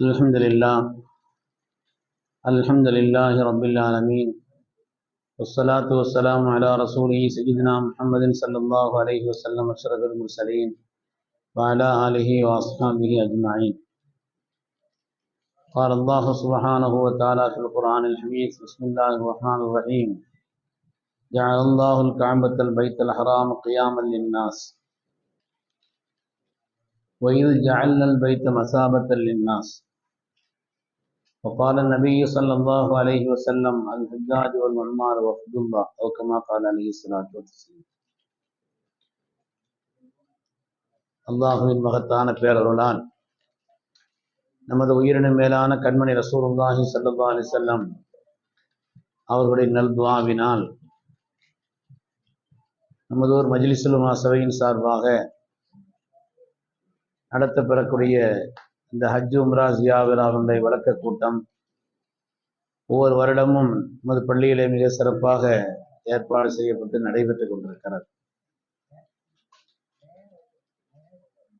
الحمد لله رب العالمين، والصلاة والسلام على رسوله سيدنا محمد صلى الله عليه وسلم أشرف المرسلين وعلى آله وأصحابه أجمعين. قال الله سبحانه وتعالى في القرآن الحميد: بسم الله الرحمن الرحيم. جعل الله الكعبة البيت الحرام قياما للناس وإذ جعلنا البيت مثابة للناس. وقال النبي صلى الله عليه وسلم: الحجاج والعمار وفد الله، أو كما قال عليه الصلاة والسلام. அல்லாஹுவின் மகத்தான பேரருளால் நமது உயிரின மேலான கண்மணி ரசூலுல்லாஹி ஸல்லல்லாஹு அலைஹி வஸல்லம் அவர்களுடைய நல்துஆவினால் நமது ஒரு மஜ்லிஸுல் உலமா சபையின் சார்பாக நடத்தப்பெறக்கூடிய இந்த ஹஜ் உம்ரா ஜியாரத்துடைய விளக்க கூட்டம் ஒவ்வொரு வருடமும் நமது பள்ளியிலே மிக சிறப்பாக ஏற்பாடு செய்யப்பட்டு நடைபெற்றுக் கொண்டிருக்கிறது.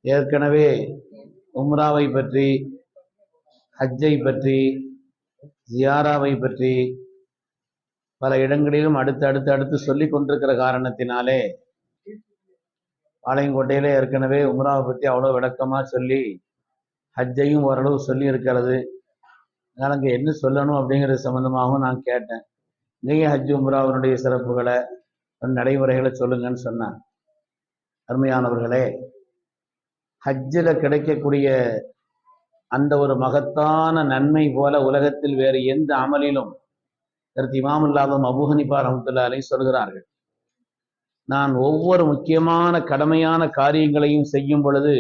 ஏற்கனவே உம்ராவை பற்றி, ஹஜ்ஜை பற்றி, ஜியாராவை பற்றி பல இடங்களிலும் அடுத்து சொல்லிக் கொண்டிருக்கிற காரணத்தினாலே பாளையங்கோட்டையிலே ஏற்கனவே உம்ராவை பற்றி அவ்வளோ விளக்கமாக சொல்லி ஹஜ்ஜையும் ஓரளவு சொல்லி இருக்கிறது. அதனால் அங்கே என்ன சொல்லணும் அப்படிங்கிறது சம்பந்தமாகவும் நான் கேட்டேன். நீங்கள் ஹஜ் உம்ராவினுடைய சிறப்புகளை நடைமுறைகளை சொல்லுங்கன்னு சொன்னாங்க. அருமையானவர்களே, ஹஜ்ஜில் கிடைக்கக்கூடிய அந்த ஒரு மகத்தான நன்மை போல உலகத்தில் வேறு எந்த அமலிலும் இமாமுல்லாஹ் அபூ ஹனீஃபா ரஹ்மத்துல்லாஹி அலைஹி சொல்கிறார்கள். நான் ஒவ்வொரு முக்கியமான கடமையான காரியங்களையும் செய்யும் பொழுது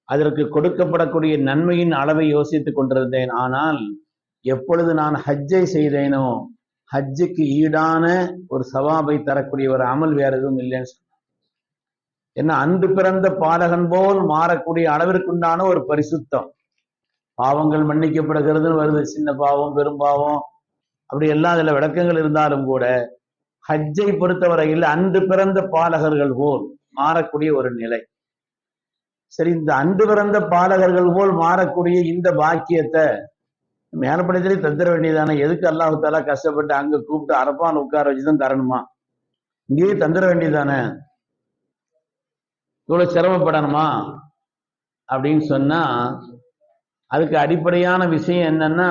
அதற்கு கொடுக்கப்படக்கூடிய நன்மையின் அளவை யோசித்துக் கொண்டிருந்தேன். ஆனால் எப்பொழுது நான் ஹஜ்ஜை செய்தேனோ ஹஜ்ஜுக்கு ஈடான ஒரு சவாபை தரக்கூடிய ஒரு அமல் வேற எதுவும் இல்லைன்னு சொன்னான். என்ன, அன்று பிறந்த பாலகன் போல் மாறக்கூடிய அளவிற்குண்டான ஒரு பரிசுத்தம். பாவங்கள் மன்னிக்கப்படுகிறதுன்னு வருது, சின்ன பாவம் பெரும்பாவம் அப்படி எல்லாம் அதுல விளக்கங்கள் இருந்தாலும் கூட ஹஜ்ஜை பொறுத்தவரையில் அன்று பிறந்த பாலகர்கள் போல் மாறக்கூடிய ஒரு நிலை. சரி, இந்த அன்று பிறந்த பாலகர்கள் போல் மாறக்கூடிய இந்த பாக்கியத்தை மேலப்படத்திலே தந்துட வேண்டியதானே? எதுக்கு அல்லாஹ் தஆலா கஷ்டப்பட்டு அங்க கூப்பிட்டு அரபான் உட்கார வச்சுதான் தரணுமா? இங்கேயே தந்துட வேண்டியதானே? இவ்வளவு சிரமப்படணுமா அப்படின்னு சொன்னா அதுக்கு அடிப்படையான விஷயம் என்னன்னா,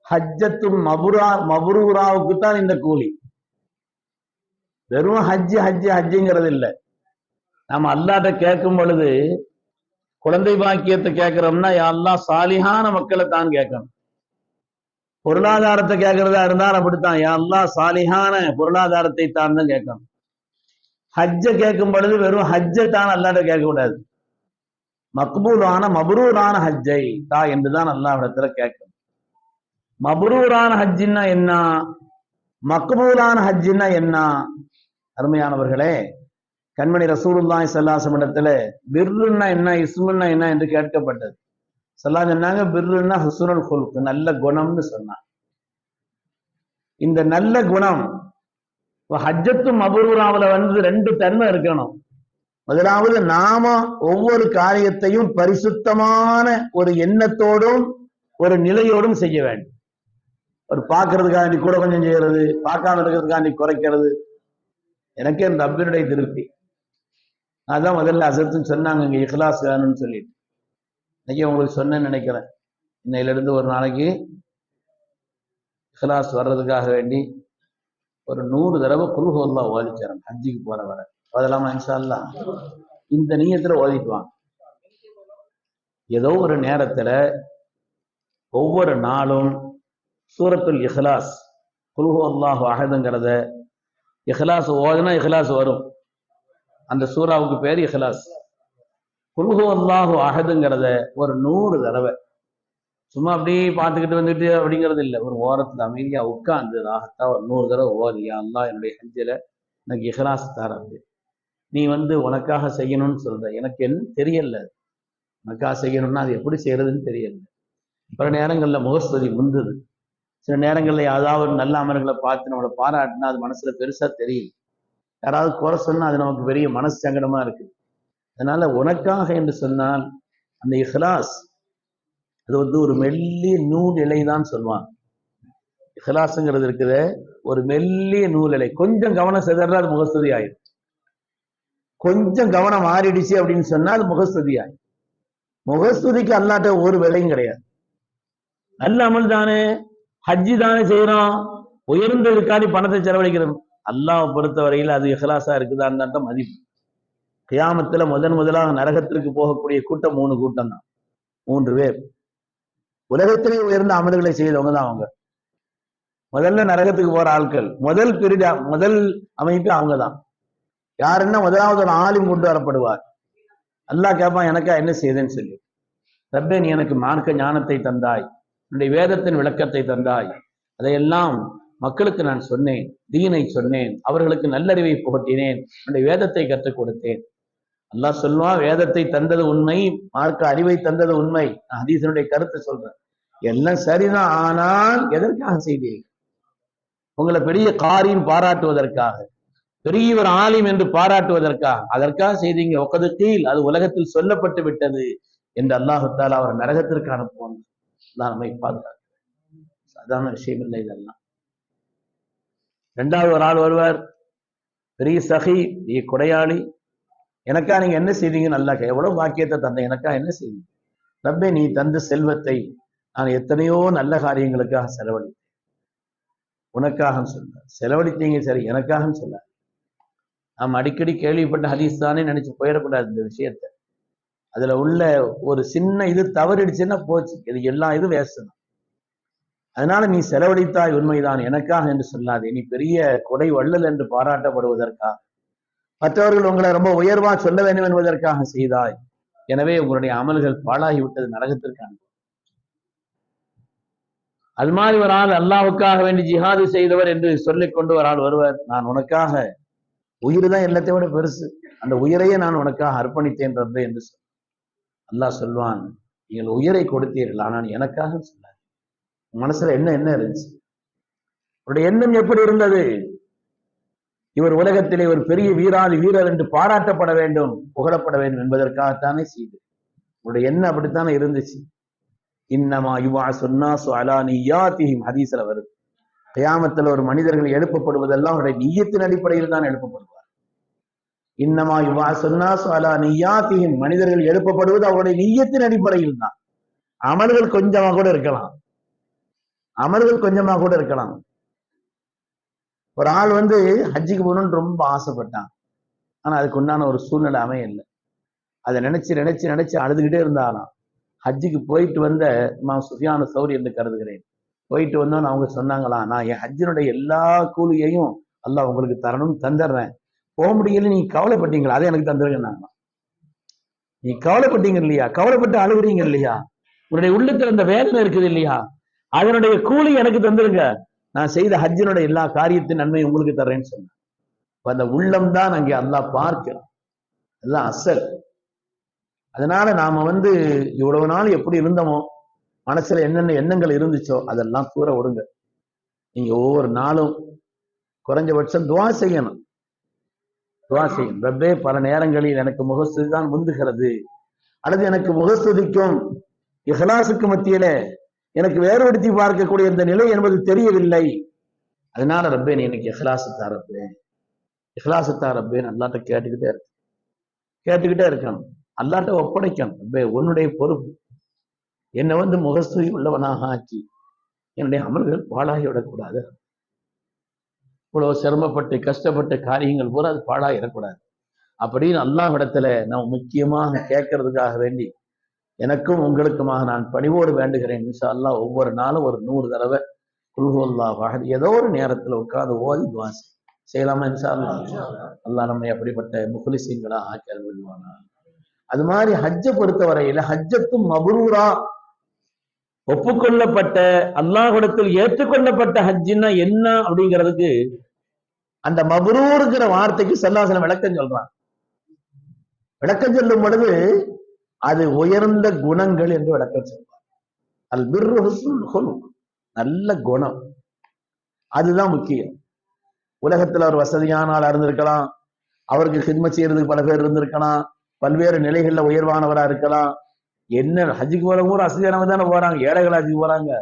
ஹஜ்ஜத்தும் மபுரூராவுக்கு தான் இந்த கூலி. வெறும் ஹஜ்ஜுங்கிறது இல்லை. நாம அல்லாஹ்ட்ட கேட்கும் பொழுது குழந்தை பாக்கியத்தை கேட்கிறோம்னா யா அல்லாஹ் சாலிஹான மக்களை தான் கேட்கணும். பொருளாதாரத்தை கேட்கறதா இருந்தாலும் அப்படித்தான், யா அல்லாஹ் சாலிஹான பொருளாதாரத்தை தான் கேட்கணும். ஹஜ்ஜை கேட்கும் பொழுது வெறும் ஹஜ்ஜை தான் அல்லாஹ்ட்ட கேட்க கூடாது, மக்பூலான மபரூரான ஹஜ்ஜை தா என்றுதான் அல்லாஹ்விடத்துல கேட்கணும். மபரூரான ஹஜ்ஜின்னா என்ன, மக்பூலான ஹஜ்ஜின்னா என்ன? அருமையானவர்களே, கண்மணி ரசூலுல்லாஹி ஸல்லல்லாஹு அலைஹி வஸல்லம் இடத்துல பிர்ருன்னா என்ன, இஸ்முன்னா என்ன என்று கேட்கப்பட்டது. ஸல்லல்லாஹு சொன்னாங்க, பிர்ருன்னா ஹுஸ்னுல் குல்க், நல்ல குணம்னு சொன்னாங்க. இந்த நல்ல குணம் ஹஜ்ஜத்து மபரூராவுல ரெண்டு தன்மை இருக்கணும். முதலாவது, நாம ஒவ்வொரு காரியத்தையும் பரிசுத்தமான ஒரு எண்ணத்தோடும் ஒரு நிலையோடும் செய்ய வேண்டும். ஒரு பார்க்கறதுக்காண்டி கூட கொஞ்சம் செய்யறது, பார்க்காம இருக்கிறதுக்காண்டி குறைக்கிறது, எனக்கே இந்த ரப்பினுடைய திருப்தி. அதான் முதல்ல அசத்துன்னு சொன்னாங்க, இங்க இஹ்லாஸ் வேணும்னு சொல்லிட்டு. இன்னைக்கு உங்களுக்கு சொன்னேன்னு நினைக்கிறேன். இன்னையிலிருந்து ஒரு நாளைக்கு இஹ்லாஸ் வர்றதுக்காக வேண்டி ஒரு 100 தடவை குல் ஹுவல்லாஹ் ஓதிக்கிறேன். ஹஜ்ஜிக்கு போற வர ஓதலாமா இன்ஷா அல்லாஹ்? இந்த நியத்துல ஓதிக்குவாங்க. ஏதோ ஒரு நேரத்துல ஒவ்வொரு நாளும் சூரத்துல் இஹ்லாஸ், குல் ஹுவல்லாஹு அஹதுங்கிறத இஹ்லாஸ் ஓதுனா இஹ்லாஸ் வரும். அந்த சூராவுக்கு பேர் இஹ்லாஸ். குல் ஹுவல்லாஹு அஹதுங்கிறத ஒரு 100 தடவை சும்மா அப்படியே பார்த்துக்கிட்டு வந்துட்டு அப்படிங்கிறது இல்லை, ஒரு ஓரத்துல அமைதியா உட்கார்ந்து ராகத்தா ஒரு 100 தடவை ஓதி, யா அல்லாஹ் என்னுடைய ஹஜ்ஜில எனக்கு இஹ்லாஸ் தரது. நீ உனக்காக செய்யணும்னு சொல்ற, எனக்கு என்ன தெரியல, உனக்காக செய்யணும்னா அது எப்படி செய்யறதுன்னு தெரியல. பல நேரங்கள்ல முகஸ்துதி முந்துது, சில நேரங்கள்ல ஏதாவது நல்ல அமல்களை பார்த்து நம்மளை பாராட்டினா அது மனசுல பெருசா தெரியும். யாராவது குறை சொன்னா அது நமக்கு பெரிய மனசு சங்கடமா இருக்கு. அதனால உனக்காக என்று சொன்னால் அந்த இஹ்லாஸ் அது வந்து ஒரு மெல்லிய நூல் இலை தான் சொல்லுவாங்க. இஹ்லாஸ்ங்கிறது இருக்குது ஒரு மெல்லிய நூல் இலை. கொஞ்சம் கவனம் சிதறா அது முகஸ்துதி ஆயிடும். கொஞ்சம் கவனம் மாறிடுச்சு அப்படின்னு சொன்னா அது முகஸ்துதி ஆயிடும். முகஸ்துதிக்கு அல்லாட்ட ஒரு விலையும் கிடையாது. நல்ல அமல் தானே, ஹஜ்ஜி தானே செய்யறோம், உயர்ந்ததுக்காண்டி பணத்தை செலவழிக்கிறோம். அல்லாஹ் பொறுத்த வரையில் அது இஹ்லாஸா இருக்குதான்னு தான் மதிப்பு. கியாமத்துல முதலாக நரகத்திற்கு போகக்கூடிய கூட்டம் 3 கூட்டம் தான். 3 பேர் உலகத்திலே உயர்ந்த அமல்களை செய்தவங்க தான் அவங்க. முதல்ல நரகத்துக்கு போற ஆட்கள், முதல் அமைப்பு அவங்க தான். யாருன்னா முதலாவது ஒரு ஆலிம் கொண்டு வரப்படுவார். அல்லாஹ் கேட்பான், எனக்கா என்ன செய்தேன்னு சொல்லி. ரப்பே, நீ எனக்கு மார்க்க ஞானத்தை தந்தாய், என்னுடைய வேதத்தின் விளக்கத்தை தந்தாய், அதையெல்லாம் மக்களுக்கு நான் சொன்னேன், தீனை சொன்னேன், அவர்களுக்கு நல்லறிவை புகட்டினேன், என்னுடைய வேதத்தை கற்றுக் கொடுத்தேன். அல்லாஹ் சொல்லுவான், வேதத்தை தந்தது உண்மை, மார்க்க அறிவை தந்தது உண்மை, நான் ஹதீஸினுடைய கருத்தை சொல்றேன், எல்லாம் சரிதான். ஆனால் எதற்காக செய்தீர்கள்? உங்களை பெரிய காரியம் பாராட்டுவதற்காக, பெரிய ஒரு ஆலிம் என்று பாராட்டுவதற்காக, அதற்காக செய்தீங்க. ஒக்கது கீழ், அது உலகத்தில் சொல்லப்பட்டு விட்டது என்று அல்லாஹு தஆலா அவர் நரகத்திற்கு அனுப்புவாங்க. நம்மை பாதுகாக்க சாதாரண விஷயம் இல்லை இதெல்லாம். 2வது ஒரு ஆள் வருவார், பெரிய சகி, கொடையாளி, எனக்கா நீங்க என்ன செய்தீங்க? நல்லா எவ்வளவு பாக்கியத்தை தந்த, எனக்கா என்ன செய்தீங்க? ரப்பே, நீ தந்த செல்வத்தை நான் எத்தனையோ நல்ல காரியங்களுக்காக செலவழித்தேன், உனக்காக சொல்ல செலவழித்தீங்க, சரி, எனக்காக சொல்ல. நாம் அடிக்கடி கேள்விப்பட்ட ஹதீஸ் தானே நினைச்சு போயிடக்கூடாது இந்த விஷயத்த. அதுல உள்ள ஒரு சின்ன இது தவறிடுச்சுன்னா போச்சு, இது எல்லா இது வேஸ்ட் தான். அதனால நீ செலவழித்தாய் உண்மைதான், எனக்காக என்று சொல்லாதே. நீ பெரிய கொடை வள்ளல் என்று பாராட்டப்படுவதற்காக, மற்றவர்கள் உங்களை ரொம்ப உயர்வா சொல்ல வேண்டும் என்பதற்காக செய்தாய். எனவே உங்களுடைய அமல்கள் பாழாகிவிட்டது, நரகத்திற்கான. அது மாதிரி ஒரு ஆள் அல்லாஹ்வுக்காக வேண்டி ஜிஹாது செய்தவர் என்று சொல்லிக் கொண்டு ஒரு ஆள் வருவர், நான் உனக்காக, உயிர் தான் எல்லாத்தையும் விட பெருசு, அந்த உயிரையே நான் உனக்காக அர்ப்பணித்தேன் ரப்பே என்று சொல். அல்லாஹ் சொல்வான், நீங்கள் உயிரை கொடுத்தீர்கள், ஆனால் எனக்காக சொல்ல. மனசுல என்ன இருந்துச்சு? அவருடைய எண்ணம் எப்படி இருந்தது? இவர் உலகத்திலே ஒரு பெரிய வீரர் என்று பாராட்டப்பட வேண்டும், புகழப்பட வேண்டும் என்பதற்காகத்தானே செய்து. உங்களுடைய எண்ணம் அப்படித்தானே இருந்துச்சு. இன்னமா யுபாஸு ன்னாஸு அலா நிய்யாத்திஹிம், ஹதீஸ்ல வருது. கியாமத்தில் ஒரு மனிதர்கள் எழுப்பப்படுவதெல்லாம் அவருடைய நிய்யத்தின் அடிப்படையில் தான் எழுப்பப்படுவார். இன்னமா யுபாஸு ன்னாஸு அலா நிய்யாத்திஹிம், மனிதர்கள் எழுப்பப்படுவது அவருடைய நிய்யத்தின் அடிப்படையில் தான். அமல்கள் கொஞ்சமா கூட இருக்கலாம், ஒரு ஆள் வந்து ஹஜ்ஜிக்கு போகணும்னு ரொம்ப ஆசைப்பட்டான், ஆனா அதுக்கு உண்டான ஒரு சூழ்நிலை அமையல. அதை நினைச்சு அழுதுகிட்டே இருந்தாலாம். ஹஜ்ஜிக்கு போயிட்டு வந்த இமாம் சுஃபியான் சௌரி என்று கருதுகிறேன், போயிட்டு வந்தோன்னு அவங்க சொன்னாங்களாம், நான் என் ஹஜ்ஜினுடைய எல்லா கூலியையும் அல்லாஹ் உங்களுக்கு தரணும்னு தந்துடுறேன், போக முடியல, நீ கவலைப்பட்டீங்களா, அதை எனக்கு தந்துருங்க. நீ கவலைப்பட்டீங்க இல்லையா, கவலைப்பட்டு அழுகுறீங்க இல்லையா, உன்னுடைய உள்ளத்துல அந்த வேதனை இருக்குது இல்லையா, அதனுடைய கூலி எனக்கு தந்துருங்க, நான் செய்த ஹஜ்ஜினுடைய எல்லா காரியத்தின் நன்மை உங்களுக்கு தர்றேன்னு சொன்னேன். அந்த உள்ளம் தான் அங்கே அல்லாஹ் பார்க்கிறான், அதுதான் அசல். அதனால நாம வந்து இவ்வளவு நாள் எப்படி இருந்தோமோ, மனசுல என்னென்ன எண்ணங்கள் இருந்துச்சோ அதெல்லாம் தூர விடுங்க. நீங்க ஒவ்வொரு நாளும் குறைஞ்சபட்சம் துவா செய்யணும். ரப்பே, பல நேரங்களில் எனக்கு முகஸ்துதி தான் முந்துகிறது, அல்லது எனக்கு முகஸ்துதிக்கும் இஹ்லாஸுக்கு மத்தியில எனக்கு வேறுபடுத்தி பார்க்கக்கூடிய இந்த நிலை என்பது தெரியவில்லை. அதனால ரப்பே, நீ எனக்கு இஹ்லாஸு தா ரப்பேன்னு அல்லாஹ்ட்ட கேட்டுக்கிட்டே இருக்கணும், அல்லாஹ்ட்ட ஒப்படைக்கணும். ரப்பே, உன்னுடைய பொறுப்பு, என்னை வந்து முகஸ்துதி உள்ளவனாக ஆக்கி என்னுடைய அமல்கள் பாழாகி விடக்கூடாது. இவ்வளவு சிரமப்பட்டு கஷ்டப்பட்ட காரியங்கள் பூரா அது பாழாகிடக்கூடாது அப்படின்னு அல்லாஹ்விடத்துல நான் முக்கியமாக கேட்கறதுக்காக வேண்டி எனக்கும் உங்களுக்குமாக நான் பணிவோடு வேண்டுகிறேன். இன்ஷா அல்லாஹ் ஒவ்வொரு நாளும் ஒரு 100 தடவை குல் ஹுவல்லாஹு அஹத் ஏதோ ஒரு நேரத்துல உட்கார்ந்து ஓதி துஆ செய்யலாமா? இன்ஷா அல்லாஹ். அல்லாஹ் நம்மை அப்படிப்பட்ட முஃலிஸீன்களா ஆக்கி அருள்வானா. அது மாதிரி ஹஜ்ஜை பொறுத்தவரையில ஹஜ்ஜத்தும் மப்ரூரா, ஒப்புக்கொள்ளப்பட்ட அல்லாஹ்விடத்தில் ஏற்றுக்கொள்ளப்பட்ட ஹஜ்ஜின்னா என்ன அப்படிங்கிறதுக்கு அந்த மப்ரூர்ங்கிற வார்த்தைக்கு ஸல்லல்லாஹு அலைஹி வஸல்லம் விளக்கம் சொல்லும் பொழுது அது உயர்ந்த குணங்கள் என்று விளக்கம் சொல்வார். அல் பிர்ரு ஹுஸ்னுல் குலுக், நல்ல குணம், அதுதான் முக்கியம். உலகத்துல ஒரு வசதியான ஆளா இருந்திருக்கலாம், அவருக்கு ஹித்மத் செய்யறதுக்கு பல பேர் இருந்திருக்கலாம், பல்வேறு நிலைகள்ல உயர்வானவரா இருக்கலாம், என்ன ஹஜ்ஜுக்கு போறவங்க ஒரு அசதியானவங்க தானே போறாங்க, ஏழைகள் ஹஜ்ஜுக்கு போறாங்க.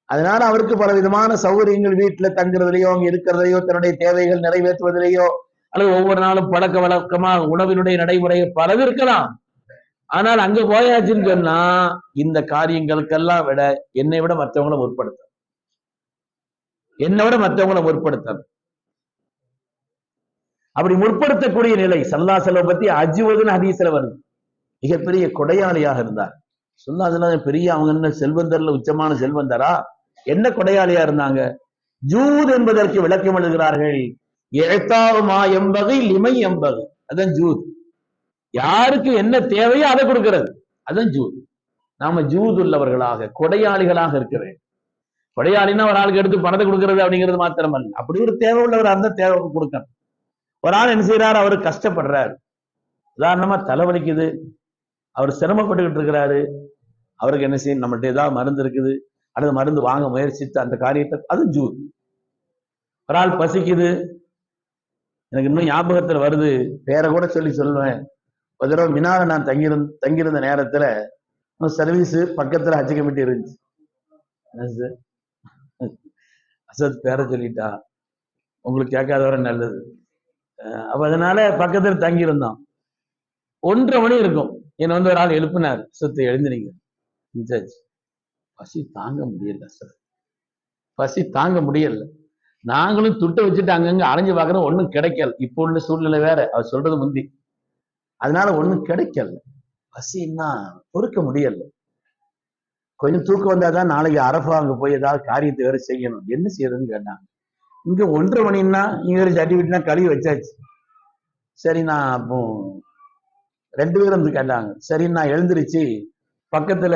அதனால அவருக்கு பல விதமான சௌகரியங்கள் வீட்டுல தங்குறதுலயோ, அங்க இருக்கிறதுலையோ, தன்னுடைய தேவைகள் நிறைவேற்றுவதிலேயோ, அல்லது ஒவ்வொரு நாளும் பழக்க வழக்கமா உணவினுடைய நடைமுறையை பலது இருக்கலாம். ஆனால் அங்க போயாச்சுன்னு சொன்னா இந்த காரியங்களுக்கெல்லாம் விட என்னை விட மற்றவங்களை முற்படுத்த, என்னை விட மற்றவங்களை முற்படுத்த, அப்படி முற்படுத்தக்கூடிய நிலை. ஸல்லல்லாஹு அலைஹி வஸல்லம் பத்தி அஜ்வதுன்னு ஹதீஸ்ல வருது, மிகப்பெரிய கொடையாளியாக இருந்தார். சொன்னா பெரிய அவங்க என்ன செல்வந்தர்ல உச்சமான செல்வந்தரா? என்ன கொடையாளியா இருந்தாங்க? ஜூத் என்பதற்கு விளக்கம் எழுதுகிறார்கள், இஅதாஉமா யம்பகி லிமன் யம்பகி, அதான் ஜூத். யாருக்கு என்ன தேவையோ அதை கொடுக்கிறது, அதான் ஜூத். நாம ஜூத் உள்ளவர்களாக, கொடையாளிகளாக இருக்க வேண்டும். கொடையாளின்னா ஒரு ஆளுக்கு எடுத்து பணத்தை கொடுக்கிறது அப்படிங்கிறது மாத்திரமல்ல, அப்படி ஒரு தேவை உள்ளவர் அந்த தேவை கொடுக்கணும். ஒரு ஆள் என்ன செய்யறாரு, அவரு கஷ்டப்படுறாரு, உதாரணமா தலைவலிக்குது, அவர் சிரமப்பட்டுக்கிட்டு இருக்கிறாரு, அவருக்கு என்ன செய்யணும், நம்மகிட்ட ஏதாவது மருந்து இருக்குது அல்லது மருந்து வாங்க முயற்சித்து அந்த காரியத்தை, அது ஜூத். ஒரு ஆள் பசிக்குது, எனக்கு இன்னும் ஞாபகத்துல வருது, பேரை கூட சொல்லுவேன். ஒரு தடவை மினால நான் தங்கியிருந்த நேரத்துல சர்வீஸ் பக்கத்துல ஹஜ் கமிட்டி இருந்துச்சு. அசத் பேரை சொல்லிட்டா உங்களுக்கு கேட்காத வர நல்லது. அப்ப அதனால பக்கத்துல தங்கி இருந்தோம். 1:30 மணி இருக்கும், என்னை ஒரு ஆள் எழுப்பினார், அசத்து எழுந்தினீங்க, பசி தாங்க முடியல சார், பசி தாங்க முடியல. நாங்களும் துட்டை வச்சுட்டு அங்கங்க அலைஞ்சு பார்க்கறோம், ஒன்றும் கிடைக்கல. இப்போ உள்ள சூழ்நிலை வேற, அவர் சொல்றது முந்தி, அதனால ஒன்றும் கிடைக்கல. பசின்னா பொறுக்க முடியல. கொஞ்சம் தூக்கம் வந்தாதான் நாளைக்கு அரஃபா அங்க போய் ஏதாவது காரியத்தை வேற செய்யணும், என்ன செய்யறதுன்னு கேட்டாங்க. இங்க 1:30 மணின்னா இங்க ஒரு சர்டிபிகேட்னா கழுவி வச்சாச்சு. சரி, நான் அப்போ 2 பேரும் வந்து கேட்டாங்க. சரி, நான் எழுந்திருச்சு பக்கத்துல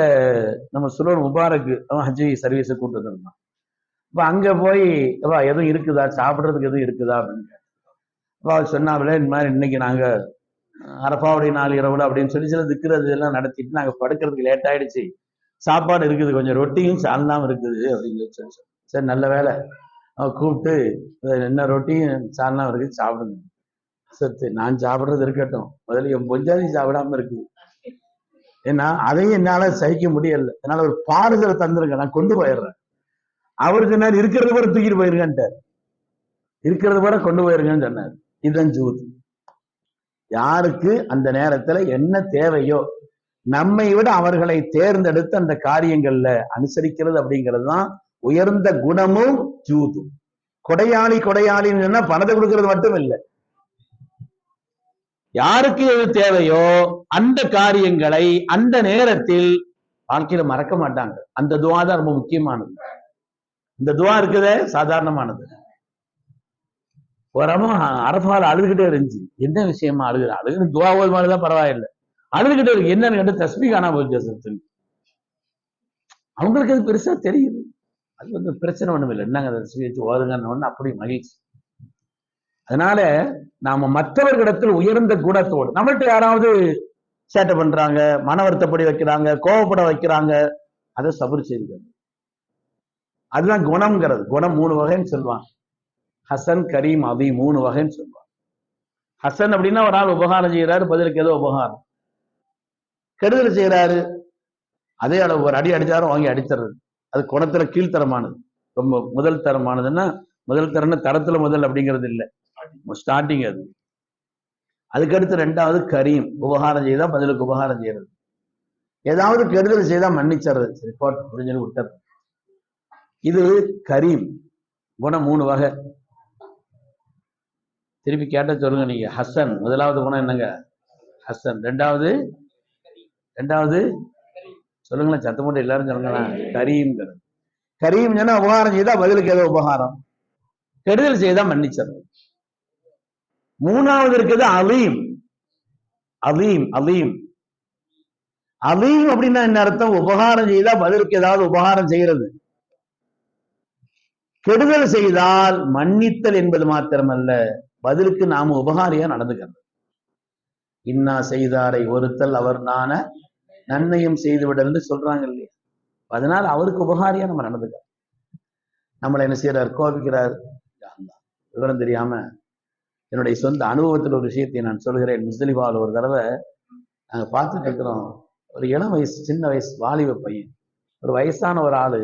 நம்ம சுலோன் முபாரக்கு ஹஜ்ஜி சர்வீஸை கூட்டு வந்திருந்தோம். அப்ப அங்க போய் எதுவும் இருக்குதா, சாப்பிட்றதுக்கு எதுவும் இருக்குதா அப்படின்னு அப்ப அவர் சொன்னாவில, இந்த மாதிரி இன்னைக்கு நாங்க அரபாவுடைய நாள் இரவுல அப்படின்னு சொல்லி சில திக்கிறது எல்லாம் நடத்திட்டு நாங்க படுக்கிறதுக்கு லேட் ஆயிடுச்சு, சாப்பாடு இருக்குது, கொஞ்சம் ரொட்டியும் சால்னாவும் இருக்குது அப்படின்னு சொல்லி. சரி, நல்ல வேலை, அவ கூப்பிட்டு என்ன ரொட்டியும் சால்னாவும் இருக்குது, சாப்பிடுங்க. சத்து, நான் சாப்பிட்றது இருக்கட்டும், முதல்ல என் பொஞ்சாதி சாப்பிடாம இருக்குது, ஏன்னா அதையும் என்னால சகிக்க முடியல, அதனால ஒரு பாடுதலை தந்துருங்க, நான் கொண்டு போயிடுறேன். அவருக்கு என்ன இருக்கிறது கூட தூக்கிட்டு போயிருங்கன்ட்டார், இருக்கிறது கூட கொண்டு போயிருங்கன்னு சொன்னார். இதுதான் ஜூத். யாருக்கு அந்த நேரத்துல என்ன தேவையோ நம்மை விட அவர்களை தேர்ந்தெடுத்து அந்த காரியங்கள்ல அனுசரிக்கிறது அப்படிங்கிறது தான் உயர்ந்த குணமும் ஜூதும். கொடையாளின்னு சொன்னா பணத்தை கொடுக்கறது மட்டும் இல்லை, யாருக்கு எது தேவையோ அந்த காரியங்களை அந்த நேரத்தில் வாழ்க்கையில மறக்க மாட்டாங்க. அந்த துவா தான் ரொம்ப முக்கியமானது. இந்த துவா இருக்குதே சாதாரணமானது. ஒரு அரபால அழுதுகிட்டே இருந்துச்சு, என்ன விஷயமா அழுகுது துவா ஓது மாதிரிதான் பரவாயில்லை, அழுதுகிட்டே இருக்கு, என்னன்னு கேட்டு தஸ்பீ காணாம போச்சு. அவங்களுக்கு அது பெருசா தெரியுது, அது வந்து பிரச்சனை ஒண்ணும் இல்லை, என்னங்க தஸ்பீ வச்சு ஓதுங்கன்னு அப்படி மகிழ்ச்சி. அதனால நாம மற்றவர்களிடத்தில் உயர்ந்த குணத்தோடு, நம்மள்ட்ட யாராவது சேட்டை பண்றாங்க, மன வருத்தப்படி வைக்கிறாங்க, கோவப்பட வைக்கிறாங்க, அதை சபர் செய்யுங்க. அதுதான் குணம்ங்கிறது. குணம் 3 வகைன்னு சொல்லுவாங்க, ஹசன், கரீம், அபி, 3 வகைன்னு சொல்லுவாங்க. ஹசன் அப்படின்னா ஒரு ஆள் உபகாரம் செய்யறாரு, பதிலுக்கு ஏதோ உபகாரம். கெடுதல் செய்யறாரு, அதே அளவு ஒரு அடி அடிச்சாரும் வாங்கி அடித்துறது, அது குணத்துல கீழ்த்தரமானது. ரொம்ப முதல் தரமானதுன்னா, முதல் தரம்னா தரத்துல முதல் அப்படிங்கிறது இல்லை, ஸ்டார்டிங் அது. அதுக்கடுத்து 2வது கரீம், உபகாரம் செய்தா பதிலுக்கு உபகாரம் செய்யறது. ஏதாவது கெடுதல் செய்தா மன்னிச்சறது, சரி போட்டு புரிஞ்சு விட்டது. இது கரீம் குணம் 3 வகை. திருப்பி கேட்ட சொல்லுங்க நீங்க. ஹசன் முதலாவது குணம் என்னங்க? ஹசன். ரெண்டாவது சொல்லுங்களேன், சத்தம் போட்டு எல்லாரும் சொல்லுங்களேன். கரீம்ங்கிறது. கரீம் சொன்னா உபகாரம் செய்தா பதிலுக்கு ஏதோ உபகாரம், கெடுதல் செய்தா மன்னிச்சது. 3வது இருக்குது அலீம். அலீம் அலீம் அலீம் அப்படின்னா என்ன அர்த்தம்? உபகாரம் செய்தா பதிலுக்கு ஏதாவது உபகாரம் செய்யறது, கெடுதல் செய்தால் மன்னித்தல் என்பது மாத்திரமல்ல, பதிலுக்கு நாம உபகாரியா நடந்துக்கிறது. இன்னா செய்தாரை ஒருத்தல் அவர் நான நன்மையும் செய்து விடன்னு சொல்றாங்க இல்லையா? அதனால அவருக்கு உபகாரியா நம்ம நடந்துக்கிறோம். நம்மளை என்ன செய்யறார்? கோபிக்கிறார். விவரம் தெரியாம என்னுடைய சொந்த அனுபவத்தில் ஒரு விஷயத்தை நான் சொல்கிறேன். முஸ்தலிஃபாவில் ஒரு தடவை நாங்க பார்த்துட்டு இருக்கிறோம், ஒரு இளம் வயசு, சின்ன வயசு வாலிப பையன். ஒரு வயசான ஒரு ஆளு,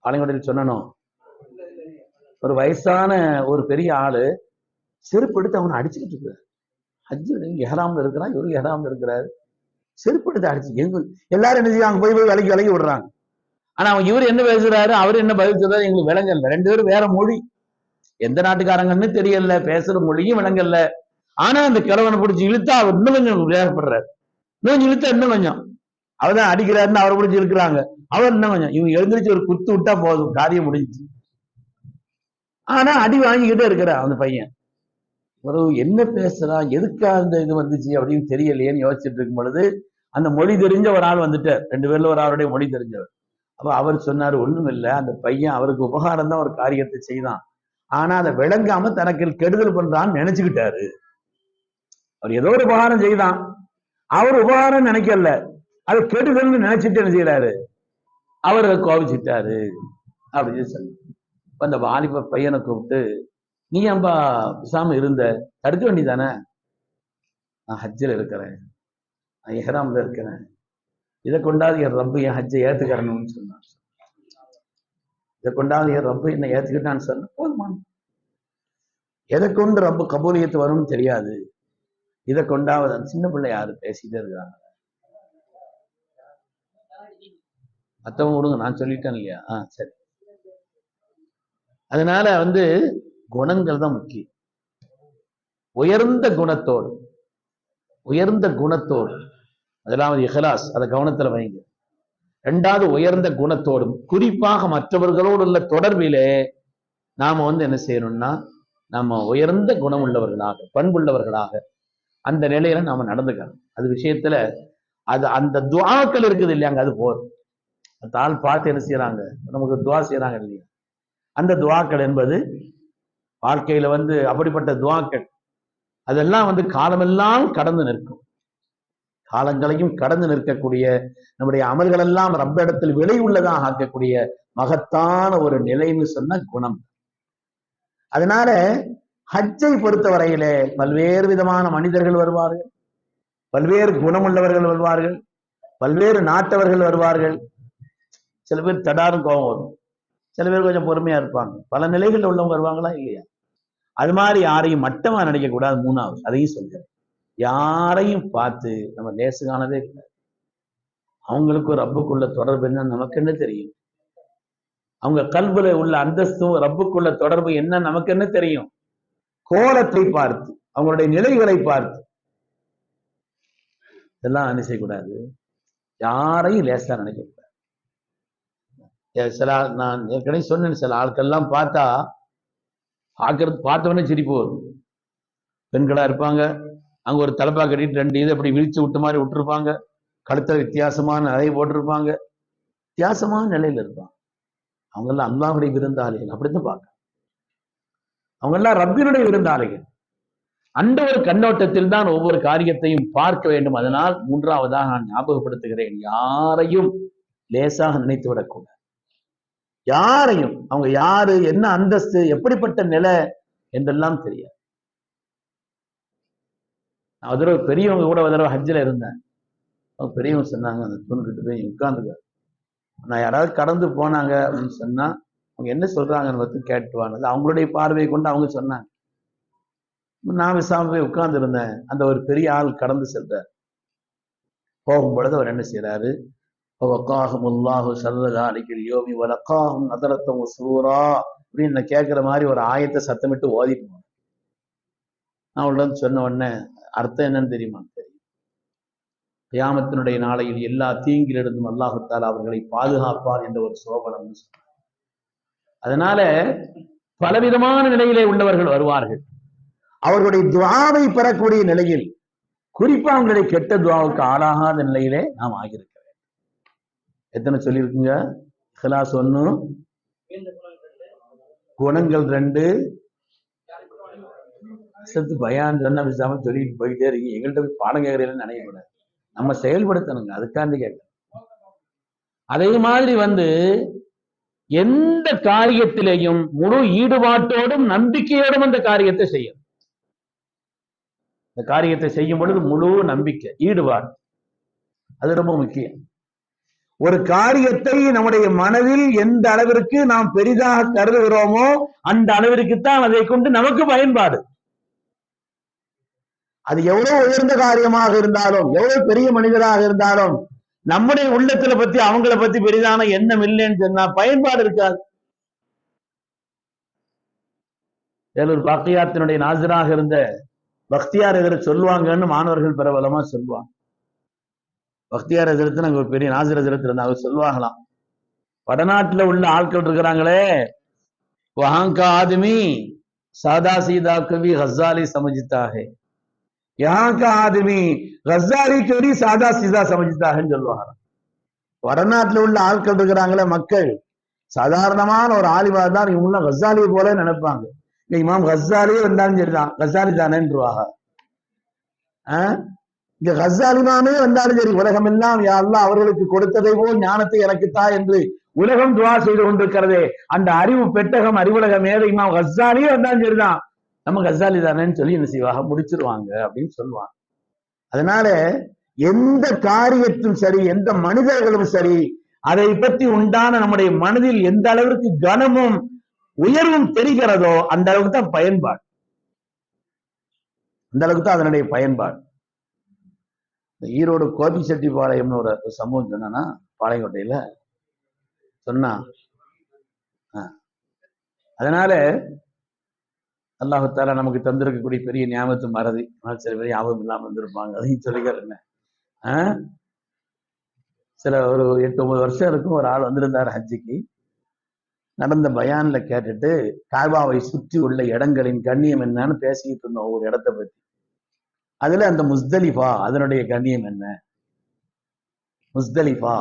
ஆளுங்கடையில் சொன்னனும், ஒரு வயசான ஒரு பெரிய ஆளு செருப்பு எடுத்து அவனை அடிச்சுக்கிட்டு இருக்கிறார். ஹஜ்ஜு எஹராம்ல இருக்கிறான், இவரு எஹராம்ல இருக்கிறாரு. செருப்பு எடுத்து அடிச்சு எல்லாரும் என்ன செய்வாங்க, போய் போய் விலகி விலகி விடுறாங்க. ஆனா அவன் இவர் என்ன பேசுறாரு, அவர் என்ன பதில் சொல்றாரு எங்களுக்கு விளங்கல. ரெண்டு பேரும் வேற மொழி, எந்த நாட்டுக்காரங்கன்னு தெரியல, பேசுற மொழியும் விளங்கல. ஆனா அந்த கிழவனை பிடிச்சி இழுத்தா அவர் இன்னும் கொஞ்சம் வேகப்படுறாரு. இன்னும் கொஞ்சம் இழுத்தா இன்னும் கொஞ்சம், அவர்தான் அடிக்கிறாருன்னு அவரை பிடிச்சி இருக்கிறாங்க. அவர் இன்னும் கொஞ்சம், இவங்க எழுந்திரிச்சு ஒரு குத்து விட்டா போதும், காரியம் முடிஞ்சு. ஆனா அடி வாங்கிக்கிட்டே இருக்கிறார் அந்த பையன். ஒரு என்ன பேசுறான், எதுக்கா அந்த இது வந்துச்சு அப்படின்னு தெரியலையேன்னு யோசிச்சுட்டு இருக்கும் பொழுது அந்த மொழி தெரிஞ்ச ஒரு ஆள் வந்துட்டார். ரெண்டு பேர்ல ஒரு ஆளுடைய மொழி தெரிஞ்சவர். அப்ப அவர் சொன்னாரு, ஒண்ணும் இல்லை, அந்த பையன் அவருக்கு உபகாரம் தான் ஒரு காரியத்தை செய்தான், ஆனா அதை விளங்காம தனக்கு கெடுதல் பண்றான்னு நினைச்சுக்கிட்டாரு. அவர் ஏதோ ஒரு உபகாரம் செய்தான், அவர் உபகாரம் நினைக்கல, அது கெடுதல்னு நினைச்சிட்டு என்ன செய்யறாரு, அவர் அதை கோபிச்சுட்டாரு அப்படின்னு சொல்லி அந்த வாலிப பையனை கூப்பிட்டு, நீ ஏன்பா பேசாம இருந்த, தடுக்க வேண்டியதானே, நான் ஹஜ்ஜில் இருக்கிறேன், நான் எஹ்ராம்ல இருக்கிறேன், இதை கொண்டாது என் ரப்பு என் ஹஜ்ஜை ஏத்துக்கிறணும்னு சொன்னான். இதை கொண்டாது என் ரப்பு என்ன ஏத்துக்கிட்டான்னு சொன்ன போதுமா. எதை கொண்டு ரப்பு கபூலியத்து வரும்னு தெரியாது, இதை கொண்டாவது. சின்ன பிள்ளை யாரு பேசிட்டே இருக்காங்க, மத்தவங்க விடுங்க, நான் சொல்லிட்டேன் இல்லையா. சரி. அதனால குணங்கள் தான் முக்கியம். உயர்ந்த குணத்தோடு, உயர்ந்த குணத்தோடு, முதலாவது இஹ்லாஸ், அதை கவனத்துல வைங்க. இரண்டாவது உயர்ந்த குணத்தோடும், குறிப்பாக மற்றவர்களோடு உள்ள தொடர்பிலே நாம என்ன செய்யணும்னா, நாம உயர்ந்த குணம் உள்ளவர்களாக, பண்புள்ளவர்களாக அந்த நிலையில நாம நடந்துக்கணும். அது விஷயத்துல அது அந்த துஆக்கள் இருக்குது இல்லையாங்க, அது போதும். தாள் பார்த்து என்ன செய்யறாங்க, நமக்கு துஆ செய்யறாங்க இல்லையா, அந்த துஆக்கள் என்பது வாழ்க்கையில அப்படிப்பட்ட துஆக்கள் அதெல்லாம் காலமெல்லாம் கடந்து நிற்கும். காலங்களையும் கடந்து நிற்கக்கூடிய, நம்முடைய அமல்கள் எல்லாம் ரப்பிடத்தில் விலை உள்ளதாக ஆக்கக்கூடிய மகத்தான ஒரு நிலைன்னு சொன்ன குணம். அதனால ஹஜ்ஜை பொறுத்தவரையிலே பல்வேறு விதமான மனிதர்கள் வருவார்கள், பல்வேறு குணமுள்ளவர்கள் வருவார்கள், பல்வேறு நாட்டவர்கள் வருவார்கள். சில பேர் தடாரும் கோபம் வரும், சில பேர் கொஞ்சம் பொறுமையா இருப்பாங்க, பல நிலைகளில் உள்ளவங்க வருவாங்களா இல்லையா. அது மாதிரி யாரையும் மட்டமா நினைக்க கூடாது. மூணாவது அதையும் சொல்கிறேன், யாரையும் பார்த்து நம்ம லேசு காணவே கூடாது. அவங்களுக்கு ரப்புக்குள்ள தொடர்பு என்ன நமக்கு என்ன தெரியும், அவங்க கல்புல உள்ள அந்தஸ்தும் ரப்புக்குள்ள தொடர்பு என்ன நமக்கு என்ன தெரியும். கோலத்தை பார்த்து, அவங்களுடைய நிலைகளை பார்த்து இதெல்லாம் என்ன செய்யக்கூடாது, யாரையும் லேசா நினைக்க கூடாது. சில நான் ஏற்கனவே சொன்னேன், சில ஆட்கள்லாம் பார்த்தா பார்த்தவொடனே சிரிப்பு வரும். பெண்களா இருப்பாங்க, அங்க ஒரு தலைப்பா கட்டிட்டு ரெண்டு இது அப்படி விரிச்சு விட்ட மாதிரி விட்டுருப்பாங்க, கழுத்துல வித்தியாசமான நகை போட்டிருப்பாங்க, வித்தியாசமான நிலையில இருப்பாங்க. அவங்க எல்லாம் அல்லாஹ்வுடைய விருந்தாளிகள், அப்படித்தான் பார்க்க. அவங்க எல்லாம் ரப்பினுடைய விருந்தாளிகள். அந்த ஒரு கண்ணோட்டத்தில் தான் ஒவ்வொரு காரியத்தையும் பார்க்க வேண்டும். அதனால் மூன்றாவதாக நான் ஞாபகப்படுத்துகிறேன், யாரையும் லேசாக நினைத்து விடக்கூடாது. யாரையும், அவங்க யாரு, என்ன அந்தஸ்து, எப்படிப்பட்ட நிலை என்றெல்லாம் தெரியாது. நான் ஒரு தடவை பெரியவங்க கூட ஒரு தடவை ஹஜ்ஜில் இருந்தேன். அவங்க பெரியவங்க சொன்னாங்க, அந்த தூணுக்கிட்டு போய் உட்கார்ந்துக்க, நான் யாராவது கடந்து போனாங்க அப்படின்னு சொன்னா அவங்க என்ன சொல்றாங்கன்னு வந்து கேட்டுவாங்க. அவங்களுடைய பார்வையை கொண்டு அவங்க சொன்னாங்க. நான் விசாம போய் உட்கார்ந்து இருந்தேன். அந்த ஒரு பெரிய ஆள் கடந்து சென்றார். போகும் பொழுது அவர் என்ன செய்யறாரு, அப்படின்னு கேட்கிற மாதிரி ஒரு ஆயத்தை சத்தமிட்டு ஓதிட்டு போனேன். நான் அவளிடம் சொன்ன உடனே அர்த்தம் என்னன்னு தெரியுமா, தெரியும். கியாமத்தினுடைய நாளையில் எல்லா தீங்கிலிருந்தும் அல்லாஹு தஆலா அவர்களை பாதுகாப்பார் என்ற ஒரு சோபனம். அதனால பலவிதமான நிலையிலே உள்ளவர்கள் வருவார்கள். அவர்களுடைய துஆவை பெறக்கூடிய நிலையில், குறிப்பா அவங்களுடைய கெட்ட துஆவுக்கு ஆளாகாத நிலையிலே நாம் ஆகியிருக்க வேண்டும். எத்தனை சொல்லியிருக்குங்க, இஹ்லாஸ் 1, குணங்கள் 2, பயான் சொன்ன விசாம சொல்லிட்டு போயிட்டே இருக்கீங்க, எங்கள்கிட்ட போய் பாடம் கேட்கறீங்கன்னு நினைக்கக்கூடாது. நம்ம செயல்படுத்தணுங்க, அதுக்காண்டி கேட்க. அதே மாதிரி எந்த காரியத்திலேயும் முழு ஈடுபாட்டோடும் நம்பிக்கையோடும் அந்த காரியத்தை செய்யும். இந்த காரியத்தை செய்யும் பொழுது முழு நம்பிக்கை, ஈடுபாடு. அது ரொம்ப முக்கியம். ஒரு காரியத்தை நம்முடைய மனதில் எந்த அளவிற்கு நாம் பெரிதாக கருதுகிறோமோ அந்த அளவிற்குத்தான் அதை கொண்டு நமக்கு பயன்பாடு. அது எவ்வளவு உயர்ந்த காரியமாக இருந்தாலும், எவ்வளவு பெரிய மனிதராக இருந்தாலும், நம்முடைய உள்ளத்துல பத்தி அவங்கள பத்தி பெரிதான எண்ணம் இல்லைன்னு சொன்னா பயன்பாடு இருக்காது. வேலூர் பாக்கியாத்தினுடைய நாசராக இருந்த பக்தியார் எதிர சொல்லுவாங்கன்னு மாணவர்கள் பிரபலமா சொல்லுவாங்க. பக்தியார் எதிர்த்து நாங்க ஒரு பெரிய நாசர் எதிர்த்து இருந்தா அவர் சொல்லுவாங்களாம், வடநாட்டுல உள்ள ஆட்கள் இருக்கிறாங்களே, வஹாங்கா ஆதுமி சாதா சீதா கவி ஹசாலி சமஜித்தாக, யஹாங்கா ஆதுமி ஹசாலி கவி சாதா சீதா சமஜித்தாகன்னு சொல்லுவாங்க. வடநாட்டுல உள்ள ஆட்கள் இருக்கிறாங்களே மக்கள், சாதாரணமான ஒரு ஆலிமா தான் இவங்க ஹசாலியை போல நினைப்பாங்க. இமாம் ஹசாலியே வந்தாலும் சரிதான், ஹசாலி தானேன்றுவாங்க. இங்க ஹசாலிமாமே வந்தாலும் சரி, உலகம் எல்லாம் யா அல்லாஹ் அவர்களுக்கு கொடுத்ததை போல் ஞானத்தை எனக்குத்தா என்று உலகம் துவா செய்து கொண்டிருக்கிறதே, அந்த அறிவு பெட்டகம் அறிவுலக மேதை இமாம் ஹசாலியே வந்தாலும் சரிதான், நம்ம ஹசாலி தானேன்னு சொல்லி என்ன செய்வாங்க, முடிச்சிருவாங்க அப்படின்னு சொல்லுவாங்க. அதனால எந்த காரியத்தும் சரி, எந்த மனிதர்களும் சரி, அதை பற்றி உண்டான நம்முடைய மனதில் எந்த அளவிற்கு கனமும் உயர்வும் தெரிகிறதோ அந்த அளவுக்கு தான் பயன்பாடு, அந்த அளவுக்கு தான் அதனுடைய பயன்பாடு. ஈரோடு கோபிச்செட்டிப்பாளையம்னு ஒரு சம்பவம் சொன்னா, பாளையங்கோட்டையில சொன்னா, அதனால அல்லாஹு தஆலா நமக்கு தந்திருக்கக்கூடிய பெரிய ஞாபகத்து மறதி, சில பேர் ஞாபகம் இல்லாம வந்திருப்பாங்க, அதையும் சொல்லிக்கிறேன். சில ஒரு 8-9 வருஷம் இருக்கும், ஒரு ஆள் வந்திருந்தார் ஹஜ்ஜிக்கு. நடந்த பயான்ல கேட்டுட்டு காபாவை சுற்றி உள்ள இடங்களின் கண்ணியம் என்னன்னு பேசிக்கிட்டு இருந்தோம், ஒவ்வொரு இடத்தை பத்தி. அதுல அந்த முஸ்தலிஃபா அதனுடைய கண்ணியம் என்ன, முஸ்தலிஃபா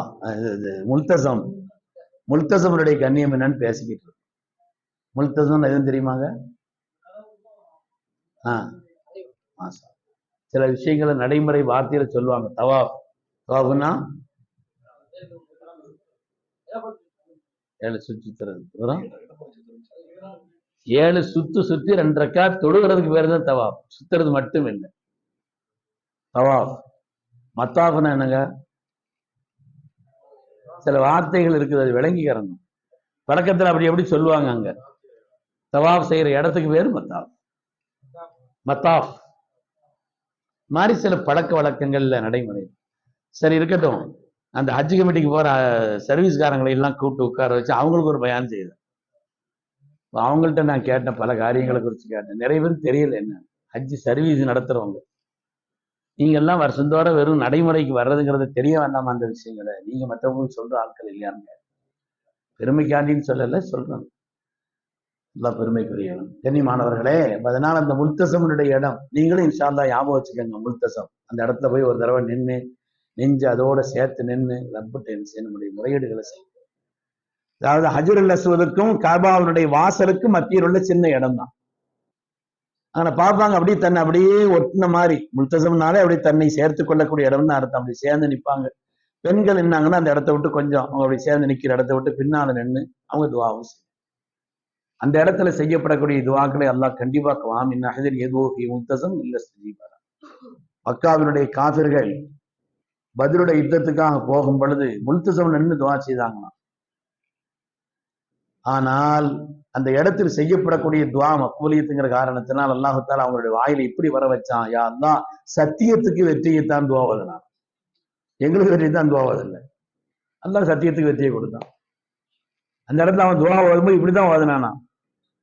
முல்தசம், முல்தசமனுடைய கண்ணியம் என்னன்னு பேசிக்கிட்டு இருக்கோம். முல்தசம் எதுவும் தெரியுமாங்க? சில விஷயங்களை நடைமுறை வார்த்தையில சொல்லுவாங்க. தவாப், தவாப்னா 7 சுற்றுறது, 7 சுத்தி 2 ரக்காத் தொழுகிறதுக்கு பேரு தான் தவாப், சுத்துறது மட்டும் இல்லை தவாப். மத்தாஃப்னா என்னங்க? சில வார்த்தைகள் இருக்குது, அது விளங்கிக்கிறணும். பழக்கத்துல அப்படி எப்படி சொல்லுவாங்க, அங்க தவாப் செய்யற இடத்துக்கு பேரு மத்தாஃப். மத்தாஃப் மாதிரி சில பழக்க வழக்கங்கள்ல நடைமுறை. சரி இருக்கட்டும், அந்த ஹஜ் கமிட்டிக்கு போற சர்வீஸ்காரங்களை எல்லாம் கூப்பிட்டு உட்கார வச்சு அவங்களுக்கு ஒரு பயான் செய்யுது. அவங்கள்ட்ட நான் கேட்டேன், பல காரியங்களை குறித்து கேட்டேன். நிறைய பேருக்கு தெரியல என்ன ஹஜ் சர்வீஸ் நடத்துறவங்க, நீங்க எல்லாம் வருஷந்தோட வெறும் நடைமுறைக்கு வர்றதுங்கிறத தெரிய வேண்டாமா அந்த விஷயங்களை, நீங்க மற்றவங்களுக்கு சொல்ற ஆட்கள் இல்லையான்னு. பெருமைக்காண்டின்னு சொல்லல, சொல்றேன், எல்லாம் பெருமைக்குரியவன். கண்ணியமானவர்களே, அதனால அந்த முல்தசமனுடைய இடம் நீங்களும் இன்ஷா அல்லாஹ் ஞாபகம் வச்சுக்கோங்க. முல்தசம் அந்த இடத்துல போய் ஒரு தடவை நின்று நெஞ்சு அதோட சேர்த்து நின்று ரப்பிட்ட நம்முடைய முறையீடுகளை செய்யும். அதாவது ஹஜ்ருல் அஸ்வதுக்கும் காபாவுடைய வாசலுக்கும் மத்தியில் உள்ள சின்ன இடம் தான். ஆனா பார்ப்பாங்க, அப்படியே தன்னை அப்படியே ஒட்டின மாதிரி, முல்தசம்னாலே அப்படியே தன்னை சேர்த்து கொள்ளக்கூடிய இடம்னு அர்த்தம். அப்படி சேர்ந்து நிற்பாங்க. பெண்கள் நின்னாங்கன்னா அந்த இடத்த விட்டு கொஞ்சம் அவங்க அப்படி சேர்ந்து நிற்கிற இடத்த விட்டு பின்னால நின்று அவங்க துவாவும் செய்யும். அந்த இடத்துல செய்யப்படக்கூடிய துவாக்களை அல்லாஹ் கண்டிப்பா வாமின் அஹதில் எதுவோ முல்தசம் இல்ல ஸ்தீபாரா. மக்காவினுடைய காஃபிர்கள் பத்ருடைய யுத்தத்துக்காக போகும் பொழுது முல்தசம் நின்று துவா செய்தாங்களாம். ஆனால் அந்த இடத்தில் செய்யப்படக்கூடிய துவா மக்பூலியத்துங்கிற காரணத்தினால் அல்லாஹு தஆலா அவங்களுடைய வாயில இப்படி வர வச்சான், யா அல்லாஹ் சத்தியத்துக்கு வெற்றியைத்தான் துவாவதுனான், எங்களுக்கு வெற்றி தான் துவாவதில்லை. அல்லாஹ் சத்தியத்துக்கு வெற்றியை கொடுத்தான். அந்த இடத்துல அவன் துவா வரும்போது இப்படிதான் ஓதுனானா,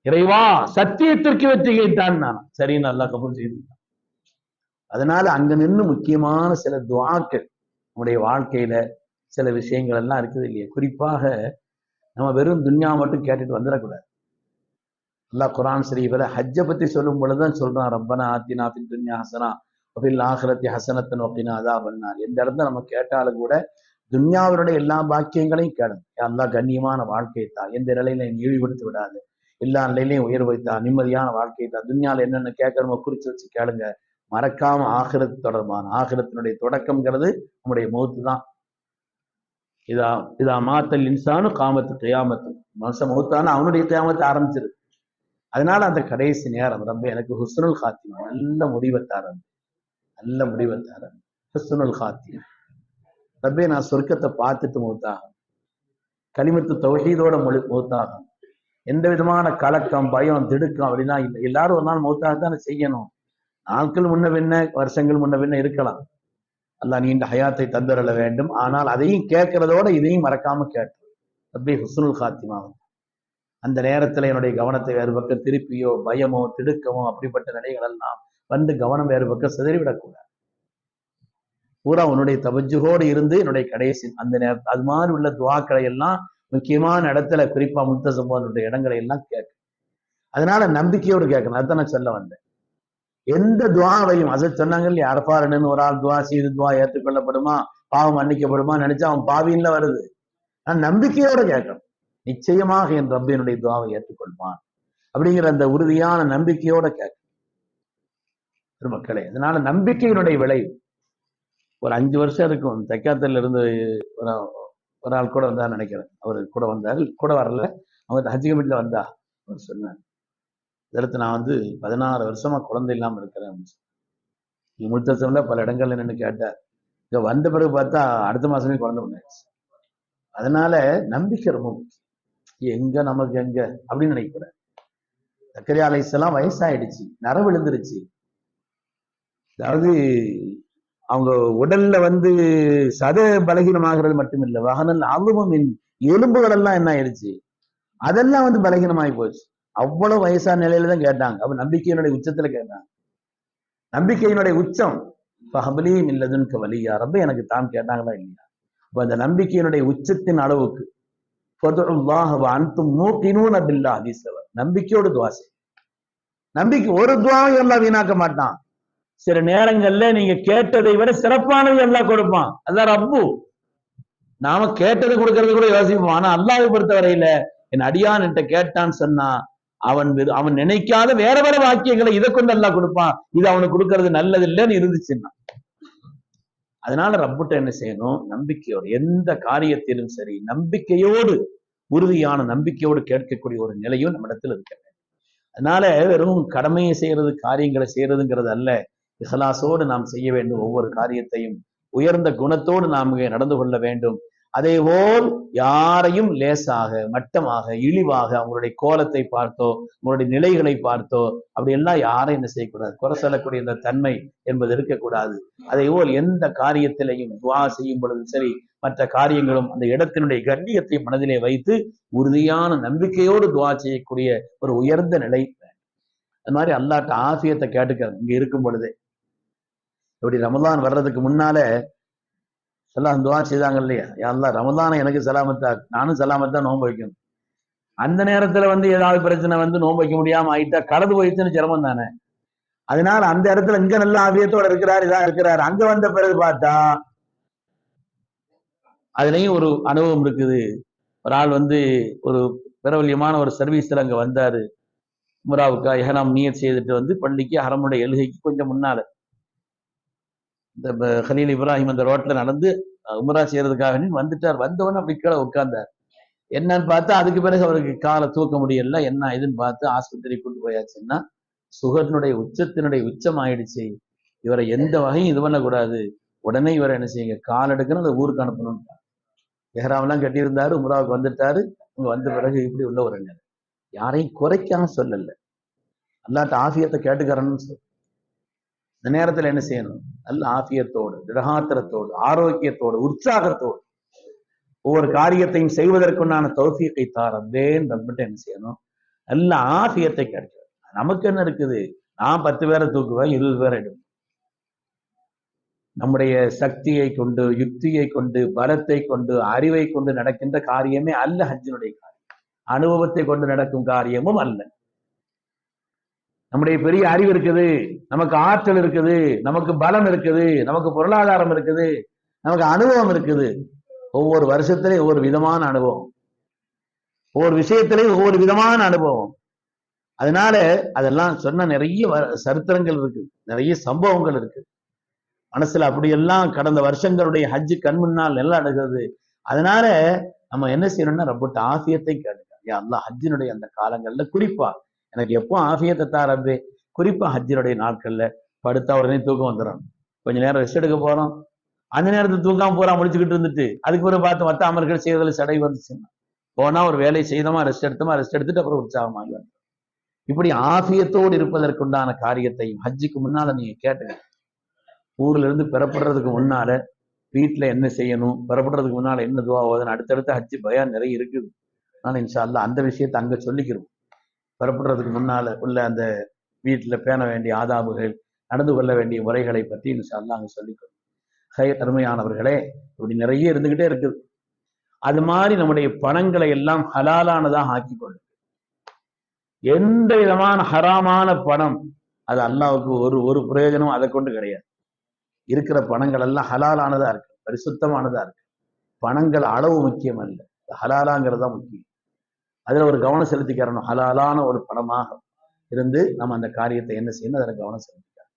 இறைவா சத்தியத்திற்கு வெற்றியைத்தான் நான், சரின்னு அல்லாஹ் கபூல் செய்துட்டான். அதனால அங்க நின்று முக்கியமான சில துவாக்கள் நம்முடைய வாழ்க்கையில சில விஷயங்கள் எல்லாம் இருக்குது இல்லையா. குறிப்பாக நம்ம வெறும் துன்யா மட்டும் கேட்டுட்டு வந்துடக்கூடாது. அல்லாஹ் குர்ஆன் ஷரீஃபில் ஹஜ்ஜை பத்தி சொல்லும் பொழுதுதான் சொல்றான், ரப்பனா ஆத்தினா ஃபித் துன்யா ஹஸனா வ ஃபில் ஆখিরাতি ஹஸனத்தன் வ கினா அஸாபன்னார். எந்த இடத்துல நம்ம கேட்டாலும் கூட துன்யாவினுடைய எல்லா பாக்கியங்களையும் கேளுங்க. அல்லாஹ் கண்ணியமான வாழ்க்கையை தான், எந்த நிலையில இழிவுபடுத்தி விடாது, எல்லா நிலையிலையும் உயர் வைத்தா, நிம்மதியான வாழ்க்கையை தான். துன்யால என்னென்ன கேட்கணுமோ குறிச்சு வச்சு கேளுங்க. மறக்காம ஆகிரத் தொடர்பான, ஆகிரத்தினுடைய தொடக்கம்ங்கிறது நம்முடைய மௌத்து தான். இதா மாத்தல் இன்சானு காமத்து கியாமத்து, மனுஷன் மௌத்தான அவனுடைய கியாமத்தை ஆரம்பிச்சிருது. அதனால அந்த கடைசி நேரம் ரொம்ப எனக்கு ஹுஸ்னுல் காத்திமா, நல்ல முடிவை தாரன், நல்ல முடிவை தாரன், ஹுஸ்னுல் காத்திமா. ரப்பே நான் சொர்க்கத்தை பார்த்துட்டு மௌத்தாகும், கலிமத்து தௌஹீதோட மௌத்தாகும், எந்த விதமான கலக்கம் பயம் திடுக்கம் அப்படின்னா இல்லை. எல்லாரும் ஒரு நாள் மௌத்தாகத்தானே செய்யணும். நாட்கள் முன்ன பின்ன வருஷங்கள் முன்ன பின்ன இருக்கலாம். அல்லாஹ் நீண்ட ஹயாத்தை தந்தரல வேண்டும். ஆனால் அதையும் கேட்கறதோட இதையும் மறக்காம கேட்டு ரப்பே ஹுஸ்னுல் காத்திமாவும், அந்த நேரத்துல என்னுடைய கவனத்தை வேறு பக்கம் திருப்பியோ பயமோ திடுக்கமோ அப்படிப்பட்ட நிலைகள் எல்லாம் வந்து கவனம் வேறு பக்கம் சிதறிவிடக்கூடாது. பூரா உன்னுடைய தவஜ்ஜுகோடு இருந்து என்னுடைய கடைசி அந்த நேரத்தில் அது மாதிரி உள்ள துவாக்களை எல்லாம் முக்கியமான இடத்துல குறிப்பா முத்தசம்பானுடைய இடங்களை எல்லாம் கேட்க. அதனால நம்பிக்கையோடு கேட்கணும். அதுதான் நான் சொல்ல வந்தேன். எந்த துவாவையும் அதை சொன்னாங்க இல்லையா, அரபாரன்னு ஒரு ஆள் துவா செய்து துவா ஏற்றுக்கொள்ளப்படுமா, பாவம் மன்னிக்கப்படுமா நினைச்சா அவன் பாவின்ல வருது. நான் நம்பிக்கையோட கேட்கணும், நிச்சயமாக என் ரப்பினுடைய துவாவை ஏற்றுக்கொள்வான் அப்படிங்கிற அந்த உறுதியான நம்பிக்கையோட கேட்கணும் மக்களே. அதனால நம்பிக்கையினுடைய விளைவு. ஒரு 5 வருஷம் இருக்கும், தெக்காத்துல இருந்து ஒரு ஆள் கூட வந்தா நினைக்கிறேன், அவரு கூட வந்தாரு, கூட வரல, அவங்க ஹஜ் கமிட்டில வந்தா. அவர் சொன்னார், இதற்கு நான் 16 வருஷமா குழந்தை இல்லாம இருக்கிறேன். முழுத்தசம்ல பல இடங்கள்ல நின்று கேட்டார். இங்க வந்த பிறகு பார்த்தா அடுத்த மாசமே குழந்தை பண்ணாச்சு. அதனால நம்பிக்கை ரொம்ப முக்கியம். எங்க நமக்கு எங்க அப்படின்னு நினைக்கிறேன். சக்கரியா அலைஹிஸ்ஸலாம் வயசாயிடுச்சு, நர விழுந்துருச்சு. அதாவது அவங்க உடல்ல சத பலகீனமாகிறது மட்டும் இல்லை, வகனல் அலுவமின் எலும்புகள் எல்லாம் என்ன ஆயிடுச்சு, அதெல்லாம் பலகீனமாகி போச்சு. அவ்வளவு வயசான நிலையில தான் கேட்டாங்க. அப்ப நம்பிக்கையினுடைய உச்சத்துல கேட்டாங்க. நம்பிக்கையினுடைய உச்சம் ஃபஹப்லீம் இல்லதுன்க வலியா ரப்பே எனக்கு தான் கேட்டாங்களா இல்லையா. அப்ப அந்த நம்பிக்கையினுடைய உச்சத்தின் அளவுக்கு நம்பிக்கையோடு துவா செய். நம்பிக்கை ஒரு துவாவை எல்லாம் வீணாக்க மாட்டான். சில நேரங்கள்ல நீங்க கேட்டதை விட சிறப்பானது எல்லாம் கொடுப்பான். அதான் ரப்பு. நாம கேட்டது கொடுக்கறது கூட யோசிப்போம். ஆனா அல்லாஹ்வை பொறுத்தவரையில என் அடியான் என்கிட்ட கேட்டான்னு சொன்னா அவன் நினைக்காத வேற வேற வாக்கியங்களை இதை கொண்டு எல்லாம் கொடுப்பான். இது அவனுக்கு கொடுக்கறது நல்லது இல்லைன்னு இருந்துச்சுன்னா. அதனால ரப்புட்ட என்ன செய்யணும், நம்பிக்கையோடு எந்த காரியத்திலும் சரி நம்பிக்கையோடு, உறுதியான நம்பிக்கையோடு கேட்கக்கூடிய ஒரு நிலையும் நம்ம இடத்துல இருக்க. அதனால வெறும் கடமையை செய்யறது, காரியங்களை செய்யறதுங்கிறது அல்ல, இஹ்லாஸோடு நாம் செய்ய வேண்டும். ஒவ்வொரு காரியத்தையும் உயர்ந்த குணத்தோடு நாம் நடந்து கொள்ள வேண்டும். அதே போல் யாரையும் லேசாக மட்டமாக இழிவாக அவங்களுடைய கோலத்தை பார்த்தோ அவங்களுடைய நிலைகளை பார்த்தோ அப்படி எல்லாம் யாரையும் என்ன செய்யக்கூடாது, குறை சொல்லக்கூடிய இந்த தன்மை என்பது இருக்கக்கூடாது. அதே போல் எந்த காரியத்திலையும் துவா செய்யும் பொழுதும் சரி மற்ற காரியங்களும் அந்த இடத்தினுடைய கண்ணியத்தை மனதிலே வைத்து உறுதியான நம்பிக்கையோடு துவா செய்யக்கூடிய ஒரு உயர்ந்த நிலை. அது மாதிரி அல்லாஹ்ட்ட ஆஃபியத்தை கேட்டுக்கிறது இங்க இருக்கும் பொழுதே. இப்படி ரமலான் வர்றதுக்கு முன்னால எல்லாம் துவா செய்தாங்க இல்லையா, அல்லாஹ் ரமலானை எனக்கு சலாமத்தா, நானும் சலாமத்தா நோன்பு வைக்கணும். அந்த நேரத்துல ஏதாவது பிரச்சனை நோன்பு வைக்க முடியாம ஆயிட்டா கடந்து போயிடுச்சுன்னு சிரமம் தானே. அதனால அந்த இடத்துல இங்க நல்ல ஆவியத்தோட இருக்கிறார், இதா இருக்கிறார். அங்க வந்த பிறகு பார்த்தா அதுலயும் ஒரு அனுபவம் இருக்குது. ஒரு ஆள் ஒரு பிரபல்யமான ஒரு சர்வீஸ்ல அங்க வந்தாரு. உம்ராவுக்கா இஹ்ராம் நியத் செய்துட்டு பள்ளிக்கு ஹரமுடைய எழுகைக்கு கொஞ்சம் முன்னால இந்த கலீல் இப்ராஹிம் அந்த ரோட்ல நடந்து உம்ரா செய்யறதுக்காக வந்துட்டார். வந்தவொன்னு அப்படி கீழே உட்கார்ந்தார். என்னன்னு பார்த்தா அதுக்கு பிறகு அவருக்கு காலை தூக்க முடியல. என்ன இதுன்னு பார்த்து ஆஸ்பத்திரி கொண்டு போயாச்சுன்னா சுகர்னுடைய உச்சத்தினுடைய உச்சம் ஆயிடுச்சு. இவரை எந்த வகையும் இது பண்ணக்கூடாது. உடனே இவரை என்ன செய்யுங்க, கால் எடுக்கணும், அந்த ஊருக்கு அனுப்பணும். எஹ்ராம்லாம் கட்டியிருந்தாரு, உம்ராவுக்கு வந்துட்டாரு. இங்க வந்த பிறகு இப்படி உள்ள ஒரு நிலை. யாரையும் குறைக்காம சொல்லல, அல்லாஹ்ட்ட ஆஃபியத்தை கேட்டுக்கிறன்னு சொல்ல. இந்த நேரத்துல என்ன செய்யணும், நல்ல ஆஃபியத்தோடு திடகாத்திரத்தோடு ஆரோக்கியத்தோடு உற்சாகத்தோடு ஒவ்வொரு காரியத்தையும் செய்வதற்குண்டான தௌஃபீக்கை தாரந்தேன் ரப்பிட்ட என்ன செய்யணும், நல்ல ஆஃபியத்தை கேட்கிறது. நமக்கு என்ன இருக்குது, நான் 10 பேரை தூக்குவேன், 20 பேரை எடுப்பேன். நம்முடைய சக்தியை கொண்டு யுக்தியை கொண்டு பலத்தை கொண்டு அறிவை கொண்டு நடக்கின்ற காரியமே அல்ல ஹஜ்ஜினுடைய காரியம். அனுபவத்தை கொண்டு நடக்கும் காரியமும் அல்ல. நம்முடைய பெரிய அறிவு இருக்குது, நமக்கு ஆற்றல் இருக்குது, நமக்கு பலம் இருக்குது, நமக்கு பொருளாதாரம் இருக்குது, நமக்கு அனுபவம் இருக்குது. ஒவ்வொரு வருஷத்திலையும் ஒவ்வொரு விதமான அனுபவம், ஒவ்வொரு விஷயத்திலையும் ஒவ்வொரு விதமான அனுபவம். அதனால அதெல்லாம் சொன்ன நிறைய சரித்திரங்கள் இருக்கு, நிறைய சம்பவங்கள் இருக்கு மனசுல. அப்படியெல்லாம் கடந்த வருஷங்களுடைய ஹஜ்ஜு கண் முன்னால் நல்லா நடக்குது. அதனால நம்ம என்ன செய்யணும்னா ரப்பிட்ட ஆஃபியத்தை கேட்டுக்க. அல்லாஹ் ஹஜ்ஜினுடைய அந்த காலங்கள்ல குறிப்பா எனக்கு எப்போ ஆஃபியத்தை தாரது, குறிப்பா ஹஜ்ஜினுடைய நாட்கள்ல படுத்தா உடனே தூக்கம் வந்துடும். கொஞ்ச நேரம் ரெஸ்ட் எடுக்க போறோம், அந்த நேரத்தில் தூக்காம பூரா முடிச்சுக்கிட்டு இருந்துட்டு அதுக்கு பிறகு பார்த்து மற்ற அமல்கள் செய்வதில் சடை வந்துச்சுன்னா போனா ஒரு வேலை செய்தோமா, ரெஸ்ட் எடுத்துட்டு அப்புறம் உற்சாகமாகி வந்து இப்படி ஆபியத்தோடு இருப்பதற்குண்டான காரியத்தையும் ஹஜ்ஜுக்கு முன்னால நீங்க கேட்டுங்க. ஊர்ல இருந்து பெறப்படுறதுக்கு முன்னால வீட்டுல என்ன செய்யணும், பெறப்படுறதுக்கு முன்னால என்ன துவா ஓதணும், அடுத்தடுத்த ஹஜ்ஜு பயான் நிறைய இருக்குது. ஆனா இன்ஷா அல்லாஹ் அந்த விஷயத்தை அங்க சொல்லிக்கிறோம். பெறப்படுறதுக்கு முன்னால உள்ள அந்த வீட்டுல பேண வேண்டிய ஆதாபுகள், நடந்து கொள்ள வேண்டிய முறைகளை பற்றி இன்ஷா அல்லாஹ் அங்க சொல்லிக்கிறோம். அருமையானவர்களே, இப்படி நிறைய இருந்துகிட்டே இருக்குது. அது மாதிரி நம்முடைய பணங்களை எல்லாம் ஹலாலானதாக ஆக்கிக்கொள்ளும். எந்த விதமான ஹராமான பணம் அது அல்லாவுக்கு ஒரு பிரயோஜனம் அதை கொண்டு கிடையாது. இருக்கிற பணங்கள் எல்லாம் ஹலாலானதா இருக்கு, பரிசுத்தமானதா இருக்கு. பணங்கள் அளவு முக்கியம் அல்ல, ஹலாலாங்கிறது தான் முக்கியம். அதுல ஒரு கவனம் செலுத்திக்கிறணும். ஹலாலான ஒரு பணமாக இருந்து நம்ம அந்த காரியத்தை என்ன செய்யணும், அதில் கவனம் செலுத்திக்கிறோம்.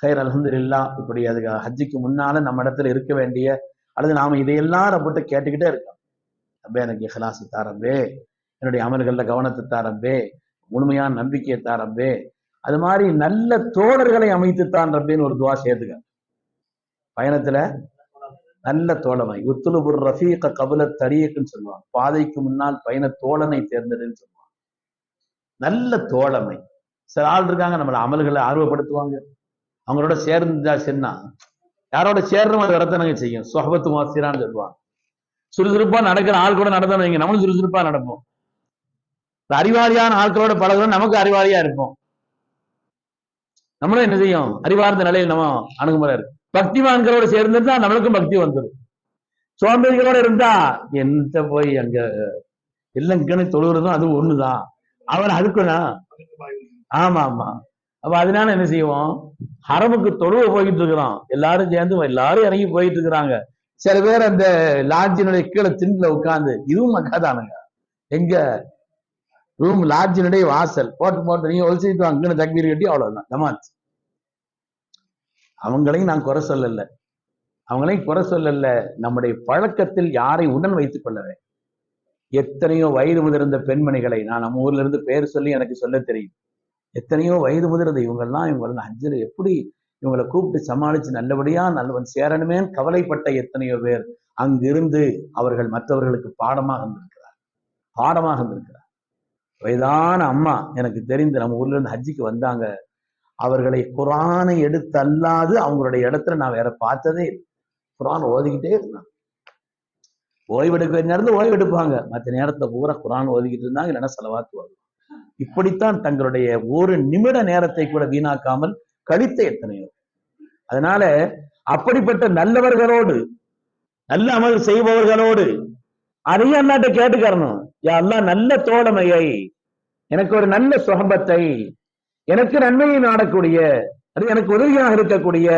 ஹைர் அல்ஹம்துலில்லாஹ். இப்படி அதுக்கு ஹஜ்ஜுக்கு முன்னால நம்ம இடத்துல இருக்க வேண்டிய அல்லது நாம இதையெல்லாம் நம்மகிட்ட கேட்டுக்கிட்டே இருக்கோம். ரப்பே எனக்கு இஹ்லாஸ் தாரம்பே, என்னுடைய அமல்கள்ல கவனத்தை தாரம்பே, முழுமையான நம்பிக்கையை தாரம்பே, அது மாதிரி நல்ல தோழர்களை அமைத்துத்தான் ரப்பேன்னு ஒரு துவா சேர்த்துக்க. பயணத்துல நல்ல தோழமை, உத்துலுபுர் ரஃபீக கபுல தரியக்குன்னு சொல்லுவாங்க. பாதைக்கு முன்னால் பயண தோழனை தேர்ந்தெடுன்னு சொல்லுவாங்க. நல்ல தோழமை. சில ஆள் இருக்காங்க நம்மளை அமல்களை ஆர்வப்படுத்துவாங்க, அவங்களோட சேர்ந்தா சென்னா யாரோட சேர்றோம் அது வரத்தனங்க செய்யும். சொஹபத்து மாசிரான்னு சொல்லுவாங்க. சுறுசுறுப்பா நடக்கிற ஆள் கூட நடந்தோம் வைங்க, நம்மளும் சுறுசுறுப்பா நடப்போம். அறிவாளியான ஆட்களோட பழகிறோம், நமக்கு அறிவாளியா இருப்போம். நம்மளும் என்ன செய்யும், அறிவார்ந்த நிலையில் நம்ம அணுகுமுறை இருக்கு. பக்திமான்களோட சேர்ந்துட்டா நம்மளுக்கும் பக்தி வந்துடும். சோம்பேறிகளோட இருந்தா எந்த போய் அங்க இல்லங்கன்னு தொழுகிறதும் அது ஒண்ணுதான், அவன் அதுக்குண்ணா. ஆமா ஆமா. அப்ப அதனால என்ன செய்வோம், ஹரமுக்கு தொழுவ போயிட்டு இருக்கிறோம், எல்லாரும் சேர்ந்து எல்லாரும் இறங்கி போயிட்டு இருக்கிறாங்க. சில பேர் அந்த லாட்ஜினுடைய கீழே திண்டுல உட்கார்ந்து, இதுவும் மக்காதானுங்க. எங்க ரூம் லாட்ஜினுடைய வாசல் போட்டு நீங்க ஒழிச்சுட்டு அங்கன்னு தக்பீர் கட்டி அவ்வளவுதான் ஜமாத். அவங்களையும் நான் குறை சொல்லல, நம்முடைய பழக்கத்தில் யாரை உடன் வைத்துக் கொள்ளவே. எத்தனையோ வயது முதிர்ந்த பெண்மணிகளை நான் நம்ம ஊர்ல இருந்து பேர் சொல்லி எனக்கு சொல்ல தெரியும். எத்தனையோ வயது முதிர்ந்த இவங்கெல்லாம் ஹஜ்ஜில் எப்படி இவங்களை கூப்பிட்டு சமாளிச்சு நல்லபடியா நல்லவன் சேரணுமேன்னு கவலைப்பட்ட எத்தனையோ பேர் அங்கிருந்து அவர்கள் மற்றவர்களுக்கு பாடமாக இருந்திருக்கிறார். வயதான அம்மா எனக்கு தெரிந்து நம்ம ஊர்ல இருந்து ஹஜ்ஜிக்கு வந்தாங்க. அவர்களை குரானை எடுத்து அல்லாது அவங்களுடைய இடத்துல நான் வேற பார்த்ததே இல்லை. குரான் ஓதிக்கிட்டே இருந்தாங்க. ஓய்வெடுக்க நேரத்துல ஓய்வெடுப்பாங்க, மற்ற நேரத்துல பூரா குரான் ஓதிக்கிட்டு இருந்தாங்க, இல்லைன்னா செலவாத்து வருவாங்க. இப்படித்தான் தங்களுடைய ஒரு நிமிட நேரத்தை கூட வீணாக்காமல் கழித்த எத்தனையோ. அதனால அப்படிப்பட்ட நல்லவர்களோடு, நல்ல அமல் செய்பவர்களோடு அதையும் அல்லாட்ட கேட்டுக்கறணும். யா அல்லாஹ் நல்ல தோழமையை, எனக்கு ஒரு நல்ல சுஹபத்தை, எனக்கு நன்மையை நாடக்கூடிய, அது எனக்கு உதவியாக இருக்கக்கூடிய,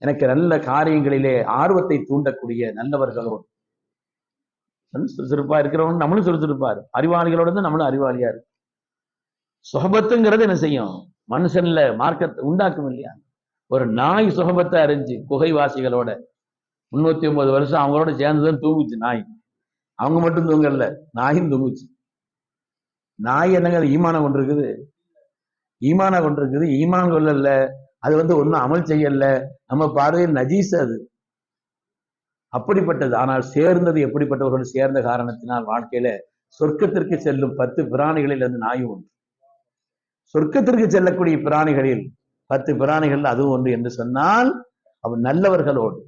எனக்கு நல்ல காரியங்களிலே ஆர்வத்தை தூண்டக்கூடிய நல்லவர்களோடு. சுறுசுறுப்பா இருக்கிறவங்க நம்மளும் சுறுசுறுப்பாரு, அறிவாளிகளோட நம்மளும் அறிவாளியா இருக்கு. சுஹபத்துங்கிறது என்ன செய்யும், மனுஷன்ல மார்க்கத்தை உண்டாக்கும் இல்லையா. ஒரு நாய் சுஹபத்தை அறிஞ்சு குகைவாசிகளோட 309 வருஷம் அவங்களோட சேர்ந்துதான் தூங்குச்சு நாய். அவங்க மட்டும் தூங்கல, நாயும் தூங்குச்சு. நாய் என்னங்க ஈமான கொண்டிருக்குது, ஈமான் கொள்ளல, அது ஒன்னும் அமல் செய்யல, நம்ம பார்வையில் நஜீஸ் அது அப்படிப்பட்டது. ஆனால் சேர்ந்தது எப்படிப்பட்டவர்கள் சேர்ந்த காரணத்தினால் வாழ்க்கையில சொர்க்கத்திற்கு செல்லும் 10 பிராணிகளில் இருந்து நாயும் ஒன்று. சொர்க்கத்திற்கு செல்லக்கூடிய பிராணிகளில் 10 பிராணிகள் அதுவும் ஒன்று என்று சொன்னால் அவன் நல்லவர்களோடு.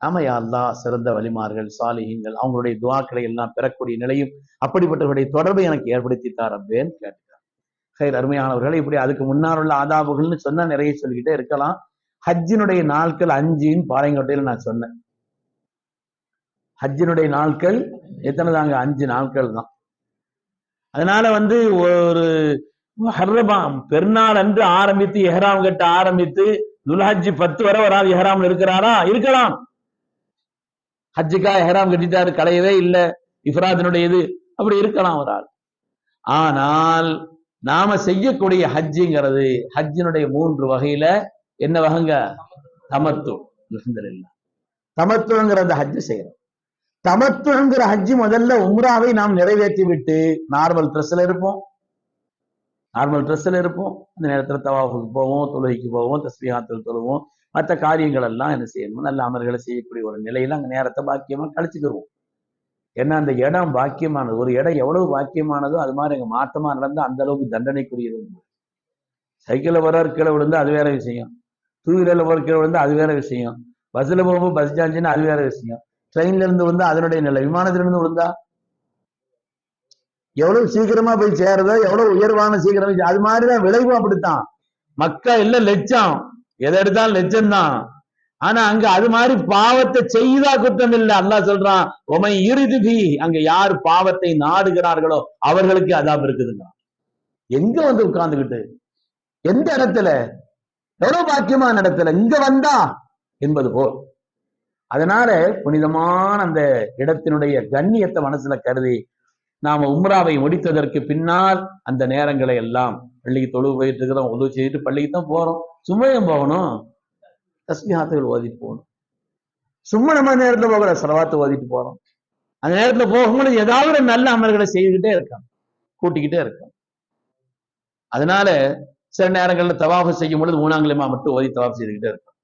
ஆமா யா அல்லாஹ், சிறந்த வலிமார்கள் சாலிஹீன்கள் அவங்களுடைய துவாக்களை எல்லாம் பெறக்கூடிய நிலையும் அப்படிப்பட்டவர்களுடைய தொடர்பை எனக்கு ஏற்படுத்தி தாரப்பேன்னு கேட்டுக்கிறார். ஹைர் அருமையானவர்கள், இப்படி அதுக்கு முன்னால் உள்ள ஆதாபுகள்னு சொன்னா நிறைய சொல்லிக்கிட்டே இருக்கலாம். ஹஜ்ஜினுடைய நாட்கள் 5 பாறைங்கோட்டையில் நான் சொன்னேன். ஹஜ்ஜினுடைய நாட்கள் எத்தனை தாங்க, 5 நாட்கள் தான். அதனால ஒரு பெருநாள் அன்று ஆரம்பித்து எஹ்ராம் கட்ட ஆரம்பித்து துல்ஹஜ் 10 வரை ஒரு ஆள் எஹ்ராம்ல இருக்கிறாரா, இருக்கலாம். ஹஜ்ஜுக்கா எஹ்ராம் கட்டிட்டாரு, கலையவே இல்லை, இஃப்ராதினுடைய இது அப்படி இருக்கலாம் ஒரு ஆள். ஆனால் நாம செய்யக்கூடிய ஹஜ்ஜுங்கிறது ஹஜ்ஜினுடைய 3 வகையில என்ன வகைங்க, தமத்து. தமத்துங்கிற அந்த ஹஜ்ஜு செய்யறோம். தமத்துங்கிற ஹஜ்ஜு முதல்ல உம்ராவை நாம் நிறைவேற்றி விட்டு நார்மல் ட்ரெஸ்ல இருப்போம். அந்த நேரத்தில் தவாஃபுக்கு போவோம், தொழுகைக்கு போவோம், தஸ்பீஹாத்தில் தொழுவோம், மற்ற காரியங்கள் எல்லாம் என்ன செய்யணும், நல்ல அமல்களை செய்யக்கூடிய ஒரு நிலையில அங்க நேரத்தை பாக்கியமா கழிச்சுக்கிடுவோம். ஏன்னா அந்த இடம் பாக்கியமானது. ஒரு இடம் எவ்வளவு பாக்கியமானதோ அது மாதிரி அங்க மாற்றமா நடந்தா அந்த அளவுக்கு தண்டனைக்குரியது. சைக்கிள்ல போறாரு கீழே விழுந்தா அது வேற விஷயம், டூ வீலர்ல போற கீழே விழுந்தா அது வேற விஷயம், பஸ்ல போகும்போது பஸ் சார்ஜ்னா அது வேற விஷயம், ட்ரெயின்ல இருந்து விழுந்தா அதனுடைய நிலை, விமானத்துல இருந்து விழுந்தா எவ்வளவு சீக்கிரமா போய் சேருதோ, எவ்வளவு உயர்வான சீக்கிரம், அது மாதிரிதான் விளைவு அப்படித்தான். மக்கா இல்ல லட்சம், எதை எடுத்தாலும் லட்சம் தான். ஆனா அங்க அது மாதிரி பாவத்தை செய்தா குற்றம் இல்லை. அல்லாஹ் சொல்றான், உமை இறுதி, அங்க யார் பாவத்தை நாடுகிறார்களோ அவர்களுக்கு அதாப் இருக்குதுங்க. எங்க வந்து உட்கார்ந்துகிட்டு, எந்த இடத்துல, எவ்வளவு பாக்கியமான இடத்துல இங்க வந்தா என்பது போல். அதனால புனிதமான அந்த இடத்தினுடைய கண்ணியத்தை மனசுல கருதி நாம உம்ராவை முடித்ததற்கு பின்னால் அந்த நேரங்களை எல்லாம், பள்ளிக்கு தொழுவு போயிட்டு இருக்கிறோம், உதவி செய்துட்டு பள்ளிக்கு தான் போறோம், சும்மையும் போகணும், தஸ்பீஹாத்துகள் ஓதிட்டு போகணும். சும்மா நம்ம நேரத்துல போகிற ஸலவாத்து ஓதிட்டு போறோம். அந்த நேரத்துல போகும்போது ஏதாவது ஒரு நல்ல அமல்களை செய்துகிட்டே இருக்கான், கூட்டிக்கிட்டே இருக்கான். அதனால சில நேரங்கள்ல தவாஃபு செய்யும் பொழுது 3ஆம் கலிமா மட்டும் ஓதி தவாஃப் செய்துக்கிட்டே இருக்கும்.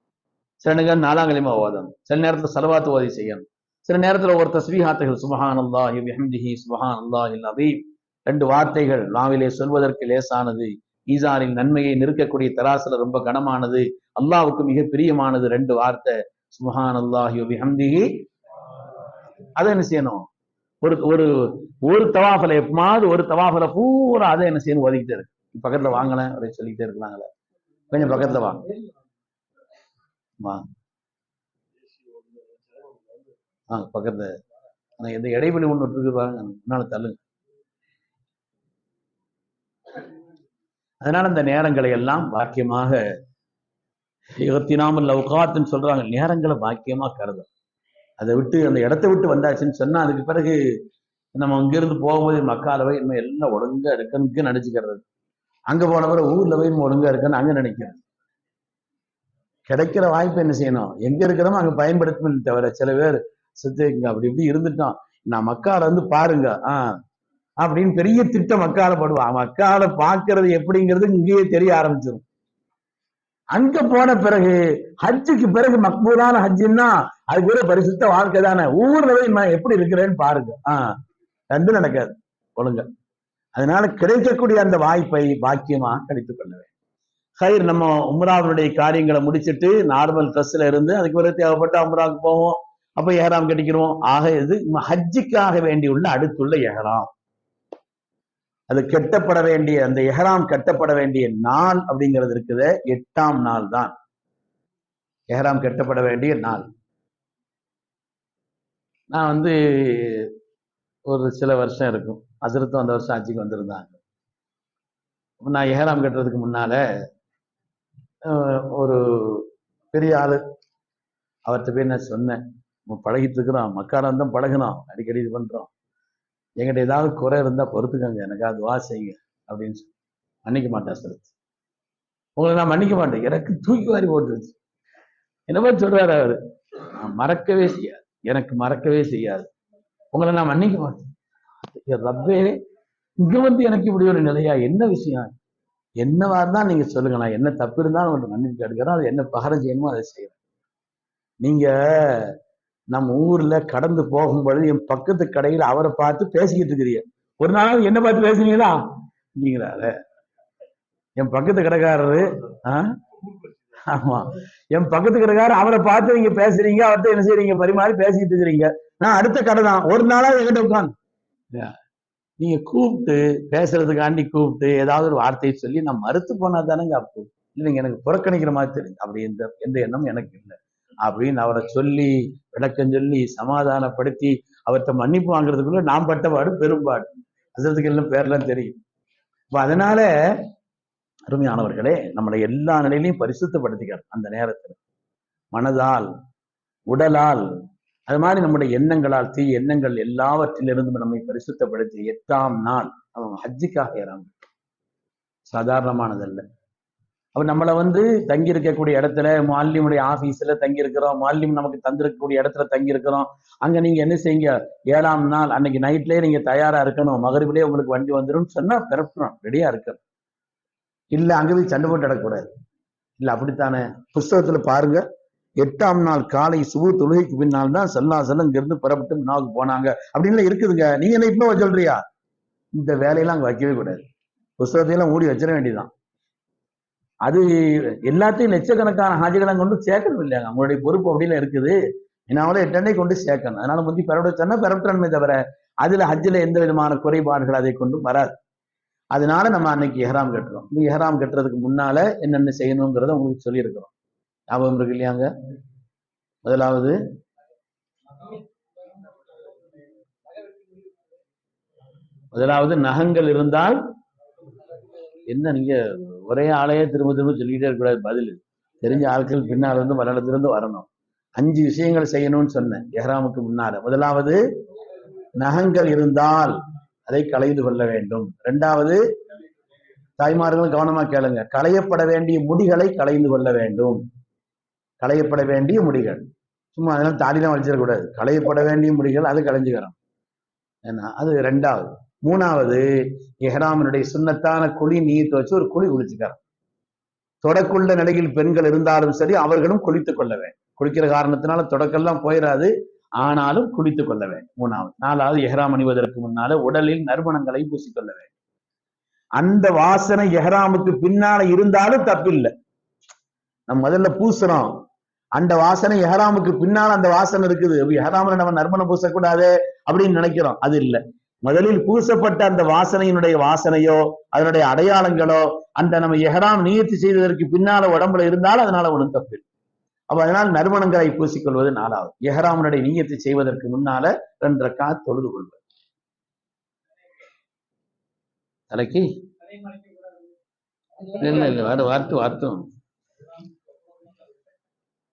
சில நேரம் 4ஆம் கலிமா ஓதணும், சில நேரத்துல ஸலவாத்து ஓதி செய்யணும், சில நேரத்துல ஒரு தஸ்பீஹாத்துகள் சுப்ஹானல்லாஹி வபிஹம்திஹி சுப்ஹானல்லாஹில் அஸீம், 2 வார்த்தைகள் நாவிலே சொல்வதற்கு லேசானது, ஈசானின் நன்மையை நிற்கக்கூடிய தராசுல ரொம்ப கனமானது, அல்லாஹ்வுக்கு மிக பிரியமானது 2 வார்த்தை சுப்ஹானல்லாஹி வபிஹம்திஹி. அதை என்ன செய்யணும், ஒரு ஒரு ஒரு தவாஃபல எப்பமாவது ஒரு தவாஃபல பூரா அதை என்ன செய்யணும், ஓதிக்கிட்டே இருக்கு. பக்கத்துல வாங்கல அப்படின்னு சொல்லிக்கிட்டே இருக்கலாங்களே, கொஞ்சம் பக்கத்துல வாங்க பக்கத்துல. எந்த இடைவெளி ஒண்ணு இருக்கு பாருங்க, முன்னால தள்ளுங்க. அதனால அந்த நேரங்களை எல்லாம் பாக்கியமாக இகத்தினாமல் லவ்காத்துன்னு சொல்றாங்க, நேரங்களை பாக்கியமா கருதும். அதை விட்டு அந்த இடத்தை விட்டு வந்தாச்சுன்னு சொன்னா அதுக்கு பிறகு நம்ம அங்கிருந்து போகும்போது மக்கால போய் இன்னும் எல்லாம் ஒழுங்கா இருக்குன்னு நினைச்சுக்கிறது, அங்க போனவரை ஊர்ல போய் ஒழுங்கா இருக்குன்னு அங்க நினைக்கிறது. கிடைக்கிற வாய்ப்பு என்ன செய்யணும், எங்க இருக்கிறோமோ அங்க பயன்படுத்தணும் தவிர, சில பேர் சுத்திங்க அப்படி இப்படி இருந்துட்டான், நான் மக்கால வந்து பாருங்க அப்படின்னு பெரிய திட்டம் மக்கால போடுவான். மக்கால பாக்குறது எப்படிங்கிறது இங்கேயே தெரிய ஆரம்பிச்சிடும். அங்க போன பிறகு ஹஜ்ஜுக்கு பிறகு மக்பூலான ஹஜ்ஜுன்னா அதுக்கு கூட பரிசுத்த வாழ்க்கை தானே, ஊர்ல போய் நான் எப்படி இருக்கிறேன்னு பாருங்க, ரெண்டும் நடக்காது ஒழுங்க. அதனால கிடைக்கக்கூடிய அந்த வாய்ப்பை பாக்கியமா கிடைத்துக் கொள்ள வேண்டும். ஹைர், நம்ம உம்ராவுடைய காரியங்களை முடிச்சுட்டு நார்மல் ட்ரெஸ்ல இருந்து அதுக்கு பிறகு தேவைப்பட்ட உம்ராவுக்கு போவோம், அப்ப எஹ்ராம் கட்டிக்கிறோம். ஆக இது ஹஜ்ஜுக்காக வேண்டியுள்ள அடுத்துள்ள எஹ்ராம். அது கட்டப்பட வேண்டிய அந்த எஹ்ராம் கட்டப்பட வேண்டிய நாள் அப்படிங்கிறது இருக்குது 8ஆம் நாள் தான் எஹ்ராம் கட்டப்பட வேண்டிய நாள். நான் வந்து ஒரு சில வருஷம் இருக்கும், ஹஸ்ரத்தும் அந்த வருஷம் ஹஜ்ஜுக்கு வந்திருந்தாங்க. நான் எஹ்ராம் கட்டுறதுக்கு முன்னால ஒரு பெரிய ஆளு, அவர்கிட்ட போய் நான் சொன்னேன், பழகிட்டு இருக்கிறோம், மக்காரம் தான் பழகணும், அடிக்கடி இது பண்றோம், என்கிட்ட ஏதாவது குறை இருந்தா பொறுத்துக்கங்க, எனக்காக துவா செய்யுங்க அப்படின்னு சொல்லி. மன்னிக்க மாட்டேன் சார், உங்களை நான் மன்னிக்க மாட்டேன், எனக்கு தூக்கி வாரி போட்டுருச்சு. என்னமோ சொல்றாரு அவரு, மறக்கவே செய்யாது, எனக்கு மறக்கவே செய்யாது, உங்களை நான் மன்னிக்க மாட்டேன். ரப்பே, இங்க வந்து எனக்கு இப்படி ஒரு நிலையா, என்ன விஷயம், என்னவா இருந்தா நீங்க சொல்லுங்க, நான் என்ன தப்பு இருந்தாலும் உங்களுக்கு மன்னிப்பு எடுக்கிறோம், அது என்ன பகரம் செய்யணுமோ அதை செய்யறேன். நீங்க நம்ம ஊர்ல கடந்து போகும்பொழுது என் பக்கத்து கடையில் அவரை பார்த்து பேசிக்கிட்டு இருக்கிறீங்க, ஒரு நாள் என்ன பார்த்து பேசுனீங்களா நீங்கிறாரு, என் பக்கத்து கடைக்காரரு, ஆமா என் பக்கத்து கடைக்காரர், அவரை பார்த்து நீங்க பேசுறீங்க, அவர்கிட்ட என்ன செய்யறீங்க, பரிமாறி பேசிக்கிட்டு இருக்கிறீங்க, நான் அடுத்த கடை தான், ஒரு நாளா என்கிட்ட உட்காந்து நீங்க கூப்பிட்டு பேசுறதுக்காண்டி கூப்பிட்டு ஏதாவது ஒரு வார்த்தையை சொல்லி நான் மறுத்து போனா தானேங்க அப்போ, இல்லைங்க எனக்கு புறக்கணிக்கிற மாதிரி தெரியும், அப்படி எந்த எண்ணம் எனக்கு இல்லை அப்படின்னு அவரை சொல்லி விளக்கம் சொல்லி சமாதானப்படுத்தி அவர்கிட்ட மன்னிப்பு வாங்குறதுக்குள்ள நான் பட்டபாடு பெரும்பாடு, அதற்கு எல்லாம் பேர்லாம் தெரியும். அதனால அருமையானவர்களே, நம்மளை எல்லா நிலையிலையும் பரிசுத்தப்படுத்திக்கிறார் அந்த நேரத்தில், மனதால் உடலால், அது மாதிரி நம்முடைய எண்ணங்களால், தீய எண்ணங்கள் எல்லாவற்றிலிருந்து நம்மை பரிசுத்தப்படுத்தி 8ஆம் நாள் அவன் ஹஜ்ஜுக்காக ஏறாங்க, சாதாரணமானதல்ல. அப்ப நம்மளை வந்து தங்கி இருக்கக்கூடிய இடத்துல, மாலிமுடைய ஆபீஸ்ல தங்கி இருக்கிறோம், மாலிம் நமக்கு தந்திருக்கக்கூடிய இடத்துல தங்கி இருக்கிறோம், அங்க நீங்க என்ன செய்யுங்க, 7ஆம் நாள் அன்னைக்கு நைட்லயே நீங்க தயாரா இருக்கணும், மகரிபிலே உங்களுக்கு வண்டி வந்துடும் சொன்னா பிறப்புறோம், ரெடியா இருக்கணும். இல்ல அங்க போய் சண்டை போட்டு நடக்கக்கூடாது, இல்ல அப்படித்தானே? புஸ்தகத்துல பாருங்க, 8ஆம் நாள் காலை சுபு தொழுகைக்கு பின்னால் தான் ஸல்லல்லாஹு அலைஹி வஸல்லம் இங்க இருந்து புறப்பட்டு மினாவுக்கு போனாங்க அப்படின்னு இருக்குதுங்க. நீங்க என்ன இப்ப சொல்றியா? இந்த வேலையெல்லாம் அங்க வைக்கவே கூடாது. புஸ்தகத்தையெல்லாம் மூடி வச்சிட வேண்டியதுதான். அது எல்லாத்தையும் லட்சக்கணக்கான ஹாஜிகளை கொண்டு சேர்க்கணும் இல்லையாங்க, அவங்களுடைய பொறுப்பு அப்படின்னு இருக்குது. மினாவில 8 அன்னைக்கு கொண்டு சேர்க்கணும். அதனால முந்தி பரவச்சா பரவட்டணுமே தவிர அதுல ஹஜ்ஜில் எந்த விதமான குறைபாடுகள் அதை கொண்டு வராது. அதனால நம்ம அன்னைக்கு இஹ்ராம் கட்டுறோம். இந்த இஹ்ராம் கட்டுறதுக்கு முன்னால என்னென்ன செய்யணுங்கிறத உங்களுக்கு சொல்லியிருக்கிறோம். ஞாபகம் இருக்கு இல்லையாங்க? முதலாவது நகங்கள் இருந்தால் என்ன, நீங்க ஒரே ஆளையே திரும்ப திரும்ப சொல்லிக்கிட்டே இருக்கக்கூடாது. பதில் தெரிஞ்ச ஆட்கள் பின்னால் இருந்து வலனத்திலிருந்து வரணும். 5 விஷயங்கள் செய்யணும்னு சொன்னேன் இஹ்ராமுக்கு முன்னால. முதலாவது நகங்கள் இருந்தால் அதை களைந்து கொள்ள வேண்டும். 2வது தாய்மார்களும் கவனமா கேளுங்க, களையப்பட வேண்டிய முடிகளை களைந்து கொள்ள வேண்டும். களையப்பட வேண்டிய முடிகள், சும்மா அதெல்லாம் தாடிலாம் வச்சிடக்கூடாது. களையப்பட வேண்டிய முடிகள் அது களைஞ்சுக்கிறோம். ஏன்னா அது 2வது. 3வது இஹ்ராமினுடைய சுன்னத்தான குழி நீயத்து வச்சு ஒரு குழி குளிச்சுக்கிறோம். தொடக்குள்ள நிலையில் பெண்கள் இருந்தாலும் சரி அவர்களும் குளித்துக் கொள்ள வேண்டும். குளிக்கிற காரணத்தினால தொடக்கெல்லாம் போயிடாது, ஆனாலும் குளித்துக் கொள்ள வேண்டும். 3வது. 4வது இஹ்ராம் அணிவதற்கு முன்னால உடலில் நறுமணங்களை பூசிக்கொள்ள வேண்டும். அந்த வாசனை இஹ்ராமுக்கு பின்னால இருந்தாலும் தப்பில்லை. நம்ம முதல்ல பூசுறோம், அந்த வாசனை இஹ்ராமுக்கு பின்னால அந்த வாசனை இருக்குது, இஹ்ராம்ல நம்ம நறுமணம் பூசக்கூடாது அப்படின்னு நினைக்கிறோம். அது இல்லை. முதலில் பூசப்பட்ட அந்த வாசனையினுடைய வாசனையோ அதனுடைய அடையாளங்களோ அந்த நம்ம இஹ்ராம் நியத்து செய்ததற்கு பின்னால உடம்புல இருந்தாலும் அதனால ஒன்றும் தப்பு இல்லை. அப்ப அதனால நறுமணங்களை பூசிக்கொள்வது 4வது. இஹ்ராமுடைய நியத்து செய்வதற்கு முன்னால 2 ரக்காத் தொழுது கொள்வது. தலைக்கு இல்ல வார்த்தும்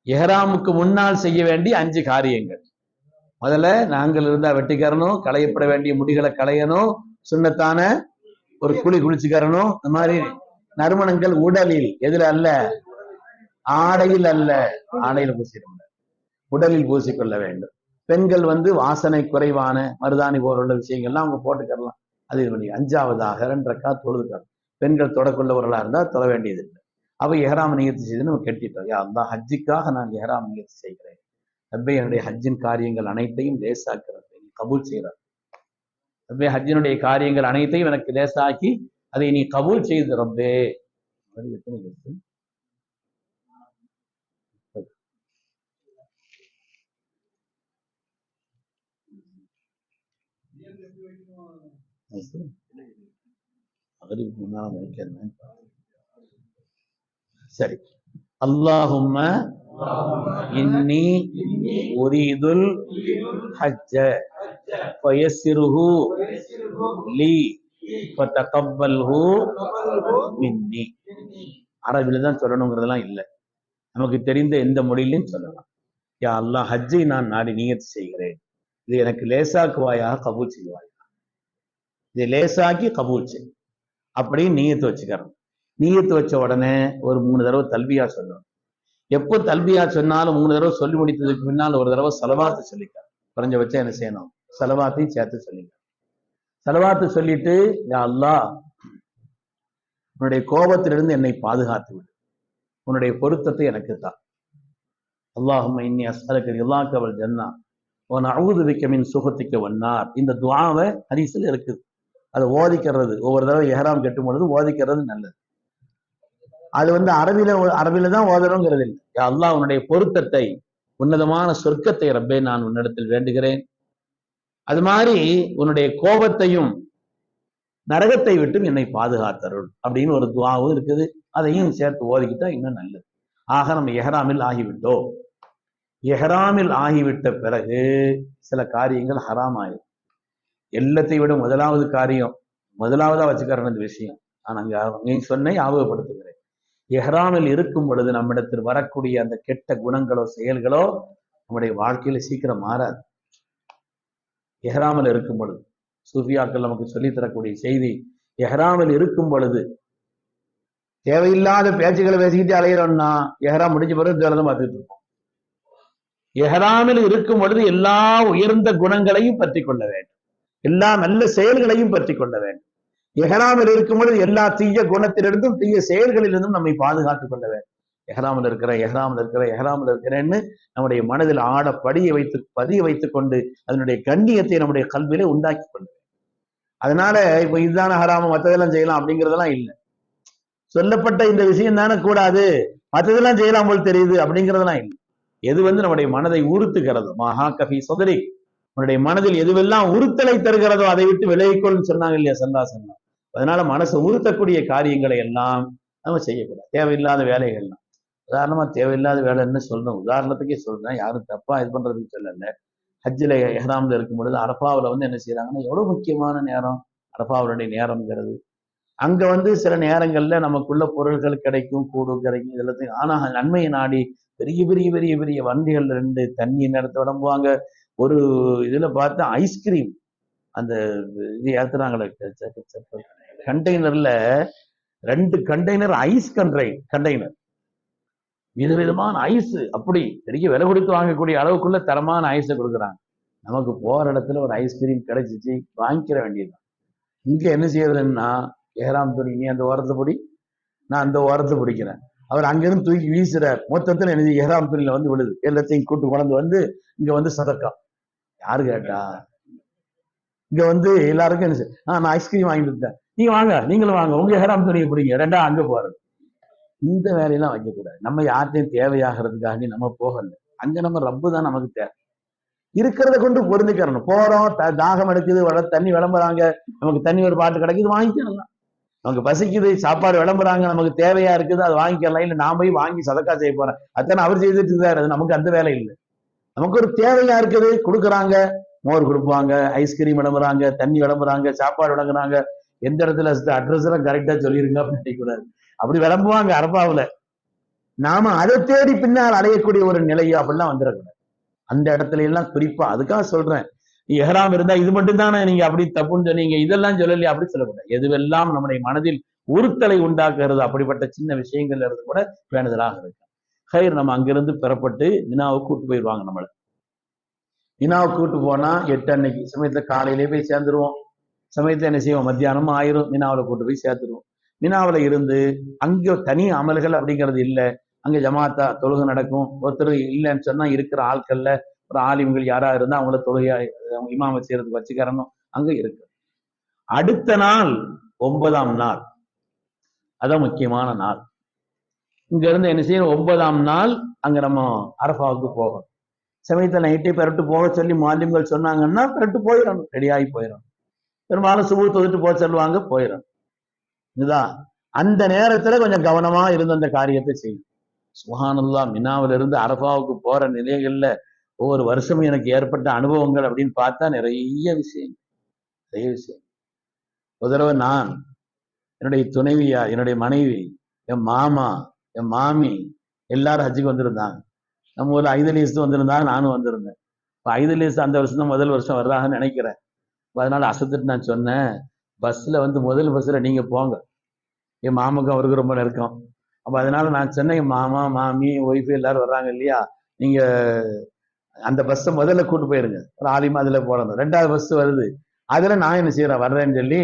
இஹ்ராமுக்கு முன்னால் செய்ய வேண்டிய 5 காரியங்கள். முதல்ல நாங்கள் இருந்தா வெட்டிக்கரணும், களையப்பட வேண்டிய முடிகளை களையணும், சுன்னத்தான ஒரு குழி குளிச்சுக்கரணும். இந்த மாதிரி நறுமணங்கள் உடலில், எதுல அல்ல, ஆடையில் அல்ல, ஆடையில பூசிக்க, உடலில் பூசிக்கொள்ள வேண்டும். பெண்கள் வாசனை குறைவான மருதாணி போல விஷயங்கள்லாம் அவங்க போட்டுக்கலாம். அது 5வதாக 2 ரக்காத் தொழுதுக்கணும். பெண்கள் தொடக்கொள்ளவர்களா இருந்தா தொழ வேண்டியது இல்லை. அவ இஹ்ராம் நியத்து செய்து நம்ம கட்டிட்டோம். யா அல்லாஹ் ஹஜ்ஜுக்காக நான் இஹ்ராம் நியத்து செய்கிறேன், ரப்பே என்னுடைய ஹஜ்ஜின் காரியங்கள் அனைத்தையும் லேசாக்கிறது, நீ கபூல் செய்கிறார். ரப்பே ஹஜ்ஜினுடைய காரியங்கள் அனைத்தையும் எனக்கு லேசாக்கி அதை நீ கபூல் செய்து ரப்பே. சரி. அல்லாஹும்ம இன்னி உரீதுல் ஹஜ்ஜ ஃபயஸ்ஸிர்ஹு லீ ஃபதகப்பல்ஹு மின்னி. அரபில தான் சொல்லணுங்கிறதெல்லாம் இல்லை, நமக்கு தெரிந்த எந்த மொழியிலும் சொல்லலாம். யா அல்லாஹ், ஹஜ்ஜை நான் நாடி நியத்து செய்கிறேன், இது எனக்கு லேசாக்குவாயாக, கபூல் செய்வாயாக, இதை லேசாக்கி கபூல் செய் அப்படின்னு நீயத்து வச்சுக்கிறோம். நீயத்து வச்ச உடனே ஒரு 3 தடவை தல்பியா சொல்லணும். எப்போ தல்பியா சொன்னாலும் 3 தடவை சொல்லி முடித்ததுக்கு பின்னால் ஒரு தடவை சலவாத்து சொல்லிக்க. குறைஞ்சபட்சம் என்ன செய்யணும், சலவாத்தையும் சேர்த்து சொல்லிக்க. சலவாத்து சொல்லிட்டு, யா அல்லாஹ், உன்னுடைய கோபத்திலிருந்து என்னை பாதுகாத்து விடு, உன்னுடைய பொருத்தத்தை எனக்கு தான். அல்லாஹும்ம இன்னி அஸ்அலுக ரிலாக வல் ஜன்னா வ நஊது பிக மின் சுகத்திக வன்னார். இந்த துஆவை ஹதீஸ்ல இருக்குது. அதை ஓதிக்கிறது, ஒவ்வொரு தடவை இஹ்ராம் கட்டும் பொழுது ஓதிக்கிறது நல்லது. அது அரபில தான் ஓதணுங்கிறது இல்லை. யா அல்லாஹ், உன்னுடைய பொருத்தத்தை, உன்னதமான சொர்க்கத்தை ரப்பே நான் உன்னிடத்தில் வேண்டுகிறேன், அது மாதிரி உன்னுடைய கோபத்தையும் நரகத்தை விட்டும் என்னை பாதுகாத்தருள் அப்படின்னு ஒரு துஆவும் இருக்குது. அதையும் சேர்த்து ஓதிக்கிட்டா இன்னும் நல்லது. ஆக நம்ம இஹ்ராமில் ஆகிவிட்டோம். இஹ்ராமில் ஆகிவிட்ட பிறகு சில காரியங்கள் ஹராம் ஆயிடும். எல்லாத்தையும் விட முதலாவது காரியம், முதலாவதா வச்சுக்கிறேன் இந்த விஷயம், நீ சொன்ன ஞாபகப்படுத்துகிறேன். இஹ்ராமில் இருக்கும் பொழுது நம்மிடத்தில் வரக்கூடிய அந்த கெட்ட குணங்களோ செயல்களோ நம்முடைய வாழ்க்கையில சீக்கிரம் மாறாது. இஹ்ராமில் இருக்கும் பொழுது சூஃபியாக்கள் நமக்கு சொல்லி தரக்கூடிய செய்தி, இஹ்ராமில் இருக்கும் பொழுது தேவையில்லாத பேச்சுக்களை பேசிக்கிட்டு அலையிறோம்னா இஹ்ராம் முடிஞ்ச பிறகு தான் பார்த்துட்டு இருப்போம். இஹ்ராமில் இருக்கும் பொழுது எல்லா உயர்ந்த குணங்களையும் பற்றி கொள்ள வேண்டும், எல்லா நல்ல செயல்களையும் பற்றி கொள்ள வேண்டும். இஹ்ராமில் இருக்கும் பொழுது எல்லா தீய குணத்திலிருந்தும் தீய செயல்களிலிருந்தும் நம்மை பாதுகாத்துக் கொள்ள வேண்டும். எஹ்ராமில் இருக்கிறேன்னு நம்முடைய மனதில் ஆட பதிய வைத்துக் கொண்டு அதனுடைய கண்ணியத்தை நம்முடைய கல்வியிலே உண்டாக்கி கொண்டு, அதனால இப்ப இதுதானே ஹராம மற்றதெல்லாம் செய்யலாம் அப்படிங்கிறதெல்லாம் இல்லை. சொல்லப்பட்ட இந்த விஷயம் தானே கூடாது, மற்றதெல்லாம் செய்யலாம் போல் தெரியுது அப்படிங்கிறதெல்லாம் இல்லை. எது நம்முடைய மனதை உறுத்துகிறதோ, மகா கபி சொதரி, உன்னுடைய மனதில் எதுவெல்லாம் உறுத்தலை தருகிறதோ அதை விட்டு விலகிக்கொள்னு சொன்னாங்க இல்லையா சல்லாசன்னா. அதனால மனசை உறுத்தக்கூடிய காரியங்களை எல்லாம் நம்ம செய்யக்கூடாது. தேவையில்லாத வேலைகள்லாம், உதாரணமா தேவையில்லாத வேலைன்னு சொல்றேன், உதாரணத்துக்கே சொல்றேன், யாரும் தப்பா இது பண்றதுன்னு சொல்லல. ஹஜ்ஜில் எஹ்ராம்ல இருக்கும் பொழுது அரஃபாவில் என்ன செய்யறாங்கன்னா, எவ்வளவு முக்கியமான நேரம் அரஃபாவுடைய நேரம்ங்கிறது. அங்க சில நேரங்கள்ல நமக்குள்ள பொருள்கள் கிடைக்கும், கூடு கிடைக்கும், இதெல்லாத்தையும். ஆனா நன்மையை நாடி பெரிய பெரிய பெரிய பெரிய வண்டிகள் 2 தண்ணி நேரத்தை விளம்புவாங்க. ஒரு இதுல பார்த்தா ஐஸ்கிரீம் அந்த இது ஏத்துறாங்களே கண்டெய்னர்ல 2 கண்டெய்னர் ஐஸ் கண்டெய்னர், விதவிதமான ஐஸ், அப்படி பெரிய விலை கொடுத்து வாங்கக்கூடிய அளவுக்குள்ள தரமான ஐஸை கொடுக்குறாங்க. நமக்கு போற இடத்துல ஒரு ஐஸ்கிரீம் கிடைச்சிச்சு, வாங்கிக்கிற வேண்டியதுதான். இங்க என்ன செய்யறதுன்னா, ஏறாம் துணி, நீ அந்த ஓரத்தை பிடி, நான் அந்த ஓரத்தை பிடிக்கிறேன். அவர் அங்கிருந்து தூக்கி வீசுறார். மொத்தத்துல என்ன ஏறாம் துணியில விழுது, எல்லாத்தையும் கூட்டு கொண்டு இங்க சதக்கா. யாரு கேட்டா? இங்க எல்லாருக்கும் என்ன செய்ய, நான் ஐஸ்கிரீம் வாங்கிட்டு இருந்தேன், நீங்க வாங்க, நீங்களும் வாங்க, உங்க ஏறாம் துணியை பிடிங்க, 2 அங்க போறது. இந்த வேலையெல்லாம் வைக்கக்கூடாது. நம்ம யார்ட்டையும் தேவையாகிறதுக்காக நம்ம போகல. அங்க நம்ம ரப்பு தான் நமக்கு தேவை. இருக்கிறத கொண்டு பொருந்திக்கிறணும். போறோம், தாகம் எடுக்குது, தண்ணி விளம்புறாங்க, நமக்கு தண்ணி ஒரு பாட்டு கிடைக்குது, வாங்கிக்கலாம். நமக்கு பசிக்குது, சாப்பாடு விளம்புறாங்க, நமக்கு தேவையா இருக்குது, அது வாங்கிக்கலாம். இல்ல நான் போய் வாங்கி சதக்கா செய்ய போறேன், அத்தனை அவர் செய்துட்டு இருக்காரு, அது நமக்கு அந்த வேலை இல்லை. நமக்கு ஒரு தேவையா இருக்குது, கொடுக்குறாங்க, மோர் கொடுப்பாங்க, ஐஸ்கிரீம் விளம்புறாங்க, தண்ணி விளம்புறாங்க, சாப்பாடு விளங்குறாங்க. எந்த இடத்துல அட்ரஸ் எல்லாம் கரெக்டா சொல்லிருங்க அப்படின்னு கூடாது. அப்படி விளம்புவாங்க அரபாவுல. நாம அதை தேடி பின்னால் அடையக்கூடிய ஒரு நிலையோ அப்படிலாம் வந்துடக்கூடாது. அந்த இடத்துல எல்லாம் குறிப்பா அதுக்காக சொல்றேன், எஹ்ராம் இருந்தா இது மட்டும் தானே நீங்க அப்படி தப்புன்னு சொன்னீங்க, இதெல்லாம் சொல்லலையா அப்படி சொல்லக்கூடாது. எதுவெல்லாம் நம்முடைய மனதில் உறுத்தலை உண்டாக்குறது, அப்படிப்பட்ட சின்ன விஷயங்கள்ல இருந்து கூட வேண்டுதலாக இருக்கு. ஹைர், நம்ம அங்கிருந்து பெறப்பட்டு மினாவுக்கு கூட்டு போயிடுவாங்க. நம்மளை மினாவுக்கு கூட்டு போனா 8 அன்னைக்கு சமயத்துல காலையிலேயே போய் சேர்ந்துருவோம். சமயத்துல என்ன செய்வோம், மத்தியானமும் ஆயிரும், மினாவில கூட்டு போய் சேர்த்துருவோம். மினாவில இருந்து அங்க தனி அமல்கள் அப்படிங்கிறது இல்லை. அங்க ஜமாத்தா தொழுகை நடக்கும். ஒருத்தர் இல்லைன்னு சொன்னா இருக்கிற ஆட்கள்ல ஒரு ஆலிம்கள் யாரா இருந்தா அவங்கள தொழுகையா இமாம செய்யறதுக்கு வச்சுக்கிறணும், அங்க இருக்கு. அடுத்த நாள் 9ஆம் நாள், அதான் முக்கியமான நாள். இங்க இருந்து என்ன செய்யணும், 9ஆம் நாள் அங்க நம்ம அரஃபாவுக்கு போகணும். சமயத்தை நைட்டே பெறட்டு போக சொல்லி மாலிம்கள் சொன்னாங்கன்னா பெறட்டு போயிடணும், ரெடியாகி போயிடணும். பெரும்பாலும் சுபு தொகுத்து போக சொல்லுவாங்க, போயிடணும். இதுதான் அந்த நேரத்துல கொஞ்சம் கவனமா இருந்து அந்த காரியத்தை செய்யும். சுப்ஹானல்லாஹ், மினாவில இருந்து அரஃபாவுக்கு போற நிலைகள்ல ஒவ்வொரு வருஷமும் எனக்கு ஏற்பட்ட அனுபவங்கள் அப்படின்னு பார்த்தா நிறைய விஷயம். ஒரு தடவை நான், என்னுடைய துணைவியா, என்னுடைய மனைவி, என் மாமா, என் மாமி எல்லாரும் ஹஜ்ஜுக்கு வந்திருந்தாங்க. நம்ம ஊர்ல ஐதலீஸ் வந்திருந்தாங்க, நானும் வந்திருந்தேன். இப்போ ஐதலீஸ் அந்த வருஷம் தான் முதல் வருஷம் வர்றாங்கன்னு நினைக்கிறேன். அதனால அசத்துட்டு நான் சொன்னேன், பஸ்ல முதல் பஸ்ல நீங்க போங்க, என் மாமாவுக்கும் அவருக்கு ரொம்ப நெருக்கம். அப்ப அதனால நான் சொன்னேன், என் மாமா, மாமி, ஒய்ஃபு எல்லாரும் வர்றாங்க இல்லையா, நீங்க அந்த பஸ்ஸை முதல்ல கூட்டு போயிருங்க, ஒரு ஆலிமா அதுல போறோம். 2வது பஸ் வருது, அதுல நான் என்ன செய்யறேன் வர்றேன்னு சொல்லி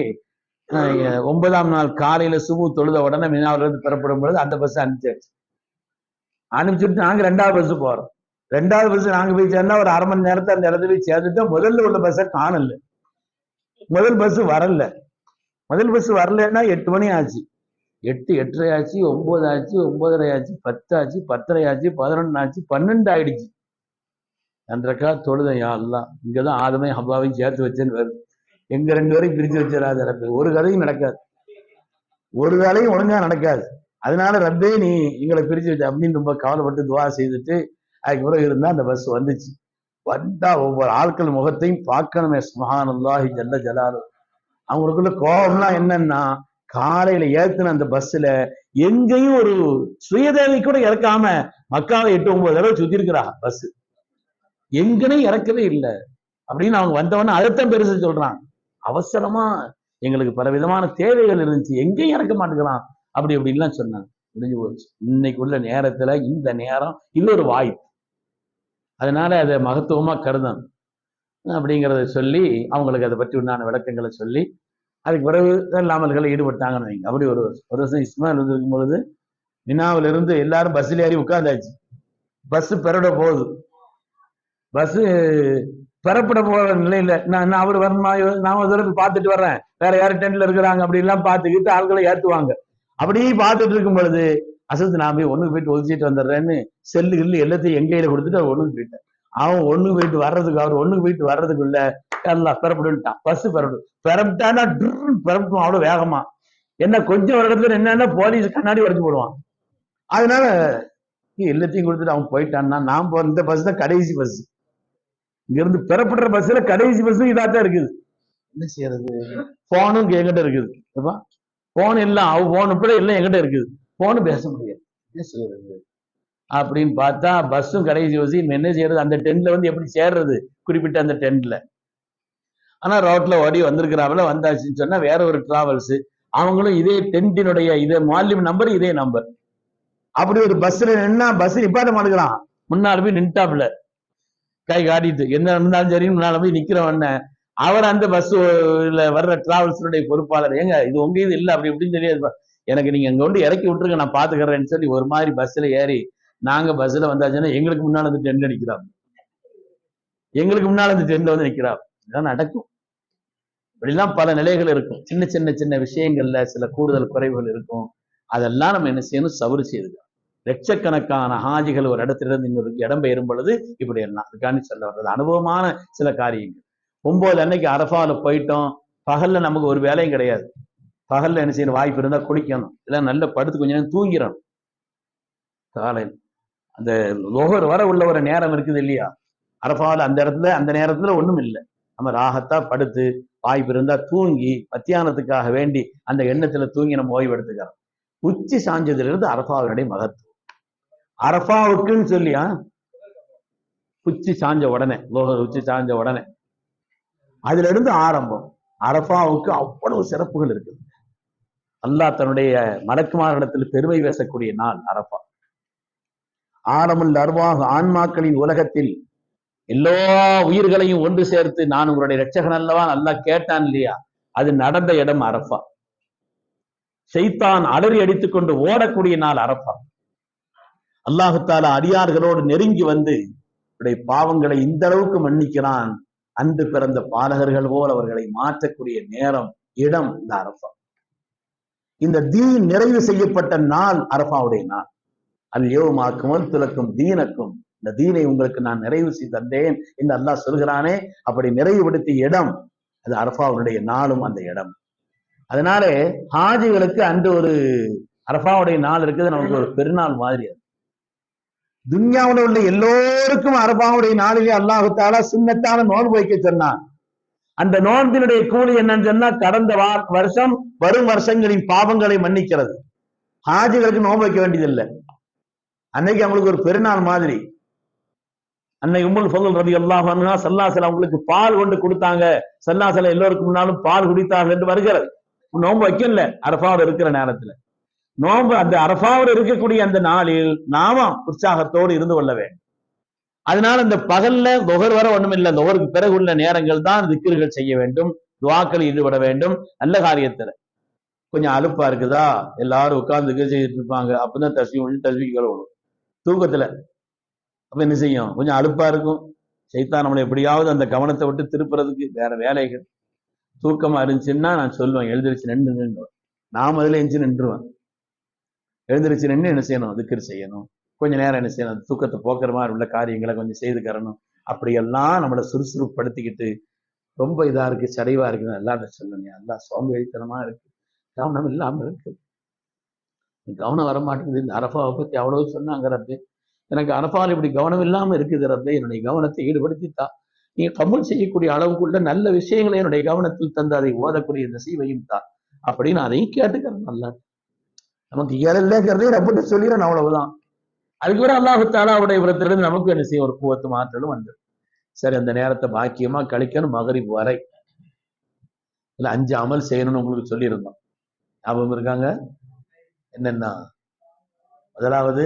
9ஆம் நாள் காலையில சுபு தொழுத உடனே மினாவில இருந்து பெறப்படும் பொழுது அந்த பஸ் அனுப்பிச்சுட்டு நாங்க 2வது பஸ் போறோம். 2வது பஸ் நாங்க போய் சேர்ந்தா ஒரு அரை மணி நேரத்தை அந்த இடத்துல போய் சேர்ந்துட்டோம். முதல்ல உள்ள பஸ்ஸை காணல, முதல் பஸ் வரல. முதல் பஸ் வரலன்னா 8 மணி ஆச்சு, 8, 8:30 ஆச்சு, 9 ஆச்சு, 9:30 ஆச்சு, 10 ஆச்சு, 10:30 ஆச்சு, 11 ஆச்சு, 12 ஆயிடுச்சு. 2 ரக்காத் தொழுதேன். யா அல்லாஹ், இங்கதான் ஆதமே ஹவ்வாவையும் சேர்த்து வச்சேன்னு வருது. எங்க 2 பேரையும் பிரிச்சு வச்சிடாத ரப்பே. ஒரு கதையும் நடக்காது, ஒரு வேலையும் ஒழுங்கா நடக்காது. அதனால ரப்பே நீ எங்களை பிரிச்சு வச்ச அப்படின்னு ரொம்ப கவலைப்பட்டு துவா செய்துட்டு அதுக்கு பிறகு இருந்தா அந்த பஸ் வந்துச்சு. வந்தா ஒவ்வொரு ஆட்கள் முகத்தையும் பார்க்கணுமே, சுப்ஹானல்லாஹி ஜல்ல ஜலாலு. அவங்களுக்குள்ள கோபம்லாம் என்னன்னா, காலையில ஏத்துன அந்த பஸ்ல எங்கேயும் ஒரு சுயதேவை கூட இறக்காம மக்காவை 8, 9 தடவை சுத்தி இருக்கிறா பஸ், எங்கனே இறக்கவே இல்லை அப்படின்னு அவங்க வந்தவொடனே அதைத்தான் பெருசு சொல்றாங்க. அவசரமா எங்களுக்கு பல விதமான தேவைகள் இருந்துச்சு, எங்கேயும் இறக்க மாட்டேங்கிறான் அப்படி அப்படின்லாம் சொன்னாங்க. முடிஞ்சு போச்சு. இன்னைக்கு உள்ள நேரத்துல இந்த நேரம் இது ஒரு வாய்ப்பு, அதனால அதை மகத்துவமா கருதணும் அப்படிங்கிறத சொல்லி அவங்களுக்கு அதை பற்றி உண்டான விளக்கங்களை சொல்லி அதுக்கு பிறகு அமல்களை ஈடுபட்டாங்கன்னு வைங்க. அப்படி ஒரு வருஷம் இஸ்மாயில் இருக்கும் பொழுது மினாவில இருந்து எல்லாரும் பஸ்ல ஏறி உட்கார்ந்தாச்சு. பஸ் பெறட போகுது. பஸ் பெறப்பட போற நிலையில நான் அவர் வரணுமா, நான் ஒரு தடவை பார்த்துட்டு வர்றேன், வேற யாரும் டென்ட்ல இருக்கிறாங்க அப்படி எல்லாம் பார்த்துக்கிட்டு ஆட்களை ஏற்றுவாங்க. அப்படியே பார்த்துட்டு இருக்கும் பொழுது அசத்து நான் போய் ஒண்ணுக்கு போயிட்டு ஒதுச்சிட்டு வந்துடுறேன்னு செல்லு கில்லு எல்லாத்தையும் என் கையில கொடுத்துட்டு அவர் ஒண்ணுக்கு போயிட்டேன். அவன் ஒண்ணுக்கு போயிட்டு வர்றதுக்கு அவர் ஒண்ணுக்கு போயிட்டு வர்றதுக்குள்ள எல்லாம் பெறப்படுட்டான். பஸ் பெறப்பட்டானா பெறப்படும் அவ்வளவு வேகமா. என்ன கொஞ்சம் ஒரு இடத்துல என்னன்னா போலீஸ் கண்ணாடி உடைச்சு போடுவான். அதனால எல்லாத்தையும் கொடுத்துட்டு அவன் போயிட்டான்னா நான் போற இந்த பஸ் தான் கடைசி பஸ். இங்க இருந்து பெறப்படுற பஸ்ல கடைசி பஸ் இதாத்தான் இருக்குது. என்ன செய்யறது? போனும் எங்கிட்ட இருக்குது. போன் எல்லாம் அவ போன் உட்பட எல்லாம் எங்கிட்ட இருக்குது. போனு பேச முடியாது. என்ன செய்யறது அப்படின்னு பார்த்தா பஸ்ஸும் கடைசி பஸ். என்ன செய்யறது? அந்த டென்ட்ல வந்து எப்படி சேர்றது குறிப்பிட்ட அந்த டென்ட்ல. ஆனா ரோட்ல ஓடி வந்திருக்கிறாங்கள வந்தாச்சுன்னு சொன்னா வேற ஒரு டிராவல்ஸ், அவங்களும் இதே டென்ட்டினுடைய இதே மாலியம் நம்பர் இதே நம்பர். அப்படி ஒரு பஸ்ல நின்னா பஸ் நிப்பாட்ட மாட்டேங்கிறான். முன்னால போய் நின்ட்டாப்ல கை காட்டிட்டு என்ன இருந்தாலும் சரி முன்னால போய் நிக்கிறவன அவர் அந்த பஸ்ல வர்ற டிராவல்ஸுடைய பொறுப்பாளர், ஏங்க இது உங்க இது இல்ல அப்படி இப்படின்னு சொல்லி எனக்கு நீங்க அங்க கொண்டு இறக்கி விட்டுருங்க நான் பாத்துக்கிறேன்னு சொல்லி ஒரு மாதிரி பஸ்ல ஏறி நாங்க பஸ்ல வந்தாச்சுன்னா எங்களுக்கு முன்னால வந்து டென்ட் நிக்கிறாங்க. எங்களுக்கு முன்னால இந்த டென்ட்ல வந்து நிக்கிறாங்க. இதான் நடக்கும். இப்படிலாம் பல நிலைகள் இருக்கும். சின்ன சின்ன சின்ன விஷயங்கள்ல சில கூடுதல் குறைவுகள் இருக்கும். அதெல்லாம் நம்ம என்ன செய்யணும்? சவுறு செய்துக்கலாம். லட்சக்கணக்கான ஹாஜிகள் ஒரு இடத்திலிருந்து இன்னொரு இடம் பெயரும் பொழுது இப்படி எல்லாம் அதுக்காண்டி சொல்ல வர்றது அனுபவமான சில காரியங்கள். 9 அன்னைக்கு அரஃபால போயிட்டோம். பகல்ல நமக்கு ஒரு வேலையும் கிடையாது. பகல்ல என்ன செய்யணும்? வாய்ப்பு இருந்தா குளிக்கணும், இல்ல நல்ல படுத்து கொஞ்ச நேரம் தூங்கிறோம். காலையில் அந்த லோகர் வர உள்ள ஒரு நேரம் இருக்குது இல்லையா? அரஃபால அந்த இடத்துல அந்த நேரத்துல ஒண்ணும் இல்லை. நம்ம ராகத்தா படுத்து வாய்ப்பு இருந்தா தூங்கி மத்தியானத்துக்காக வேண்டி அந்த எண்ணத்துல தூங்கி நம்ம ஓய்வு எடுத்துக்கிறோம். உச்சி சாஞ்சதுல இருந்து அரஃபாவுடைய மகத்துவம். அரஃபாவுக்குன்னு சொல்லியா உச்சி சாஞ்ச உடனே லோகர் உச்சி சாஞ்ச உடனே அதுல இருந்து ஆரம்பம். அரஃபாவுக்கு அவ்வளவு சிறப்புகள் இருக்குது. அல்லாஹ் தன்னுடைய மலக்குமாரிடத்தில் பெருமை பேசக்கூடிய நாள் அரஃபா. ஆலமுல் அர்வாஹ் ஆன்மாக்களின் உலகத்தில் எல்லா உயிர்களையும் ஒன்று சேர்த்து நான் உங்களுடைய இரட்சகன் அல்லவா அல்லாஹ் கேட்டான் இல்லையா? அது நடந்த இடம் அரஃபா. ஷைத்தான் அலறி அடித்துக் கொண்டு ஓடக்கூடிய நாள் அரஃபா. அல்லாஹு தஆலா அடியார்களோடு நெருங்கி வந்து பாவங்களை இந்த அளவுக்கு மன்னிக்கிறான். அன்று பிறந்த பாலகர்கள் போல் அவர்களை மாற்றக்கூடிய நேரம் இடம் இந்த அரஃபா. இந்த தீன் நிறைவு செய்யப்பட்ட நாள் அரஃபாவுடைய நாள். அல் யௌம அக்மல்து லக்கும் தீனக்கும், இந்த தீனை உங்களுக்கு நான் நிறைவு செய்து தந்தேன் என்று அல்லாஹ் சொல்கிறானே, அப்படி நிறைவுபடுத்திய இடம் அது அரஃபாவுடைய நாளும் அந்த இடம். அதனால ஹாஜிகளுக்கு அன்று ஒரு அரஃபாவுடைய நாள் இருக்குது, நமக்கு ஒரு பெருநாள் மாதிரி. அது துன்யாவுல உள்ள எல்லோருக்கும் அரஃபாவுடைய நாளிலே அல்லாஹு தஆலா சுன்னத்தான நோன்பு வைக்க சொன்னான். அந்த நோன்பினுடைய கூலி என்னன்னு சொன்னா கடந்த வருஷம் வரும் வருஷங்களின் பாவங்களை மன்னிக்கிறது. ஹாஜிகளுக்கு நோன்பு வைக்க வேண்டியதில்லை. அன்னைக்கு அவங்களுக்கு ஒரு பெருநாள் மாதிரி. அன்னை உம்முல் ஃபضல் ரலியல்லாஹு அன்ஹா ஸல்லல்லாஹு அவங்களுக்கு பால் கொண்டு கொடுத்தாங்க. ஸல்லல்லாஹு எல்லோருக்கும் முன்னாலும் பால் குடித்தார்கள் என்று வருகிறது. நோன்பு வைக்கல அரஃபாவில் இருக்கிற நேரத்துல. நோன்பு அந்த அரஃபாவில் இருக்கக்கூடிய அந்த நாளில் நாம உற்சாகத்தோடு இருந்து கொள்ள வேண்டும். அதனால இந்த பகல்ல தொகர் வர ஒண்ணும் இல்லை. தொகருக்கு பிறகு உள்ள நேரங்கள் தான் திக்ர்கள் செய்ய வேண்டும், துஆக்கள் ஈடுபட வேண்டும். நல்ல காரியத்துல கொஞ்சம் அலுப்பா இருக்குதா, எல்லாரும் உட்கார்ந்து செய்துட்டு இருப்பாங்க. அப்பதான் தஸ்பீஹ் கழுவணும் தூக்கத்துல. அப்ப என்ன செய்யும்? கொஞ்சம் அலுப்பா இருக்கும். ஷைத்தான் நம்மளை எப்படியாவது அந்த கவனத்தை விட்டு திருப்புறதுக்கு வேற வேலைகள். தூக்கமா இருந்துச்சுன்னா நான் சொல்லுவேன் எழுந்திருச்சு நின்று, நான் முதல்ல எஞ்சி நின்றுவேன். எழுந்திருச்சு நின்று என்ன செய்யணும்? திக்ர் செய்யணும். கொஞ்ச நேரம் என்ன செய்யணும்? தூக்கத்தை போக்குற மாதிரி உள்ள காரியங்களை கொஞ்சம் செய்துக்கிறணும். அப்படியெல்லாம் நம்மளை சுறுசுறுப்படுத்திக்கிட்டு ரொம்ப இதா இருக்கு, சடைவா இருக்குன்னு எல்லாரும் சொல்லணும். எல்லாம் சோம்பேறித்தனமா இருக்கு, கவனம் இல்லாம இருக்கு, கவனம் வரமாட்டேங்குது. இந்த அரஃபாவை பத்தி அவ்வளவு சொன்னாங்க ரப்பே, எனக்கு அரஃபாவில் இப்படி கவனம் இல்லாம இருக்குது ரப்பே, என்னுடைய கவனத்தை ஈடுபடுத்தித்தா. நீங்க கபூல் செய்யக்கூடிய அளவுக்குள்ள நல்ல விஷயங்களை என்னுடைய கவனத்தில் தந்து அதை ஓதக்கூடிய நசீவையும் தான் அப்படின்னு அதையும் கேட்டுக்கிறேன். நல்லா நமக்கு இயலங்கிறதே ரப்பிட்டு சொல்லிடுறேன், அவ்வளவுதான். அதுக்கு கூட அல்லாஹு தஆலாவுடைய விரத்திலிருந்து நமக்கு என்ன செய்யும்? ஒரு குவத்து மாற்றலும் வந்து சரி அந்த நேரத்தை பாக்கியமா கழிக்கணும். மகரிப் வரை இல்ல 5 அமல் செய்யணும்னு உங்களுக்கு சொல்லியிருந்தோம். ஞாபகம் இருக்காங்க? என்னன்னா முதலாவது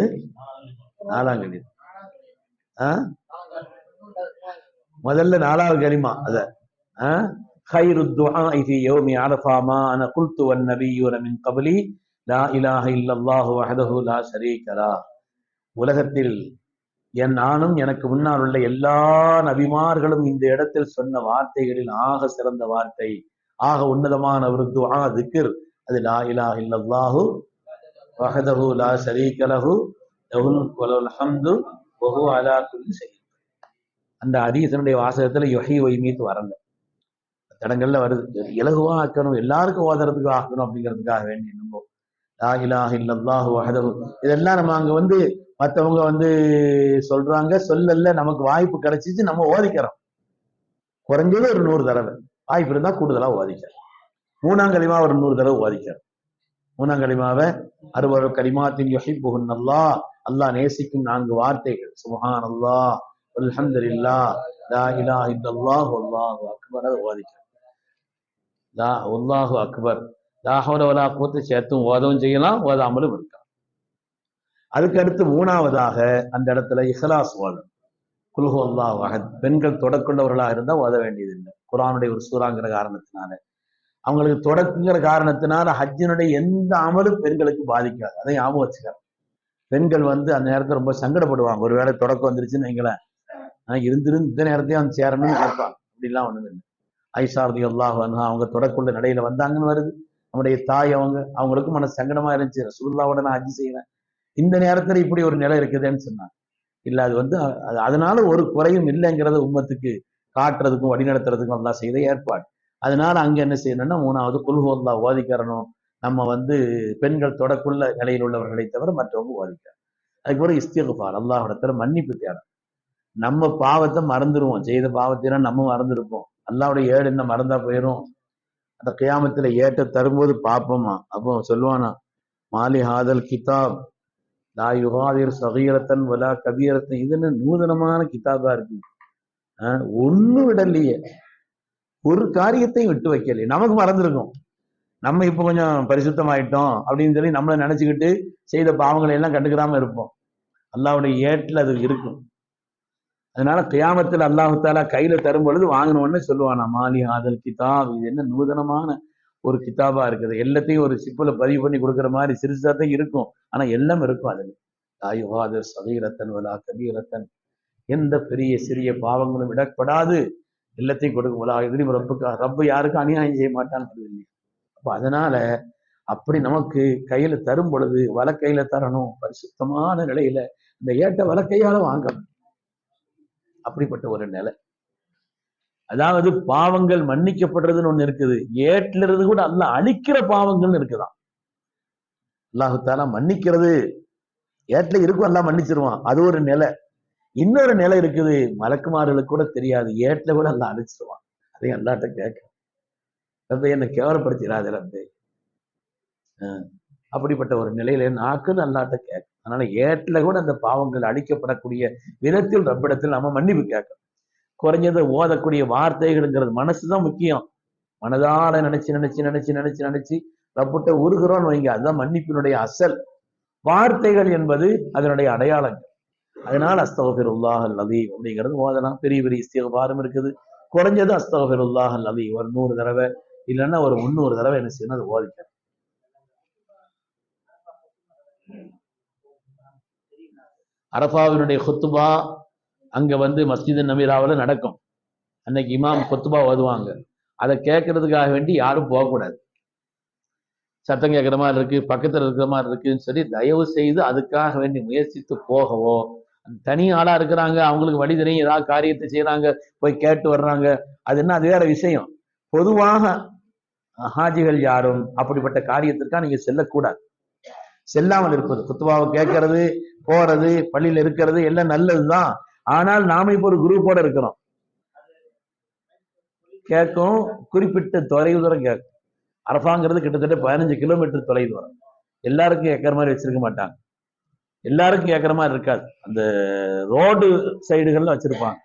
4ஆம் கலிமா. முதல்ல 4வது கலிமா அத خير الدعاء في يوم عرفة ما أنا قلت والنبيون من قبلي லா இலாஹ இல்லல்லாஹு வஹ்தஹு லா ஷரீக லஹ். உலகத்தில் நானும் எனக்கு முன்னால் உள்ள எல்லா நபிமார்களும் இந்த இடத்தில் சொன்ன வார்த்தைகளில் ஆக சிறந்த வார்த்தை, ஆக உன்னதமான ஒரு துஆ திக்ர், அது லா இலாஹ இல்லல்லாஹு வஹ்தஹு லா ஷரீக லஹு லஹுல் முல்கு வலஹுல் ஹம்து வஹுவ அலா குல்லி ஷைஇன். அந்த ஹதீஸினுடைய வாசகத்துல யுஹ்யி வ யுமீத் வரல, தடங்கள்ல வருது. இலகுவா ஆக்கணும், எல்லாருக்கும் ஓதுறதுக்கு ஆக்கணும் அப்படிங்கிறதுக்காக வேண்டி என்னமோ லா இலாஹ இல்லல்லாஹு வஹ்தஹு. இதெல்லாம் நம்ம அங்க மத்தவங்க சொல்றாங்க, சொல்லல, நமக்கு வாய்ப்பு கிடைச்சிச்சு, நம்ம ஓதிக்கிறோம். குறைஞ்சது ஒரு 100 தடவை, வாய்ப்பு இருந்தா கூடுதலா ஓதிக்கிறோம். மூணாம் கலிமா ஒரு 100 தடவை ஓதிக்கிறோம். மூணாம் கலிமாவை 60 கலிமாத்தின் யுஹிப்புஹுன் அல்லாஹ், அல்லாஹ் நேசிக்கும் 4 வார்த்தைகள், சுப்ஹானல்லாஹ் வல்ஹம்துலில்லாஹ் லா இலாஹ இல்லல்லாஹ் வல்லாஹு அக்பர், அதை ஓதிக்கிறோம். அல்லாஹு அக்பர், லா ஹவ்ல வலா குவத்த சேர்த்தும் ஓதவும் செய்யலாம், ஓதாமலும் இருக்கலாம். அதுக்கு அடுத்து மூணாவதாக அந்த இடத்துல இஹ்லாஸ் ஓதணும். குல் ஹுவல்லாஹு அஹத். பெண்கள் தொடக்கொண்டவர்களாக இருந்தா ஓத வேண்டியது இல்லை, குர்ஆனுடைய ஒரு சூறாங்கிற காரணத்தினால. அவங்களுக்கு தொடக்குங்கிற காரணத்தினால ஹஜ்ஜினுடைய எந்த அமலும் பெண்களுக்கு பாதிக்காது, அதை ஞாபகம் வச்சுக்கலாம். பெண்கள் அந்த நேரத்தில் ரொம்ப சங்கடப்படுவாங்க, ஒருவேளை தொடக்கம் வந்துருச்சுன்னு வைங்களேன், இருந்திருந்து இந்த நேரத்தையும் வந்து சேரணும்னு கேட்பாங்க. அப்படிலாம் ஒண்ணுமே இல்லை. ஆயிஷா ரலியல்லாஹு அன்ஹா அவங்க தொடக்குள்ள நடையில வந்தாங்கன்னு வருது. நம்முடைய தாய் அவங்களுக்கும் மன சங்கடமா இருந்துச்சு, ரசூலுல்லாஹ்வோட நான் ஹஜ் செய்வேன், இந்த நேரத்துல இப்படி ஒரு நிலை இருக்குதுன்னு சொன்னாங்க. இல்ல அது அதனால ஒரு குறையும் இல்லைங்கிறத உம்மத்துக்கு காட்டுறதுக்கும் வழிநடத்துறதுக்கும் அல்லாஹ் செய்த ஏற்பாடு. அதனால அங்க என்ன செய்யணும்னா, மூணாவது குல் ஹுவல்லாஹ் ஓதிக்கிறணும். நம்ம பெண்கள் தொடக்குள்ள நிலையில் உள்ளவர்களை தவிர மற்றவங்க ஓதிக்கிறோம். அதுக்கு ஒரு இஸ்திக்ஃபார், அல்லாஹ்விடத்துல மன்னிப்பு தேடணும். நம்ம பாவத்தை மறந்துடுவோம், செய்த பாவத்தை நம்ம மறந்துருப்போம், அல்லாஹ்வுடைய ஏடு என்ன மறந்தா போயிரும். அந்த கியாமத்துல ஏட்ட தரும்போது பார்ப்போமா, அப்போ சொல்லுவானா, மாலி ஹாதல் கிதாப் லா யுகாதிர் சகீரத்தன் வலா கபீரத்தன். இது என்ன நூதனமான கிதாபா இருக்கு, ஒண்ணும் விடலையே, ஒரு காரியத்தையும் விட்டு வைக்கலையே. நமக்கு மறந்துருக்கும், நம்ம இப்ப கொஞ்சம் பரிசுத்தமாயிட்டோம் அப்படின்னு சொல்லி நம்மளை நினைச்சுக்கிட்டு செய்த பாவங்களை எல்லாம் கண்டுக்கிறாம இருப்போம். அல்லாஹ்வுடைய ஏட்டில் அது இருக்கும். அதனால கியாமத்தில் அல்லாஹு தாலா கையில தரும் பொழுது வாங்கினோன்னு சொல்லுவானா, மாலி ஹாதல் கிதாப், இது என்ன நூதனமான ஒரு கிதாபா இருக்குது. எல்லாத்தையும் ஒரு சிப்புல பதிவு பண்ணி கொடுக்குற மாதிரி சிறுசா தான் இருக்கும், ஆனா எல்லாம் இருக்கும் அதுல. லா யுகாதிர் சகீரத்தன் வலா கபீரத்தன். எந்த பெரிய சிறிய பாவங்களும் விடப்படாது, எல்லாத்தையும் கொடுக்கும். வலா எதிரியும் ரப்பு யாருக்கும் அநியாயம் செய்ய மாட்டான்னு. அப்ப அதனால அப்படி நமக்கு கையில தரும் பொழுது வலக்கையில தரணும், பரிசுத்தமான நிலையில இந்த ஏட்ட வலக்கையால வாங்கணும். அப்படிப்பட்ட ஒரு நிலை. அதாவது பாவங்கள் மன்னிக்கப்படுறதுன்னு ஒண்ணு இருக்குது, ஏட்டில இருந்து கூட அல்லாஹ் அழிக்கிற பாவங்கள்னு இருக்குதான். அல்லாஹு தாலா மன்னிக்கிறது ஏட்டில இருக்கும், அல்லாஹ் மன்னிச்சிருவான், அது ஒரு நிலை. இன்னொரு நிலை இருக்குது, மலக்குமார்களுக்கு கூட தெரியாது, ஏட்டில கூட அல்லாஹ் அழிச்சிருவான். அதையும் அல்லாஹ்ட்ட கேட்க, ரப்பே என்னை கேவலப்படுத்திடாத ரப்பே. அப்படிப்பட்ட ஒரு நிலையில நாக்குன்னு அல்லாஹ்ட்ட கேட்க. அதனால ஏட்டில கூட அந்த பாவங்கள் அழிக்கப்படக்கூடிய விதத்தில் ரப்பிடத்தில் நம்ம மன்னிப்பு கேட்கணும். குறைஞ்சது ஓதக்கூடிய வார்த்தைகள்ங்கிறது மனசுதான் முக்கியம். மனதால நினைச்சு நினைச்சு நினைச்சு நினைச்சு நினைச்சு ரப்பிட்ட உருகிறோம்னு வைங்க, அதுதான் மன்னிப்பினுடைய அசல். வார்த்தைகள் என்பது அதனுடைய அடையாளங்கள். அதனால அஸ்தக்ஃபிருல்லாஹல் அலீம் அப்படிங்கிறது ஓதலாம். பெரிய பெரிய இஸ்திக்ஃபாரும் இருக்குது. குறைஞ்சது அஸ்தக்ஃபிருல்லாஹல் அலீம் ஒரு 100 தடவை, இல்லைன்னா ஒரு 300 தடவை என்ன செய்யணும், அது ஓதிக்கணும். அரஃபாவினுடைய குத்துபா அங்க மஸ்ஜித் நபீராவில் நடக்கும். அன்னைக்கு இமாம் குத்துபா ஓதுவாங்க. அதை கேட்கறதுக்காக வேண்டி யாரும் போகக்கூடாது. சத்தம் கேட்கிற மாதிரி இருக்கு, பக்கத்துல இருக்கிற மாதிரி இருக்குன்னு சொல்லி தயவு செய்து அதுக்காக வேண்டி முயற்சித்து போகவோ, தனி ஆளா இருக்கிறாங்க, அவங்களுக்கு வழி தெரியும், ஏதாவது காரியத்தை செய்யறாங்க, போய் கேட்டு வர்றாங்க, அது என்ன, அது வேற விஷயம். பொதுவாக ஹாஜிகள் யாரும் அப்படிப்பட்ட காரியத்திற்காக நீங்க செல்லக்கூடாது. செல்லாமல் இருப்பது, குத்துபாவை கேட்கறது, போறது, பள்ளியில இருக்கிறது எல்லாம் நல்லதுதான். ஆனால் நாம இப்ப ஒரு குரூப்போட இருக்கிறோம், கேட்கும், குறிப்பிட்ட தொலைவு தூரம் கேட்கும். அரஃபாங்கிறது கிட்டத்தட்ட 15 கிலோமீட்டர் தொலைவு தூரம். எல்லாருக்கும் கேட்கற மாதிரி வச்சிருக்க மாட்டாங்க, எல்லாருக்கும் கேட்கற மாதிரி இருக்காது. அந்த ரோடு சைடுகள்ல வச்சிருப்பாங்க.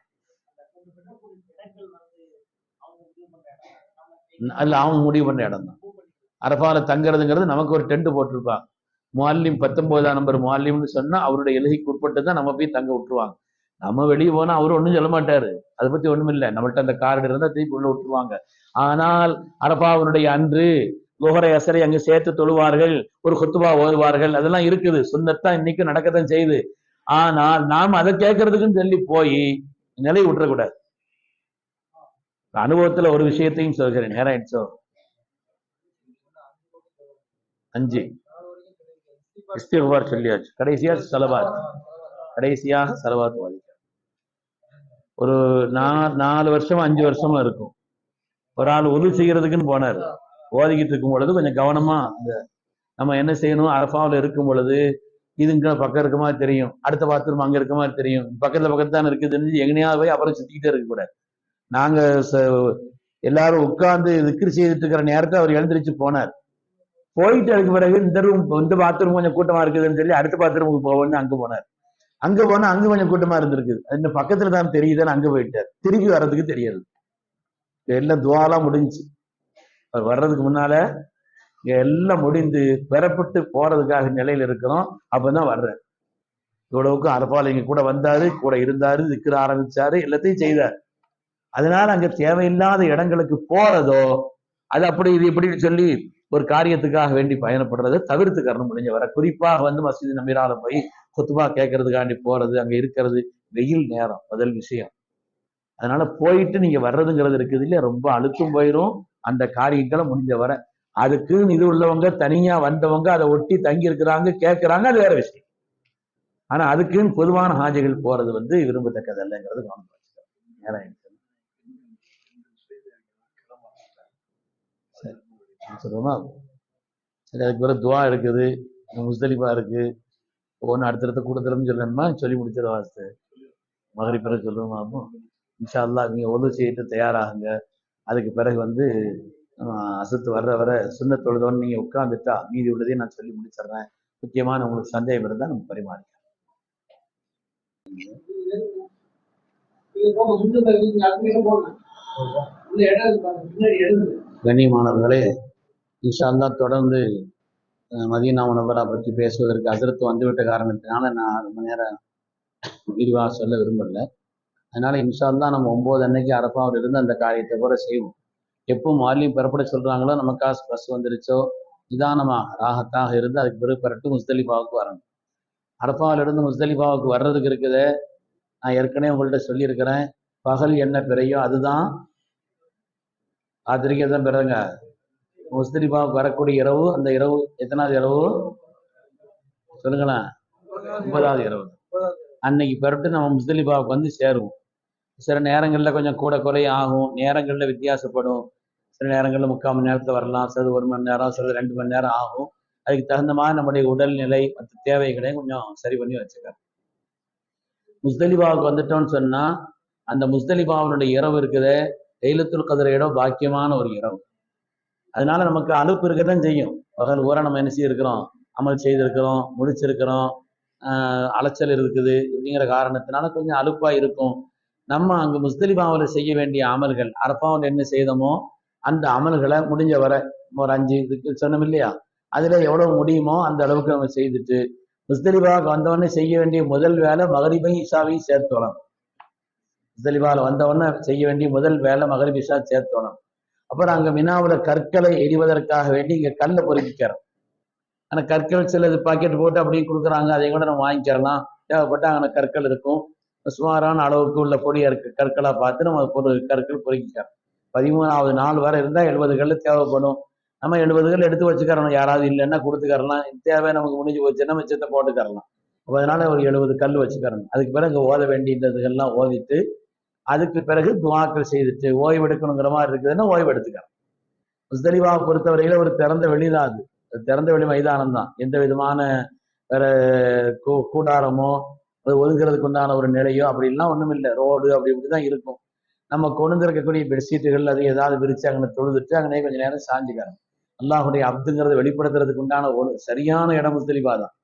அல்ல, அவங்க முடிவு பண்ண இடம் தான். அரஃபால தங்குறதுங்கிறது நமக்கு ஒரு டென்ட் போட்டிருப்பாங்க. முஅல்லிம் 19ஆம் நம்பர் முஅல்லிம்னு சொன்னா அவருடைய எல்கைக்கு உட்பட்டு தான் நம்ம போய் தங்க விட்டுருவாங்க. நம்ம வெளியே போனா அவரு ஒண்ணும் சொல்ல மாட்டாரு, அதை பத்தி ஒண்ணும் இல்லை, நம்மள்ட்ட அந்த கார்டு இருந்தா திருப்பி உள்ள விட்டுருவாங்க. ஆனால் அரஃபாவுடைய அன்று லுஹரை அசரை அங்கு சேர்த்து தொழுவார்கள், ஒரு குத்துபா ஓதுவார்கள், அதெல்லாம் இருக்குது, சுன்னத்தா இன்னைக்கு நடக்கத்தான் செய்யுது. ஆனால் நாம் அதை கேட்கறதுக்குன்னு சொல்லி போய் நிலை விட்டுறக்கூடாது. அனுபவத்துல ஒரு விஷயத்தையும் சொல்கிறேன், நேரம் ஆயிடுச்சோ. 5 இஸ்திக்ஃபார் சொல்லியாச்சு, கடைசியா ஸலவாத் வாதி. ஒரு 4 வருஷமா 5 வருஷமா இருக்கும். ஒரு ஆள் உது செய்யறதுக்குன்னு போனார். ஓதிக்கிட்டு இருக்கும் பொழுது கொஞ்சம் கவனமா நம்ம என்ன செய்யணும், அரஃபாவில் இருக்கும் பொழுது இதுங்க பக்கம் இருக்க மாதிரி தெரியும், அடுத்த பாத்ரூம் அங்க இருக்க மாதிரி தெரியும், பக்கத்துல தான் இருக்குதுன்னு எங்கனையாவது போய் அப்புறம் சுத்திக்கிட்டே இருக்க கூடாது. நாங்க எல்லாரும் உட்கார்ந்து திக்ர் செய்துட்டு இருக்கிற நேரத்தை அவர் எழுந்திரிச்சு போனார். போயிட்டு அதுக்கு பிறகு இந்த பாத்ரூம் கொஞ்சம் கூட்டமா இருக்குதுன்னு சொல்லி அடுத்த பாத்ரூமுக்கு போவோம்னு அங்க போனார். அங்க போனா அங்க கொஞ்சம் கூட்டமா இருந்திருக்குது, இந்த பக்கத்துல தான் தெரியுதுன்னு அங்க போயிட்டார். திருப்பி வர்றதுக்கு தெரியாது. எல்லாம் துவாலாம் முடிஞ்சு அவர் வர்றதுக்கு முன்னால எல்லாம் முடிந்து பெறப்பட்டு போறதுக்காக நிலையில இருக்கிறோம். அப்பதான் வர்றேன். இவ்வளவுக்கு அரபால் இங்க கூட வந்தாரு, கூட இருந்தாரு, திக்கிற ஆரம்பிச்சாரு, எல்லாத்தையும் செய்தார். அதனால அங்க தேவையில்லாத இடங்களுக்கு போறதோ அது அப்படி இது இப்படின்னு சொல்லி ஒரு காரியத்துக்காக வேண்டி பயணப்படுறதை தவிர்த்துக்கறணும் முடிஞ்ச வர. குறிப்பாக மஸ்ஜித் நபீரால போய் குத்துபா கேட்கறதுக்காண்டி போறது, அங்க இருக்கிறது வெயில் நேரம் முதல் விஷயம். அதனால போயிட்டு நீங்க வர்றதுங்கிறது இருக்குது இல்லையா, ரொம்ப அழுத்தம் போயிடும். அந்த காரியங்களை முடிஞ்ச வர அதுக்கு இது உள்ளவங்க தனியா வந்தவங்க அதை ஒட்டி தங்கி இருக்கிறாங்க, கேட்கிறாங்க, அது வேற விஷயம். ஆனா அதுக்குன்னு பொதுவான ஹாஜிகள் போறது விரும்பத்தக்கதல்லைங்கிறது கவனம். நேரம் சொல்லுவோமா, அதுக்கு பிறகு துவா இருக்குது, முஸ்தலிஃபா இருக்கு, ஒன்று அடுத்தடுத்த கூட்டத்திலும் சொல்லணுமா, சொல்லி முடிச்சிட வாஸ்து மகரிப் பிறகு சொல்லுவோமா. இன்ஷா அல்லாஹ் நீங்க ஒது செய்யிட்டு தயாராகுங்க. அதுக்கு பிறகு அசத்து வர சுன்ன தொழுதோன்னு நீங்க உட்கார்ந்துட்டா மீதி உள்ளதையும் நான் சொல்லி முடிச்சிடுறேன். முக்கியமான உங்களுக்கு சந்தேகம் இருந்தால் நம்ம பரிமாறிக்கலாம். கண்ணியமானவர்களே, இன்ஷா அல்லாஹ் தொடர்ந்து மதீனா முனவ்வரா பற்றி பேசுவதற்கு ஹஸரத் வந்துவிட்ட காரணத்தினால நான் ரொம்ப நேரம் விரிவாக சொல்ல விரும்பல. அதனால இன்ஷா அல்லாஹ் நம்ம 9 அன்னைக்கு அரஃபாவில் இருந்து அந்த காரியத்தை கூட செய்வோம். எப்போ மாலியும் பெறப்பட சொல்றாங்களோ, நமக்கா பஸ் வந்துருச்சோ, நிதானமாக ராகத்தாக இருந்து அதுக்கு பிறகு பெறட்டு முஸ்தலிஃபாவுக்கு வரணும். அரஃபாவில் இருந்து முஸ்தலிஃபாவுக்கு வர்றதுக்கு இருக்குது, நான் ஏற்கனவே உங்கள்கிட்ட சொல்லியிருக்கிறேன், பகல் என்ன பிறையோ அதுதான் ஆத்திரிக்கை தான் பிறகுங்க. முஸ்தலிஃபாவுக்கு வரக்கூடிய இரவு, அந்த இரவு எத்தனாவது இரவு சொல்லுங்களேன், 9வது இரவு. அன்னைக்கு பிறட்டு நம்ம முஸ்தலிஃபாவுக்கு சேருவோம். சில நேரங்களில் கொஞ்சம் கூட குறைய ஆகும், நேரங்களில் வித்தியாசப்படும். சில நேரங்களில் 3/4 மணி நேரத்தில் வரலாம், சிலது 1 மணி நேரம், சிலது 2 மணி நேரம் ஆகும். அதுக்கு தகுந்த மாதிரி நம்முடைய உடல்நிலை மற்ற தேவைகளை கொஞ்சம் சரி பண்ணி வச்சுக்கலாம். முஸ்தலிஃபாவுக்கு வந்துட்டோம்னு சொன்னா, அந்த முஸ்தலிஃபாவினுடைய இரவு இருக்குது லைலத்துல் கத்ரை பாக்கியமான ஒரு இரவு. அதனால நமக்கு அலுப்பு இருக்கதான் செய்யும். பகல் ஊரா நம்ம என்ன செய்யிருக்கிறோம், அமல் செய்திருக்கிறோம், முடிச்சிருக்கிறோம், அலைச்சல் இருக்குது அப்படிங்கிற காரணத்தினால கொஞ்சம் அலுப்பா இருக்கும். நம்ம அங்கு முஸ்தலிஃபாவில் செய்ய வேண்டிய அமல்கள், அரஃபாவில் என்ன செய்தோமோ அந்த அமல்களை முடிஞ்ச வர ஒரு 5 இதுக்கு சொன்னோம் இல்லையா, அதுல எவ்வளவு முடியுமோ அந்த அளவுக்கு நம்ம செய்துட்டு முஸ்தலிஃபாவுக்கு வந்தவொடனே செய்ய வேண்டிய முதல் வேலை மகரிபையும் இஷாவையும் சேர்த்தோணும். முஸ்தலிஃபாவில் வந்தவொடனே செய்ய வேண்டிய முதல் வேலை மகரிப் இஷா சேர்த்தோணும். அப்புறம் அங்க மினாவுல கற்களை எரிவதற்காக வேண்டி இங்க கல்லை பொறுக்கிக்கிறோம். ஆனா கற்கள் சிலது பாக்கெட் போட்டு அப்படியே கொடுக்குறாங்க, அதை கூட நம்ம வாங்கிக்கிறலாம். தேவைப்பட்ட அங்கே கற்கள் இருக்கும், சுமாரான அளவுக்கு உள்ள பொடியா இருக்கு கற்களா பார்த்து நம்ம கற்கள் பொறுக்கிக்கிறோம். 13வது நாள் வரை இருந்தா 70 கல் தேவைப்படும். நம்ம 70 கல் எடுத்து வச்சுக்கிறோம், யாராவது இல்லைன்னா கொடுத்துக்கறலாம், தேவை நமக்கு முடிஞ்சு போச்சுன்னா மிச்சத்தை போட்டுக்கறலாம். அதனால ஒரு 70 கல் வச்சுக்கிறோம். அதுக்கு பிறகு ஓத வேண்டியதுகள்லாம் ஓதிட்டு அதுக்கு பிறகு துவாக்கள் செய்துட்டு ஓய்வு எடுக்கணுங்கிற மாதிரி இருக்குதுன்னா ஓய்வு எடுத்துக்கிறோம். முஸ்தலிஃபாவை பொறுத்தவரையில ஒரு திறந்த வெளிதான், அது திறந்த வெளி மைதானம் தான். எந்த விதமான வேற கூடாரமோ அது ஒதுங்கிறதுக்கு உண்டான ஒரு நிலையோ அப்படின்லாம் ஒண்ணும் இல்லை, ரோடு அப்படி இப்படிதான் இருக்கும். நம்ம கொண்டு இருக்கக்கூடிய பெட்ஷீட்டுகள் அது ஏதாவது விரிச்சு அங்கே தொழுதுட்டு அங்கே கொஞ்சம் நேரம் சாஞ்சுக்கிறோம். அல்லாஹுடைய அப்துங்கிறத வெளிப்படுத்துறதுக்கு உண்டான ஒரு சரியான இடம் முஸ்தலிஃபா தான்.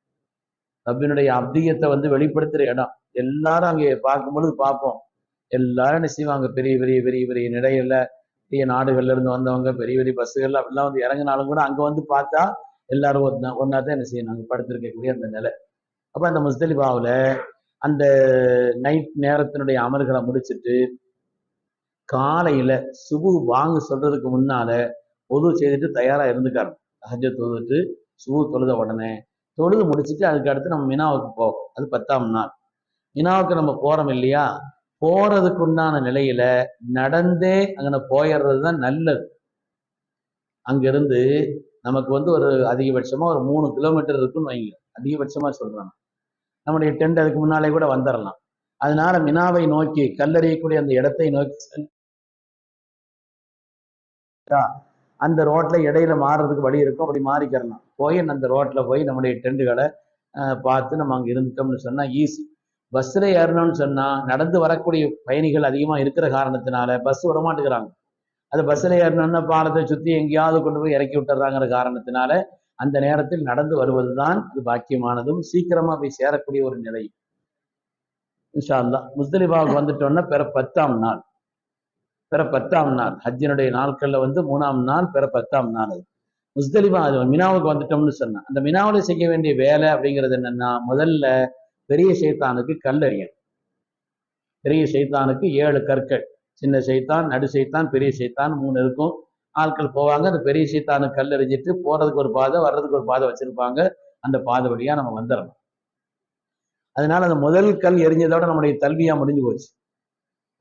ரப்பினுடைய அப்தியத்தை வெளிப்படுத்துற இடம். எல்லாரும் அங்கே பார்க்கும்பொழுது பார்ப்போம், எல்லாரும் என்ன செய்வாங்க, பெரிய பெரிய பெரிய பெரிய நிலையில பெரிய நாடுகள்ல இருந்து வந்தவங்க பெரிய பெரிய பஸ்ஸுகள்ல அப்படிலாம் இறங்கினாலும் கூட அங்க பார்த்தா எல்லாரும் ஒன்னா தான் என்ன செய்யணும், அங்க படுத்திருக்கக்கூடிய அந்த நிலை. அப்ப அந்த முஸ்தலிஃபாவுல அந்த நைட் நேரத்தினுடைய அமல்களை முடிச்சுட்டு காலையில சுபு வாங்க சொல்றதுக்கு முன்னால உது செய்துட்டு தயாரா இருந்துக்காரு. ஹஜ்ஜை தொழுதுட்டு சுபு தொழுத உடனே தொழுது முடிச்சுட்டு அதுக்கு அடுத்து நம்ம மினாவுக்கு போவோம். அது 10ஆம் நாள். மினாவுக்கு நம்ம போறோம் இல்லையா, போறதுக்கு உண்டான நிலையில நடந்தே அங்கே போயிடுறது தான் நல்லது. அங்கிருந்து நமக்கு வந்து ஒரு அதிகபட்சமா ஒரு 3 கிலோமீட்டர் இருக்குன்னு வைங்க, அதிகபட்சமா சொல்றாங்க. நம்முடைய டென்ட் அதுக்கு முன்னாலே கூட வந்துடலாம். அதனால மினாவை நோக்கி கல்லறியக்கூடிய அந்த இடத்தை நோக்கி அந்த ரோட்ல இடையில மாறுறதுக்கு வழி இருக்கும், அப்படி மாறிக்கிறலாம். போய் அந்த ரோட்ல போய் நம்முடைய டென்ட்டுகளை பார்த்து நம்ம அங்கே இருந்துட்டோம்னு சொன்னா ஈஸி. பஸ்ல ஏறணும்னு சொன்னா நடந்து வரக்கூடிய பயணிகள் அதிகமா இருக்கிற காரணத்தினால பஸ் விட மாட்டேங்கிறாங்க. அது பஸ்ல ஏறணும்னா பாலத்தை சுத்தி எங்கேயாவது கொண்டு போய் இறக்கி விட்டுறாங்கிற காரணத்தினால அந்த நேரத்தில் நடந்து வருவதுதான் அது பாக்கியமானதும் சீக்கிரமா போய் சேரக்கூடிய ஒரு நிலை. இன்ஷா அல்லாஹ் முஸ்தலிஃபாவுக்கு வந்துட்டோம்னா பிற 10ஆம் நாள், பிற 10ஆம் நாள் ஹஜ்ஜினுடைய நாட்கள்ல வந்து 3ஆம் நாள், பிற 10ஆம் நாள். அது முஸ்தலிஃபா மினாவுக்கு வந்துட்டோம்னு சொன்னா அந்த மினாவில் செய்ய வேண்டிய வேலை அப்படிங்கிறது என்னன்னா, முதல்ல பெரிய சைத்தானுக்கு கல்லறியணும். பெரிய சைத்தானுக்கு 7 கற்கள், சின்ன சைத்தான், நடு சைத்தான், பெரிய சைத்தான் 3 இருக்கும். ஆட்கள் போவாங்க, அந்த பெரிய சைத்தானுக்கு கல் எறிஞ்சிட்டு போறதுக்கு ஒரு பாதை, வர்றதுக்கு ஒரு பாதை வச்சிருப்பாங்க. அந்த பாதை வழியா நம்ம வந்துடணும். அதனால அந்த முதல் கல் எரிஞ்சதோட நம்முடைய தல்வியா முடிஞ்சு போச்சு.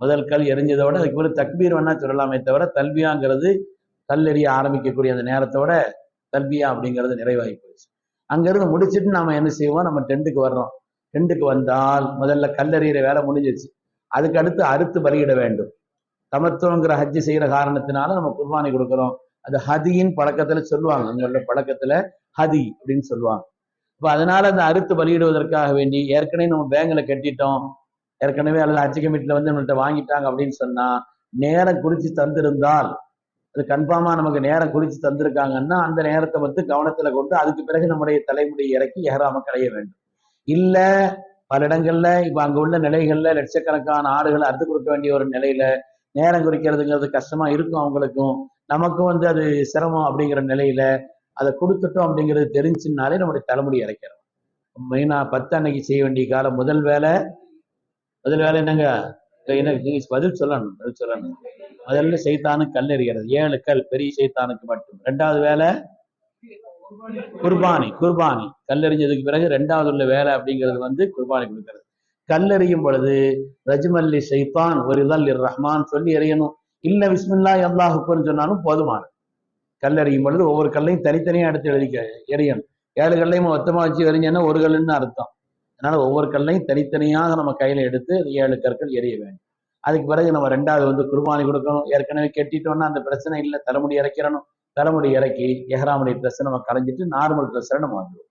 முதல் கல் எரிஞ்சதோட அதுக்கு ஒரு தக்பீர் வேணா சொல்லலாமே தவிர தல்வியாங்கிறது கல்லெறிய ஆரம்பிக்கக்கூடிய அந்த நேரத்தோட தல்பியா அப்படிங்கிறது நிறைவாகி போச்சு. அங்கிருந்து முடிச்சுட்டு நாம என்ன செய்வோம், நம்ம டென்ட்டுக்கு வர்றோம். டென்ட்டுக்கு வந்தால் முதல்ல கல்லெறிகிற வேலை முடிஞ்சிச்சு. அதுக்கு அடுத்து அறுத்து பலியிட வேண்டும். தமத்துவங்கிற ஹஜ்ஜு செய்யற காரணத்தினால நம்ம குர்பானி கொடுக்குறோம். அது ஹதியின் பழக்கத்துல சொல்லுவாங்க, அங்குள்ள பழக்கத்துல ஹதி அப்படின்னு சொல்லுவாங்க. இப்ப அதனால அந்த அறுத்து பலியிடுவதற்காக வேண்டி ஏற்கனவே நம்ம பேங்க்ல கட்டிட்டோம், ஏற்கனவே அல்லது ஹஜ் கமிட்டில வந்து நம்மள்கிட்ட வாங்கிட்டாங்க அப்படின்னு சொன்னா நேரம் குறிச்சு தந்திருந்தால், அது கன்ஃபார்மா நமக்கு நேரம் குறிச்சு தந்திருக்காங்கன்னா அந்த நேரத்தை வந்து கவனத்துல கொண்டு அதுக்கு பிறகு நம்முடைய தலைமுடியை இறக்கி எஹ்ராம களைய வேண்டும். இல்ல பல இடங்கள்ல இப்ப அங்க உள்ள நிலைகள்ல லட்சக்கணக்கான ஆடுகளை அறுத்து கொடுக்க வேண்டிய ஒரு நிலையில நேரம் குறிக்கிறதுங்கிறது கஷ்டமா இருக்கும் அவங்களுக்கும், நமக்கும் வந்து அது சிரமம் அப்படிங்கிற நிலையில அதை கொடுத்துட்டோம் அப்படிங்கிறது தெரிஞ்சுனாலே நம்முடைய தலைமுடி இறக்கிறோம். மெயினா 10 அன்னைக்கு செய்ய வேண்டிய காலம் முதல் வேலை என்னங்க, நீங்க பதில் சொல்லணும். முதல்ல சைத்தானுக்கு கல் எறிகிறது, 7 கல் பெரிய சைத்தானுக்கு மட்டும். 2வது வேலை குர்பானி. கல்லெறிஞ்சதுக்கு பிறகு 2வது உள்ள வேலை அப்படிங்கிறது வந்து குர்பானி கொடுக்கிறது. கல்லெறியும் பொழுது ரஜ்மல்லி சைத்தான் ஒரு இதழ் ரஹ்மான் சொல்லி எறியணும். இல்ல விஸ்மில்லா அல்லாஹுக்குன்னு சொன்னாலும் போதுமானது. கல்லெறியும் பொழுது ஒவ்வொரு கல்லையும் தனித்தனியா எடுத்து எறியணும். 7 கல்லையும் மொத்தமா வச்சு எறிஞ்சோன்னா ஒரு கல்லுன்னு அர்த்தம். அதனால ஒவ்வொரு கல்லையும் தனித்தனியாக நம்ம கையில எடுத்து 7 கற்கள் எறிய வேண்டும். அதுக்கு பிறகு நம்ம 2வது வந்து குர்பானி கொடுக்கணும். ஏற்கனவே கெட்டிட்டோம்னா அந்த பிரச்சனை இல்லை, தலைமுடி இறக்கிறணும். தலைமுடி இறக்கி எஹ்ராமுடைய ட்ரெஸ் நம்ம களைஞ்சிட்டு நார்மல் ட்ரெஸ்ல நம்ம வந்துடும்.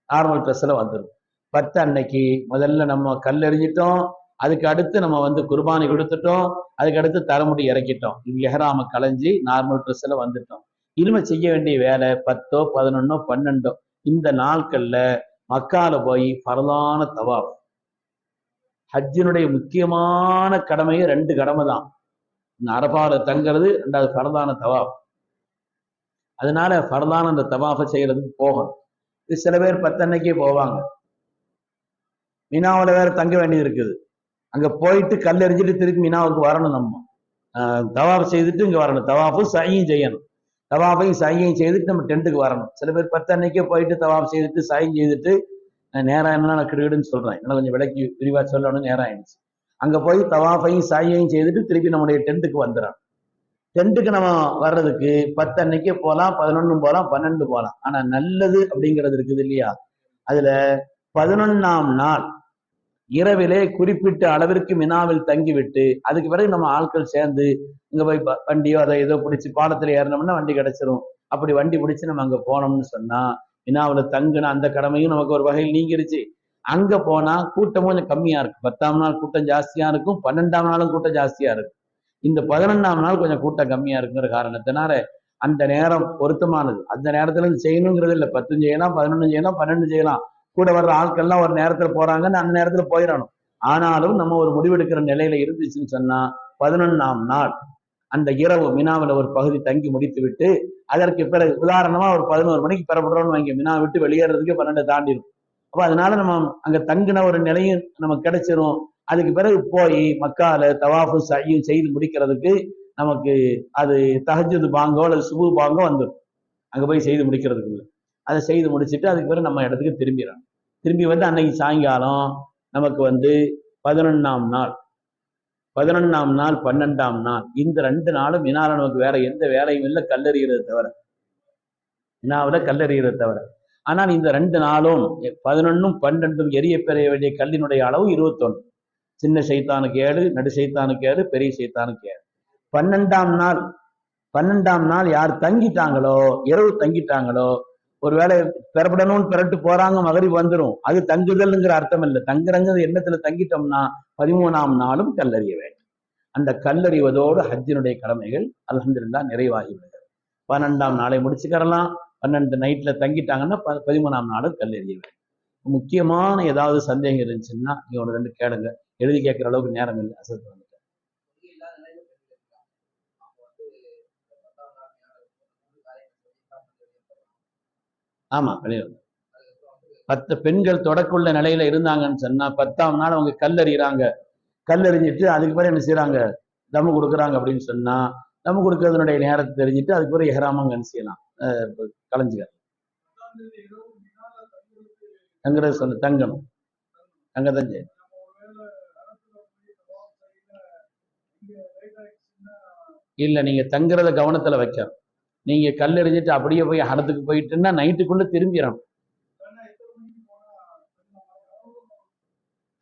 நார்மல் ட்ரெஸ்ல வந்துடும். 10 அன்னைக்கு முதல்ல நம்ம கல் எறிஞ்சிட்டோம், அதுக்கு அடுத்து நம்ம வந்து குர்பானி கொடுத்துட்டோம், அதுக்கு அடுத்து தலைமுடி இறக்கிட்டோம். இது எஹ்ராம களைஞ்சி நார்மல் ட்ரெஸ்ல வந்துட்டோம். இனிமே செய்ய வேண்டிய வேலை 10, 11, 12 இந்த நாட்கள்ல மக்கால போய் ஃபர்லான தவாஃப். ஹஜ்ஜினுடைய முக்கியமான கடமையே 2 கடமை தான். அரபால தங்கிறது, 2வது ஃபர்லான தவாஃப். அதனால ஃபர்லான அந்த தவாஃபை செய்யறதுக்கு போகணும். இது சில பேர் 10 அன்னைக்கே போவாங்க. மினாவில் வேற தங்க வேண்டியது இருக்குது. அங்க போயிட்டு கல் எறிஞ்சிட்டு திருப்பி மினாவுக்கு வரணும். நம்ம தவாஃப் செய்துட்டு இங்க வரணும். தவாஃபும் சையும் செய்யணும். தவாஃபையும் சையையும் செய்துட்டு நம்ம டென்ட்டுக்கு வரணும். சில பேர் 10 அன்னைக்கே போயிட்டு தவாஃப் செய்துட்டு சையும் செய்துட்டு நேரம் என்ன நான் கிடுகிடுன்னு சொல்றேன், ஏன்னா கொஞ்சம் விலைக்கு விரிவா சொல்லணும், நேரம் ஆயிடுச்சு. அங்க போய் தவாஃபையும் சாயையும் செய்துட்டு திருப்பி நம்முடைய டென்ட்டுக்கு வந்துடும். டென்ட்டுக்கு நம்ம வர்றதுக்கு 10 அன்னைக்கே போகலாம், 11 போகலாம், 12 போகலாம். ஆனா நல்லது அப்படிங்கிறது இருக்குது இல்லையா, அதுல 11ஆம் நாள் இரவிலே குறிப்பிட்ட அளவிற்கு மினாவில் தங்கிவிட்டு அதுக்கு பிறகு நம்ம ஆட்கள் சேர்ந்து இங்க போய் வண்டியோ அதை ஏதோ பிடிச்சி பாலத்துல ஏறினோம்னா வண்டி கிடைச்சிரும். அப்படி வண்டி பிடிச்சு நம்ம அங்க போனோம்னு சொன்னா மினாவுல தங்குன அந்த கடமையும் நமக்கு ஒரு வகையில் நீங்கிருச்சு. அங்க போனா கூட்டமும் கொஞ்சம் கம்மியா இருக்கும். 10ஆம் நாள் கூட்டம் ஜாஸ்தியா இருக்கும், 12ஆம் நாளும் கூட்டம் ஜாஸ்தியா இருக்கும். இந்த 11ஆம் நாள் கொஞ்சம் கூட்டம் கம்மியா இருக்குங்கிற காரணத்தினால அந்த நேரம் பொருத்தமானது. அந்த நேரத்துல இருந்து செய்யணுங்கிறது இல்லை, 10 செய்யலாம், 11 செய்யலாம், 12 செய்யலாம். கூட வர்ற ஆட்கள்லாம் ஒரு நேரத்துல போறாங்கன்னு அந்த நேரத்துல போயிடணும். ஆனாலும் நம்ம ஒரு முடிவெடுக்கிற நிலையில இருந்துச்சுன்னு சொன்னா 11ஆம் நாள் அந்த இரவு மினாவில் ஒரு பகுதி தங்கி முடித்து விட்டு அதற்கு பிறகு உதாரணமா ஒரு 11 மணிக்கு பெறப்படுறோம்னு வாங்கி மினா விட்டு வெளியேறதுக்கு 12 தாண்டிடும். அப்ப அதனால நம்ம அங்க தங்கின ஒரு நிலையும் நமக்கு கிடைச்சிரும். அதுக்கு பிறகு போய் மக்கால தவாஃபு சையும் செய்து முடிக்கிறதுக்கு நமக்கு அது தஹஜ்ஜுத் பாங்கோ அல்லது சுபு பாங்கோ வந்துடும். அங்க போய் செய்து முடிக்கிறதுக்குள்ள அதை செய்து முடிச்சுட்டு அதுக்கு பிறகு நம்ம இடத்துக்கு திரும்பிடணும். திரும்பி வந்து அன்னைக்கு சாயங்காலம் நமக்கு வந்து 11ஆம் நாள் 12ஆம் நாள் இந்த 2 நாளும் மினால நமக்கு வேற எந்த வேலையும் இல்லை, கல்லறிகிறத தவிர, மினாவில் கல்லறிகிறத தவிர. ஆனால் இந்த 2 நாளும் 11ம் 12ம் எரிய பெற வேண்டிய கல்லினுடைய அளவு 21. சின்ன சைத்தானுக்கு 7, நடு சைத்தானுக்கு 7, பெரிய சைத்தானுக்கு 7. 12ஆம் நாள் யார் தங்கிட்டாங்களோ, இரவு தங்கிட்டாங்களோ, ஒருவேளை பெறப்படணும்னு பெறட்டு போறாங்க, மகரிப் வந்துடும், அது தங்குதல்ங்கிற அர்த்தம் இல்லை. தங்குறங்க எண்ணத்துல தங்கிட்டோம்னா 13ஆம் நாளும் கல்லறிய வேண்டும். அந்த கல்லறிவதோடு ஹஜ்ஜினுடைய கடமைகள் அல்ஹம்துலில்லாஹ் நிறைவாகி விடுகிறது. 12ஆம் நாளை முடிச்சுக்கிறலாம். 12 நைட்ல தங்கிட்டாங்கன்னா 13ஆம் நாளும் கல்லறிய வேண்டும். முக்கியமான ஏதாவது சந்தேகம் இருந்துச்சுன்னா நீங்க 1-2 கேளுங்க. எழுதி கேட்கிற அளவுக்கு நேரம் இல்லை. அசத்து வந்துட்டேன். ஆமா, வெளியே 10 பெண்கள் தொடக்குள்ள நிலையில இருந்தாங்கன்னு சொன்னா 10ஆம் நாள் அவங்க கல்லறிகிறாங்க. கல்லறிஞ்சிட்டு அதுக்கு பிறகு என்ன செய்யறாங்க, தம்மு கொடுக்குறாங்க அப்படின்னு சொன்னா, தம்மு கொடுக்கறதுனுடைய நேரத்தை தெரிஞ்சுட்டு அதுக்கு பிறகு இஹ்ராம் என்ன செய்யலாம், கலைஞ்சுக்க. தங்குறது சொல்ல தங்கணும், தங்கதான் செய்யணும். இல்ல, நீங்க தங்குறத கவனத்துல வைக்கணும். நீங்க கல்லெறிஞ்சிட்டு அப்படியே போய் ஹரத்துக்கு போயிட்டுன்னா நைட்டுக்குள்ள திரும்பிடணும்.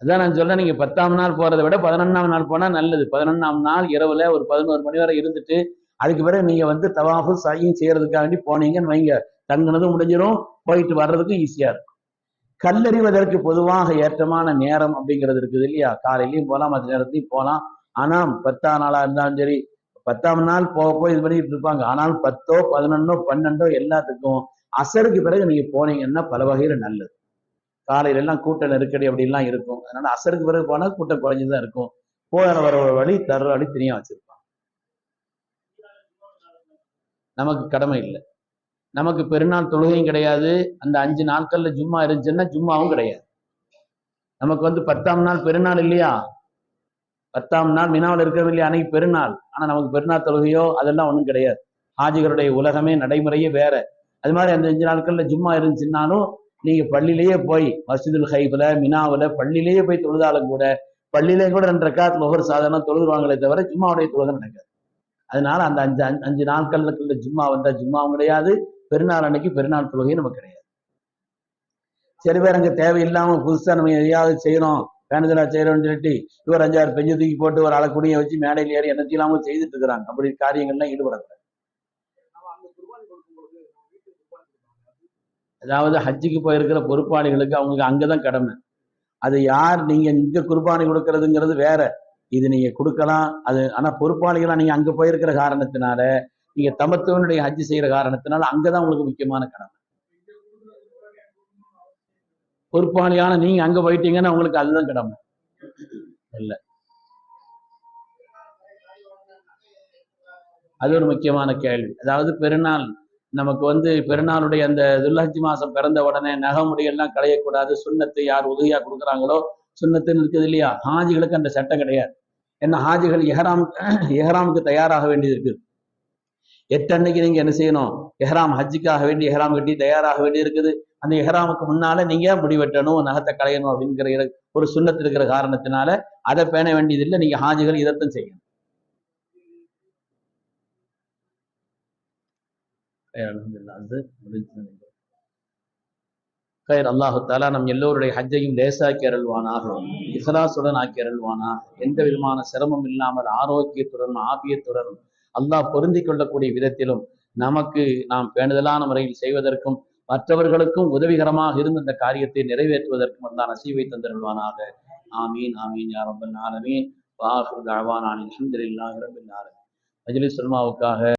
அதான் நான் சொல்றேன், நீங்க 10ஆம் நாள் போறதை விட 11ஆம் நாள் போனா நல்லது. 11ஆம் நாள் இரவுல ஒரு 11 மணி வரை இருந்துட்டு அதுக்கு பிறகு நீங்க வந்து தவாஃபு சையும் செய்யறதுக்காக வேண்டி போனீங்கன்னு வைங்க, தங்குனதும் முடிஞ்சிடும், போயிட்டு வர்றதுக்கும் ஈஸியா இருக்கும். கல்லறிவதற்கு பொதுவாக ஏற்றமான நேரம் அப்படிங்கிறது இருக்குது இல்லையா? காலையிலையும் போகலாம், மற்ற நேரத்தையும் போகலாம். ஆனா 10ஆம் நாளா இருந்தாலும் சரி, 10ஆம் நாள் போய் இது பண்ணிட்டு இருப்பாங்க. ஆனால் 10ஓ 11ஓ 12ஓ எல்லாத்துக்கும் அசருக்கு பிறகு நீங்க போனீங்கன்னா பல வகையில நல்லது. காலையில எல்லாம் கூட்ட நெருக்கடி அப்படிலாம் இருக்கும். அதனால அசருக்கு பிறகு போனா கூட்டம் குறைஞ்சுதான் இருக்கும். போற வர வழி தர்ற வழி தனியா வச்சிருப்பாங்க. நமக்கு கடமை இல்லை. நமக்கு பெருநாள் தொழுகையும் கிடையாது. அந்த 5 நாட்கள்ல ஜும்மா இருந்துச்சுன்னா ஜும்மாவும் கிடையாது. நமக்கு வந்து 10ஆம் நாள் பெருநாள் இல்லையா? 10ஆம் நாள் மினாவில் இருக்கிறது இல்லையா? அன்னைக்கு பெருநாள். ஆனா நமக்கு பெருநாள் தொழுகையோ அதெல்லாம் ஒண்ணும் கிடையாது. ஹாஜிகளுடைய உலகமே நடைமுறையே வேற. அது மாதிரி அந்த 5 நாட்கள்ல ஜும்மா இருந்துச்சுன்னாலும் நீங்க பள்ளியிலேயே போய் மஸ்ஜிதுல் ஹைஃப்ல மினாவுல பள்ளியிலேயே போய் தொழுதாலும் கூட பள்ளியிலேயே கூட 2 ரக்காத் லொஹர் சாதாரண தொழுதுவாங்களே தவிர ஜும்மாவுடைய தொழுகை நடக்காது. அதனால அந்த 5 நாட்களுக்குள்ள ஜும்மா வந்தா ஜும்மாவும் கிடையாது, பெருநாள் அன்னைக்கு பெருநாள் தொழுகையும் நமக்கு கிடையாது. சில பேர் அங்க தேவையில்லாம புதுசா நம்ம எதையாவது செய்யணும், பேனதலா செய்யறோம்னு சொல்லிட்டு இவர் 5-6 பெஞ்சு தூக்கி போட்டு ஒரு அலக்குடியை வச்சு மேடையில் ஏறி என்னத்தையும் செய்துட்டு இருக்கிறாங்க. அப்படி காரியங்கள்லாம் ஈடுபடக்கூடாது. அதாவது ஹஜ்ஜுக்கு போயிருக்கிற பொறுப்பாளிகளுக்கு அவங்களுக்கு அங்கதான் கடமை. அது யார் நீங்க இங்க குர்பானி கொடுக்கறதுங்கிறது வேற. இது நீங்க கொடுக்கலாம். அது ஆனா பொறுப்பாளிகளா நீங்க அங்க போயிருக்கிற காரணத்தினால, நீங்க தமத்துவனுடைய ஹஜ்ஜு செய்யற காரணத்தினால அங்கதான் உங்களுக்கு முக்கியமான கடமை. பொறுப்பாளியான நீங்க அங்க போயிட்டீங்கன்னா உங்களுக்கு அதுதான் கடமை இல்ல. அது ஒரு முக்கியமான கேள்வி. அதாவது பெருநாள் நமக்கு வந்து பெருநாளுடைய அந்த துல்ஹஜ் மாசம் பிறந்த உடனே நகமுடியெல்லாம் களையக்கூடாது. சுண்ணத்தை யார் உதவியா கொடுக்குறாங்களோ சுண்ணத்துன்னு இருக்குது இல்லையா? ஹாஜிகளுக்கு அந்த சட்டம் கிடையாது. ஏன்னா ஹாஜிகள் எஹராமுக்கு தயாராக வேண்டியது இருக்கு. 8 அன்னைக்கு நீங்க என்ன செய்யணும், எஹராம் ஹஜ்ஜுக்காக வேண்டி எஹராம் கட்டி தயாராக வேண்டி இருக்குது. அந்த எஹராமுக்கு முன்னால நீங்க முடிவெட்டணும், நகத்தை களையணும் அப்படிங்கிற ஒரு சுண்ணத்து இருக்கிற காரணத்தினால அதை பேண வேண்டியது இல்லை. நீங்க ஹாஜிகள் இதத்தான் செய்யணும். அல்லாஹு தாலா நம் எல்லோருடைய ஹஜ்ஜையும் லேசாக்கி அருள்வானாக, இஹ்லாசுடன் ஆக்கி அருள்வானாக. எந்த விதமான சிரமம் இல்லாமல் ஆரோக்கியத்துடன் ஆபியத்துடன் அல்லாஹ் பொருந்தி கொள்ளக்கூடிய விதத்திலும் நமக்கு நாம் பேணுதலான முறையில் செய்வதற்கும் மற்றவர்களுக்கும் உதவிகரமாக இருந்து இந்த காரியத்தை நிறைவேற்றுவதற்கும் அல்லாஹ் நசீவை தந்தருள்வானாக. ஆமீன் ஆமீன் யா ரப்பல் ஆலமீன். வ ஆகிரு தஅவானா அல்ஹம்துலில்லாஹி ரப்பில் ஆலமீன். மஜ்லிஸ் உலமாவுக்காக